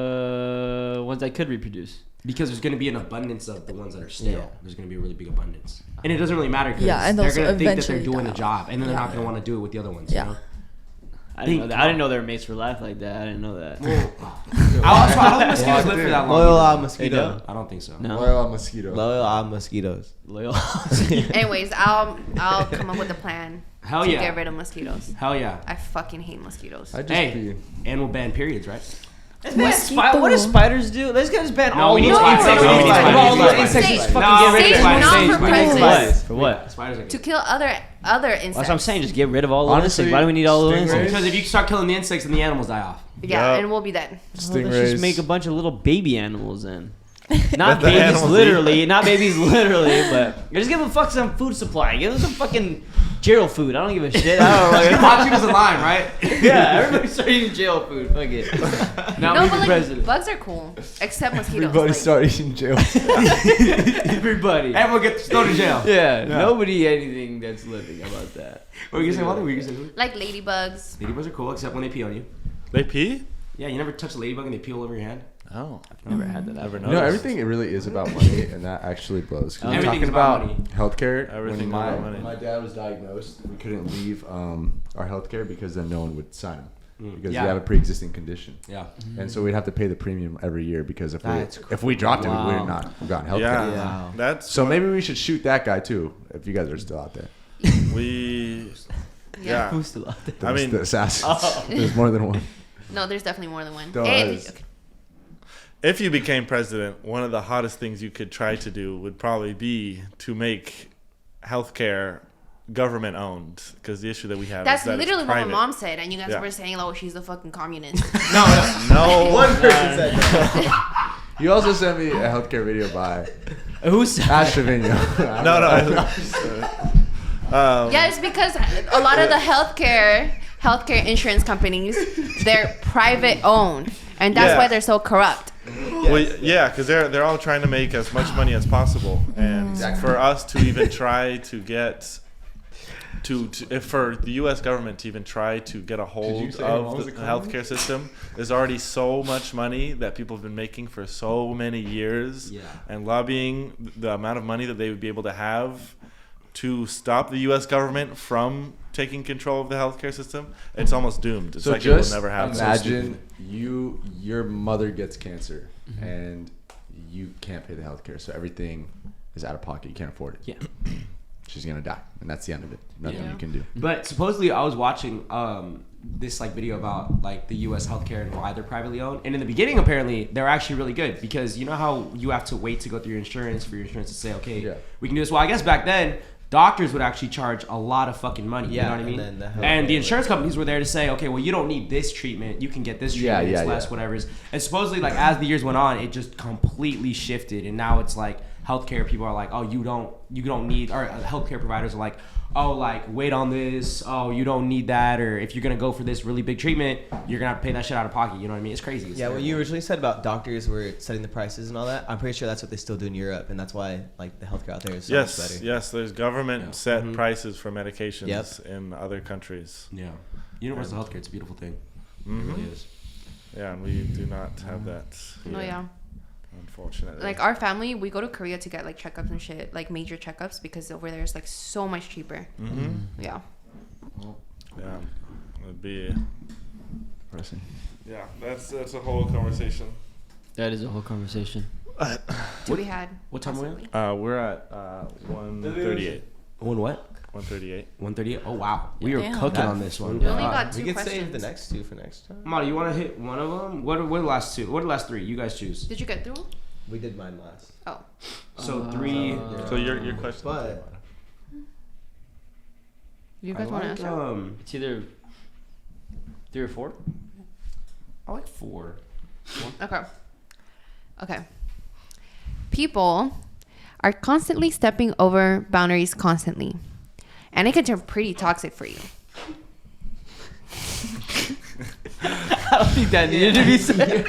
the ones that could reproduce? because there's gonna be an abundance of the ones that are sterile. There's gonna be a really big abundance, and it doesn't really matter because Yeah, and they're those gonna will think that they're eventually doing the die job, and then they're Yeah. not gonna want to do it with the other ones. Yeah. You know? I didn't know that. I didn't know they were mates for life like that. I didn't know that. I don't think mosquitoes live for that long. Loyal either. mosquito. I don't think so. No. Loyal mosquito. Loyal mosquitoes. Loyal. Anyways, I'll come up with a plan. Hell to yeah. get rid of mosquitoes. Hell yeah. I fucking hate mosquitoes. I just Hey, and we'll ban periods, right? What do spiders do? Let's just ban No, all we need those spiders. insects. We need All spiders. those We need insects. spiders. Just No, fucking get rid Sage of not them. for Sage, prejudice. for what? Spiders are To good. kill other insects. That's what I'm saying. Just get rid of all the Honestly, insects. Why do we need all those stingrays- insects? Because if you start killing the insects, then the animals die off. Yeah, Yup. and we'll be dead. Let's Stingrays. just make a bunch of little baby animals then. Let Not the babies animals literally, not babies literally, but just give them some food supply. Give them some fucking jail food. I don't give a shit. I don't know. Hot chicks in line, right? Yeah, everybody start eating jail food. Fuck it. Now No, we but the like president. bugs are cool, except mosquitoes. Everybody like, start eating jail. Everybody. Everyone gets thrown in jail. Yeah, nobody anything that's living. How about that? What were you gonna say, Wally? What were you gonna say? like ladybugs. Ladybugs are cool, except when they pee on you. They pee? Yeah, you never touch a ladybug and they pee all over your hand. Oh, Never had that. never You noticed. know, everything it really is about money, and that actually blows. 'Cause we're Everything's talking about about money. healthcare. Everything When about money. when my dad was diagnosed, we couldn't leave our healthcare because then no one would sign him because Yeah. you have a pre-existing condition, Yeah. and so we'd have to pay the premium every year because That's if we dropped it, we would Wow. not have gotten healthcare. Yeah, Yeah. that's So maybe we should shoot that guy too, if you guys are still out there. we. Yeah. Yeah. Who's still out there? I mean- the assassins. There's more than one. No, there's definitely more than one. No, Hey, that is- okay. If you became president, one of the hottest things you could try to do would probably be to make healthcare government owned, because the issue that we have That's is that literally it's what my private. mom said, and you guys Yeah. were saying, "Oh, she's a fucking communist." No, One person said that. You also sent me a healthcare video by Who's Ash Trevino. no. Yeah, it's because a lot of the healthcare insurance companies, they're private owned, and that's Yeah. why they're so corrupt. Well, yeah, because they're all trying to make as much money as possible, and for us to even try to get if for the U.S. government to even try to get a hold say your of mom's the economy? healthcare system, there's already so much money that people have been making for so many years, Yeah. and lobbying the amount of money that they would be able to have to stop the U.S. government from taking control of the healthcare system, it's almost doomed. It's So like it will just never happen. imagine your mother gets cancer and you can't pay the healthcare, so everything is out of pocket. You can't afford it. Yeah. She's gonna die, and that's the end of it. Nothing Yeah. you can do. But supposedly, I was watching this like video about like the U.S. healthcare and why they're privately owned. And in the beginning, apparently, they're actually really good because you know how you have to wait to go through your insurance for your insurance to say, okay, Yeah. we can do this. Well, I guess back then, doctors would actually charge a lot of fucking money. You Yeah, know what I and mean? then the health And the care, insurance companies were there to say, okay, well, you don't need this treatment. You can get this Yeah, treatment. It's yeah, less, yeah. whatever. And supposedly, like as the years went on, it just completely shifted, and now it's like healthcare people are like, oh, you don't need, or healthcare providers are like, oh, like wait on this, oh, you don't need that, or if you're gonna go for this really big treatment, you're gonna have to pay that shit out of pocket. You know what I mean? It's crazy. It's Yeah, what terrible. you originally said about doctors were setting the prices and all that, I'm pretty sure that's what they still do in Europe, and that's why like the healthcare out there is so much better. Yes, there's government set Mhm. prices for medications Yep. in other countries. Yeah, universal healthcare. It's a beautiful thing. It Mhm. really is. Yeah, and we do not have that Oh here, yeah. unfortunately. Like our family, we go to Korea to get like checkups and shit, like major checkups, because over there is like so much cheaper. Mm-hmm. Yeah. Yeah, it'd be. Pressing. Yeah, that's a whole conversation. That is a whole conversation. Do we had? What time are we at? possibly? We're at 1:38. One what? 1:38. 1:38. Oh wow, we were Damn. cooking on this one. We only got We two could questions. save the next two for next time. Mari, you want to hit one of them? What are the last two? What are the last three? You guys choose. Did you get through? We did mine last. Oh. So three. So your question. But You I guys want to like, answer? It's either 3 or 4. I like 4. Okay. Okay. People are constantly stepping over boundaries constantly. And it can turn pretty toxic for you. I don't think that needed to be said.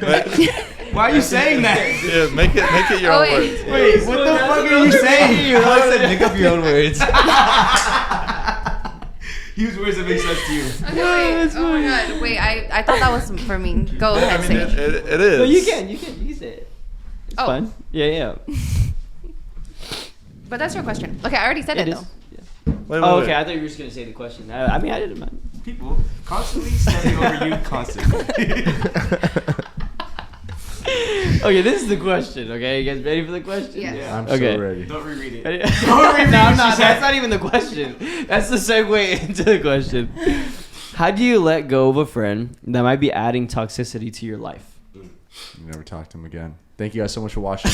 Why are you saying that? Yeah, make it your Oh, own wait. words. Wait, what the fuck are you saying? I said make up your own words. Use words that make sense to you. Okay, wait. Oh my god. Wait, I thought that was for me. Go ahead, I mean, Sage. it is. No, you can say it. It's Oh. fine. Yeah. But that's your question. Okay, I already said it, It though. is. Yeah. Wait, Oh, wait. okay. I thought you were just gonna say the question. I mean, I didn't mind. People constantly stepping over you constantly. Okay, this is the question. Okay, you guys ready for the question? Yeah. I'm Okay. so ready. Don't reread it. No, I'm not. That's not even the question. That's the segue into the question. How do you let go of a friend that might be adding toxicity to your life? You never talk to him again. Thank you guys so much for watching.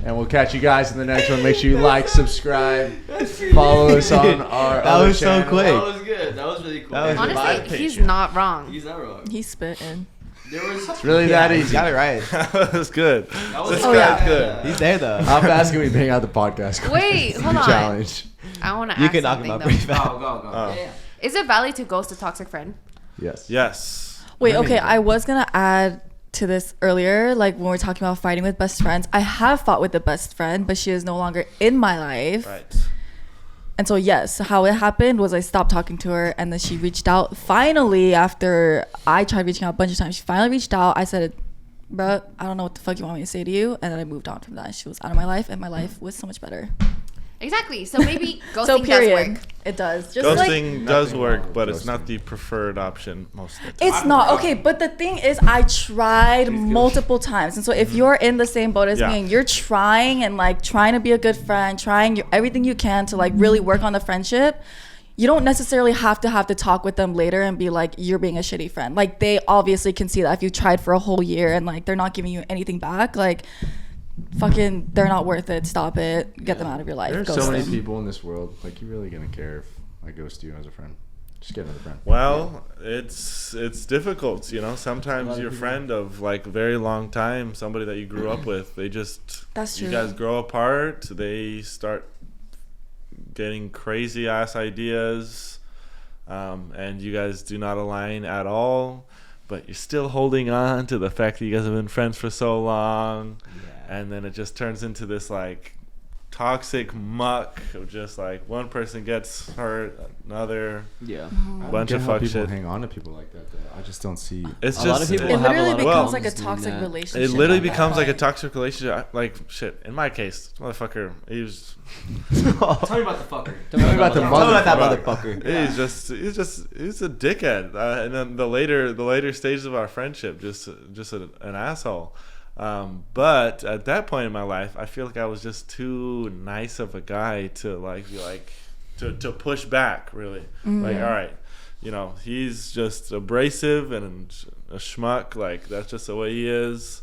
And we'll catch you guys in the next one. Make sure you like, subscribe, follow us on our That other was so channel. quick. That was good. That was really cool. That was Honestly, he's not wrong. He's not wrong. He's spitting. It's really that He's easy. got it right. That was good. That was This Oh, guy's yeah. good. He's there though. How fast can we bang out the podcast? Wait, hold on. Challenge. I want to You ask can knock him something out though. pretty fast. Go, go. Oh. Yeah. Is it valid to ghost a toxic friend? Yes. Yes. Wait, okay. I was gonna add to this earlier, like when we're talking about fighting with best friends. I have fought with a best friend, but she is no longer in my life. Right. And so yes, how it happened was I stopped talking to her, and then she reached out. Finally, after I tried reaching out a bunch of times, she finally reached out. I said, "Bro, I don't know what the fuck you want me to say to you," and then I moved on from that. She was out of my life, and my life was so much better. Exactly. So maybe ghosting So does period, work. it does. Just like Ghosting does Nothing work, wrong with but it's ghosting. not the preferred option most of the time. it's not okay, but the thing is, I tried multiple times, and so if you're in the same boat as Yeah. me, and you're trying and like trying to be a good friend, trying everything you can to like really work on the friendship, you don't necessarily have to talk with them later and be like you're being a shitty friend. Like they obviously can see that if you tried for a whole year and like they're not giving you anything back, like fucking they're not worth it. Stop it. Get them out of your life. There's Ghost so many them. people in this world. Like, you really gonna care if I ghost you as a friend? Just get another friend. Well, it's difficult, you know. Sometimes your friend of like a very long time, somebody that you grew up with, they just That's you true. guys grow apart. They start getting crazy ass ideas, and you guys do not align at all. But you're still holding on to the fact that you guys have been friends for so long, and then it just turns into this like toxic muck of just like one person gets hurt, another Yeah. bunch Get of how fuck people shit. hang on to people like that, though. I just don't see. It's A just lot of people It have a literally lot of becomes problems like a doing toxic that. relationship. it literally at that becomes like a point. toxic relationship. Like shit. In my case, this motherfucker, he was Tell me about the fucker. Tell me about the Tell me about that motherfucker. motherfucker. he's a dickhead. And then the later stages of our friendship, just an asshole. But at that point in my life, I feel like I was just too nice of a guy to like be like to push back. Really, like all right, you know, he's just abrasive and a schmuck. Like that's just the way he is.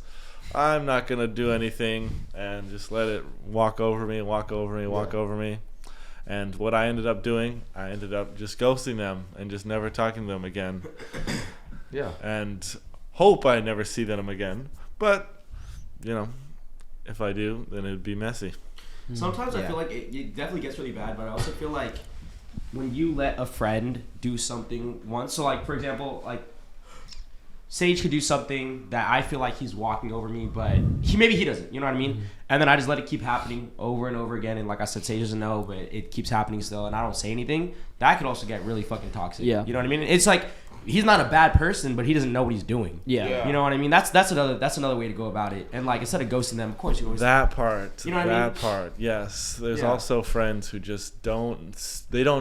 I'm not gonna do anything and just let it walk over me. And what I ended up doing, I ended up just ghosting them and just never talking to them again. Yeah. And hope I never see them again. But, you know, if I do, then it'd be messy. Sometimes I Yeah. feel like it definitely gets really bad, but I also feel like when you let a friend do something once, so like for example, like Sage could do something that I feel like he's walking over me, but maybe he doesn't, you know what I mean? And then I just let it keep happening over and over again, and like I said, Sage doesn't know, but it keeps happening still, and I don't say anything. That could also get really fucking toxic. Yeah. You know what I mean? It's like he's not a bad person, but he doesn't know what he's doing. Yeah. You know what I mean? That's another way to go about it. And like instead of ghosting them, of course you always That part. You know what I mean? That part. Yes. There's Yeah. also friends who just don't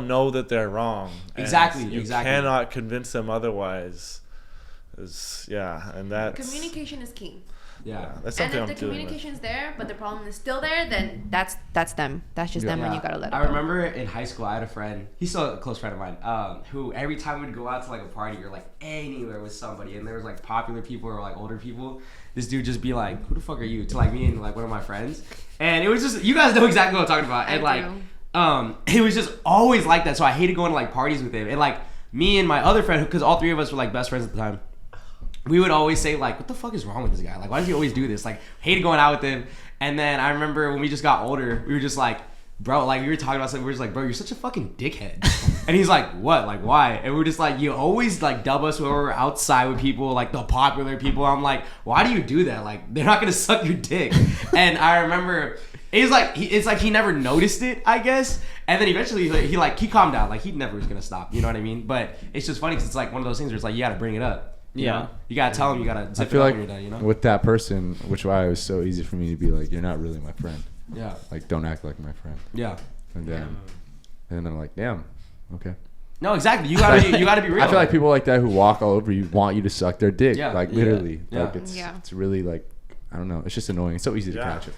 know that they're wrong. And Exactly, You exactly. cannot convince them otherwise. And that's Communication is key. yeah. That's And something if I'm the dealing with. communication's there, but the problem is still there, then that's them. That's just them, and you gotta let it I go. remember in high school, I had a friend. He's still a close friend of mine. Who every time we'd go out to like a party or like anywhere with somebody, and there was like popular people or like older people, this dude just be like, "Who the fuck are you?" to like me and like one of my friends, and it was just you guys know exactly what I'm talking about. And I like, it was just always like that. So I hated going to like parties with him, and like me and my other friend, because all three of us were like best friends at the time. We would always say like, what the fuck is wrong with this guy? Like, why does he always do this? Like, hated going out with him. And then I remember when we just got older, we were just like, bro, like we were talking about something. We were just like, bro, you're such a fucking dickhead. And he's like, what? Like, why? And we were just like, you always like dub us when we're outside with people, like the popular people. I'm like, why do you do that? Like, they're not gonna suck your dick. And I remember it's like he never noticed it, I guess. And then eventually he calmed down. Like he never was gonna stop. You know what I mean? But it's just funny because it's like one of those things where it's like you gotta bring it up. You Yeah. know? You gotta tell him. You gotta I zip feel it up like when you're done. You know? with that person, which why it was so easy for me to be like, you're not really my friend. Yeah. Like, don't act like my friend. Yeah. And then I'm like, damn, okay. No, exactly. You gotta be real. I feel like people like that who walk all over you want you to suck their dick. Yeah. Like literally. Yeah. Like it's really like, I don't know. It's just annoying. It's so easy to catch.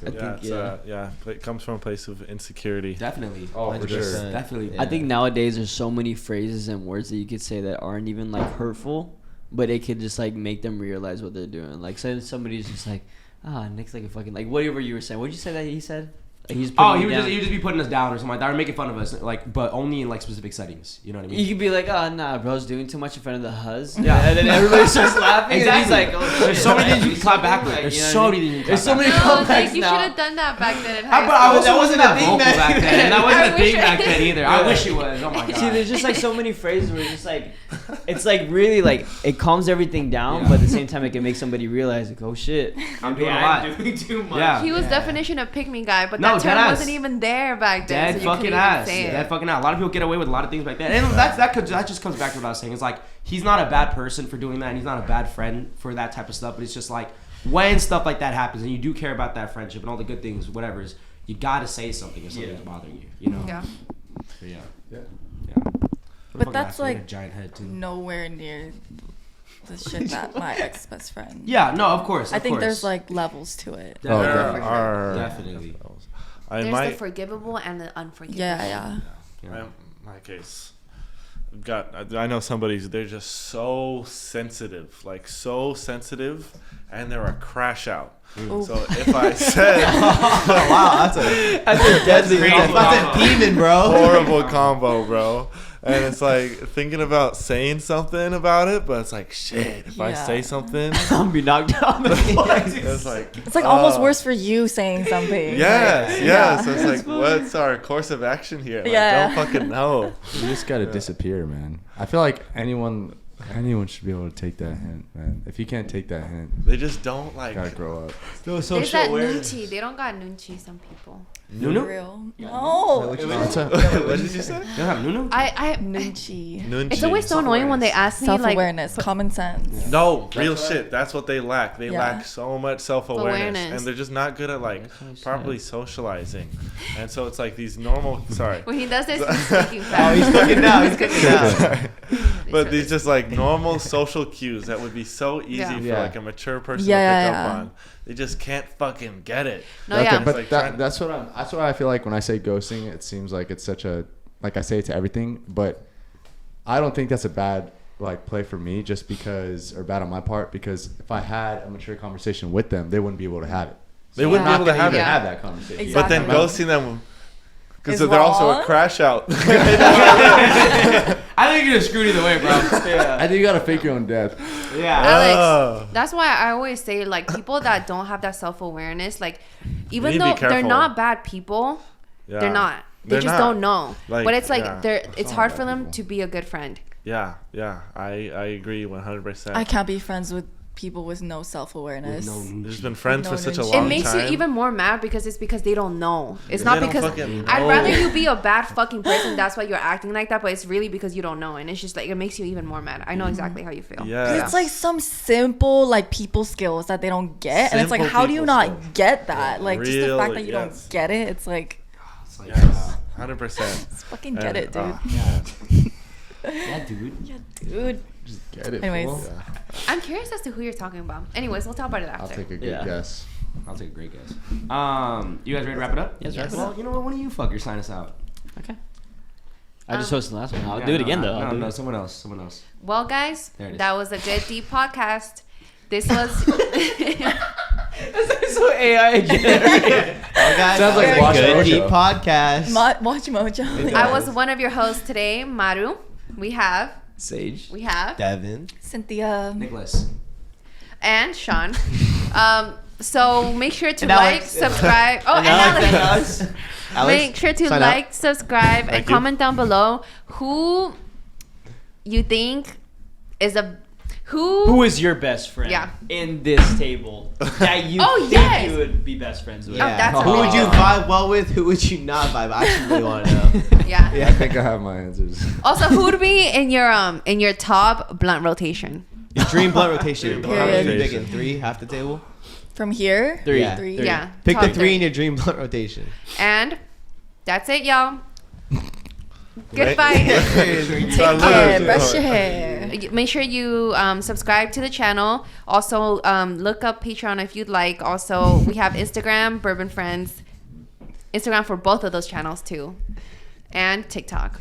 It comes from a place of insecurity. Definitely. Oh, for sure. Definitely. I think nowadays there's so many phrases and words that you could say that aren't even like hurtful, but it could just like make them realize what they're doing. Like, say somebody's just like, Nick's like a fucking, like whatever you were saying. What did you say that he said? Like he's he would just be putting us down or something like that, or making fun of us, like, but only in like specific settings. You know what I mean? You could be like, oh nah, bro's doing too much in front of the huzz. Yeah. And then everybody starts laughing. Exactly. And he's like, oh, There's so many things you can clap back with. Like, There's you know so what I many mean? things you can There's so clap many back. No, comebacks you should now. have done that back then in But high I school. also wasn't that vocal back back then. And that wasn't I a thing wish back then either. I wish it was. Oh my god. See, there's just like so many phrases where it's just like, it's like really like it calms everything down, Yeah. but at the same time it can make somebody realize like, oh shit, I'm doing a lot. I'm doing too much. Yeah. He was definition of pick me guy, but No, that term deadass. wasn't even there back then. Dead so you fucking couldn't ass. even say it. Dead fucking ass. A lot of people get away with a lot of things back then, and that just comes back to what I was saying. It's like he's not a bad person for doing that, and he's not a bad friend for that type of stuff. But it's just like when stuff like that happens, and you do care about that friendship and all the good things, whatever, is you gotta say something if something's bothering you. You know? Yeah. So, yeah. Yeah. But that's He had a like giant head too. nowhere near the shit that my ex best friend. Yeah. No. Of course. I think course. there's like levels to it. Oh, Definitely. Definitely. Definitely. There's My the forgivable and the unforgivable. Yeah. my case. I know they're just so sensitive, and they're a crash out. Ooh. So if I said Oh, wow, that's a deadly combo. That's a demon, bro. horrible combo, bro. And it's like thinking about saying something about it, but it's like shit. If I Yeah. say something, I'm gonna be knocked down. it's like It's like almost worse for you saying something. Yes. Yeah. So it's like, what's our course of action here? Like, Yeah. don't fucking know. You just gotta disappear, man. I feel like anyone should be able to take that hint, man. If you can't take that hint, They just don't like. gotta grow up. No There's that nunchi. They don't got nunchi, some people. Nunu? Real. No. What's up? What did you say? You don't have Nunu? I Nunchi. Nunchi. It's always so annoying when they ask me like Self-awareness, common sense. No, real shit. That's what they lack. They Yeah. lack so much self-awareness, Awareness. and they're just not good at like properly socializing. And so it's like these normal. Sorry. when he does this, he's speaking Oh, fast. he's cooking now. He's cooking now. Sorry. But these just like normal social cues that would be so easy Yeah. for Yeah. like a mature person Yeah, to pick yeah, up yeah. on. They just can't fucking get it. No, Okay, yeah. but It's like that's what I feel like when I say ghosting. It seems like it's such a, like I say it to everything, but I don't think that's a bad like play for me, just because, or bad on my part, because if I had a mature conversation with them, they wouldn't be able to have it. They wouldn't be Yeah. able to have even it. have that conversation. Exactly. But then Right. ghosting them, because Is they're also a wrong. crash out. I think you're just screwed either way, bro. I think you gotta fake your own death. Yeah. Alex, that's why I always say like people that don't have that self-awareness, like even need to be though they're careful. not bad people, Yeah. they're not. They They're just not. don't know. Like, but it's like yeah. it's hard for them to be a good friend. Yeah, I agree 100%. I can't be friends with people with no self-awareness. They've just been friends No for such a knowledge. long It makes time. you even more mad because it's because they don't know. It's They not don't because fucking I'd know. rather you be a bad fucking person. That's why you're acting like that. But it's really because you don't know, and it's just like it makes you even more mad. I know exactly how you feel. Yeah. It's like some simple like people skills that they don't get, and it's like, Simple how do you people not skills. get that? Like just the Real, fact that you yes. don't get it, it's like Yes, 100%. just fucking get it, dude. Yeah, dude. Yeah, dude. Just get it. Anyways. fool. I'm curious as to who you're talking about. Anyways, we'll talk about it I'll after. take a good Yeah. guess. I'll take a great guess. You guys ready to wrap it up? Yes, wrap it Well, up. you know what? Why don't you fuckers sign us out? Okay. I just hosted the last one. I'll Yeah, do it no, again though. I'll No, do no, it. someone else. Well, guys, There it is. that was a good deep podcast. This was so AI generated. Oh, guys, Sounds like that was a Watch good Mojo. deep podcast. Watch Mojo. I was one of your hosts today, Maru. We have Sage. Devin, Cynthia. Nicholas. and Sean. So make sure to And like, Alex. subscribe. Oh, and Alex. Make sure to sign like, out. subscribe, and Thank you. comment down below who you think is Who is your best friend? Yeah. In this table that you Oh, think yes. you would be best friends with? Yeah. that's Who would you amazing. vibe well with? Who would you not vibe? I actually really want to know. Yeah. I think I have my answers. Also, who would be in your top blunt rotation? Your dream blunt rotation. Period. How many you picking? 3, half the table? From here? Three. Yeah. Three. Yeah. Pick top the 3 in your dream blunt rotation. And that's it, y'all. Good fight. Take care. Brush your hair. Make sure you subscribe to the channel. Also, look up Patreon if you'd like. Also, we have Instagram, Bourbon Friends. Instagram for both of those channels too. And TikTok.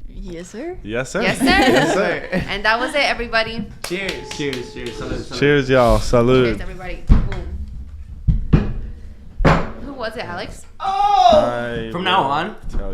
Yes, sir. Yes, sir. Yes, sir. Yes, sir. And that was it, everybody. Cheers. Cheers. Cheers. Salud, salud. Cheers, y'all. Salud. Cheers, everybody. Boom. Who was it, Alex? Oh! I From now will on. tell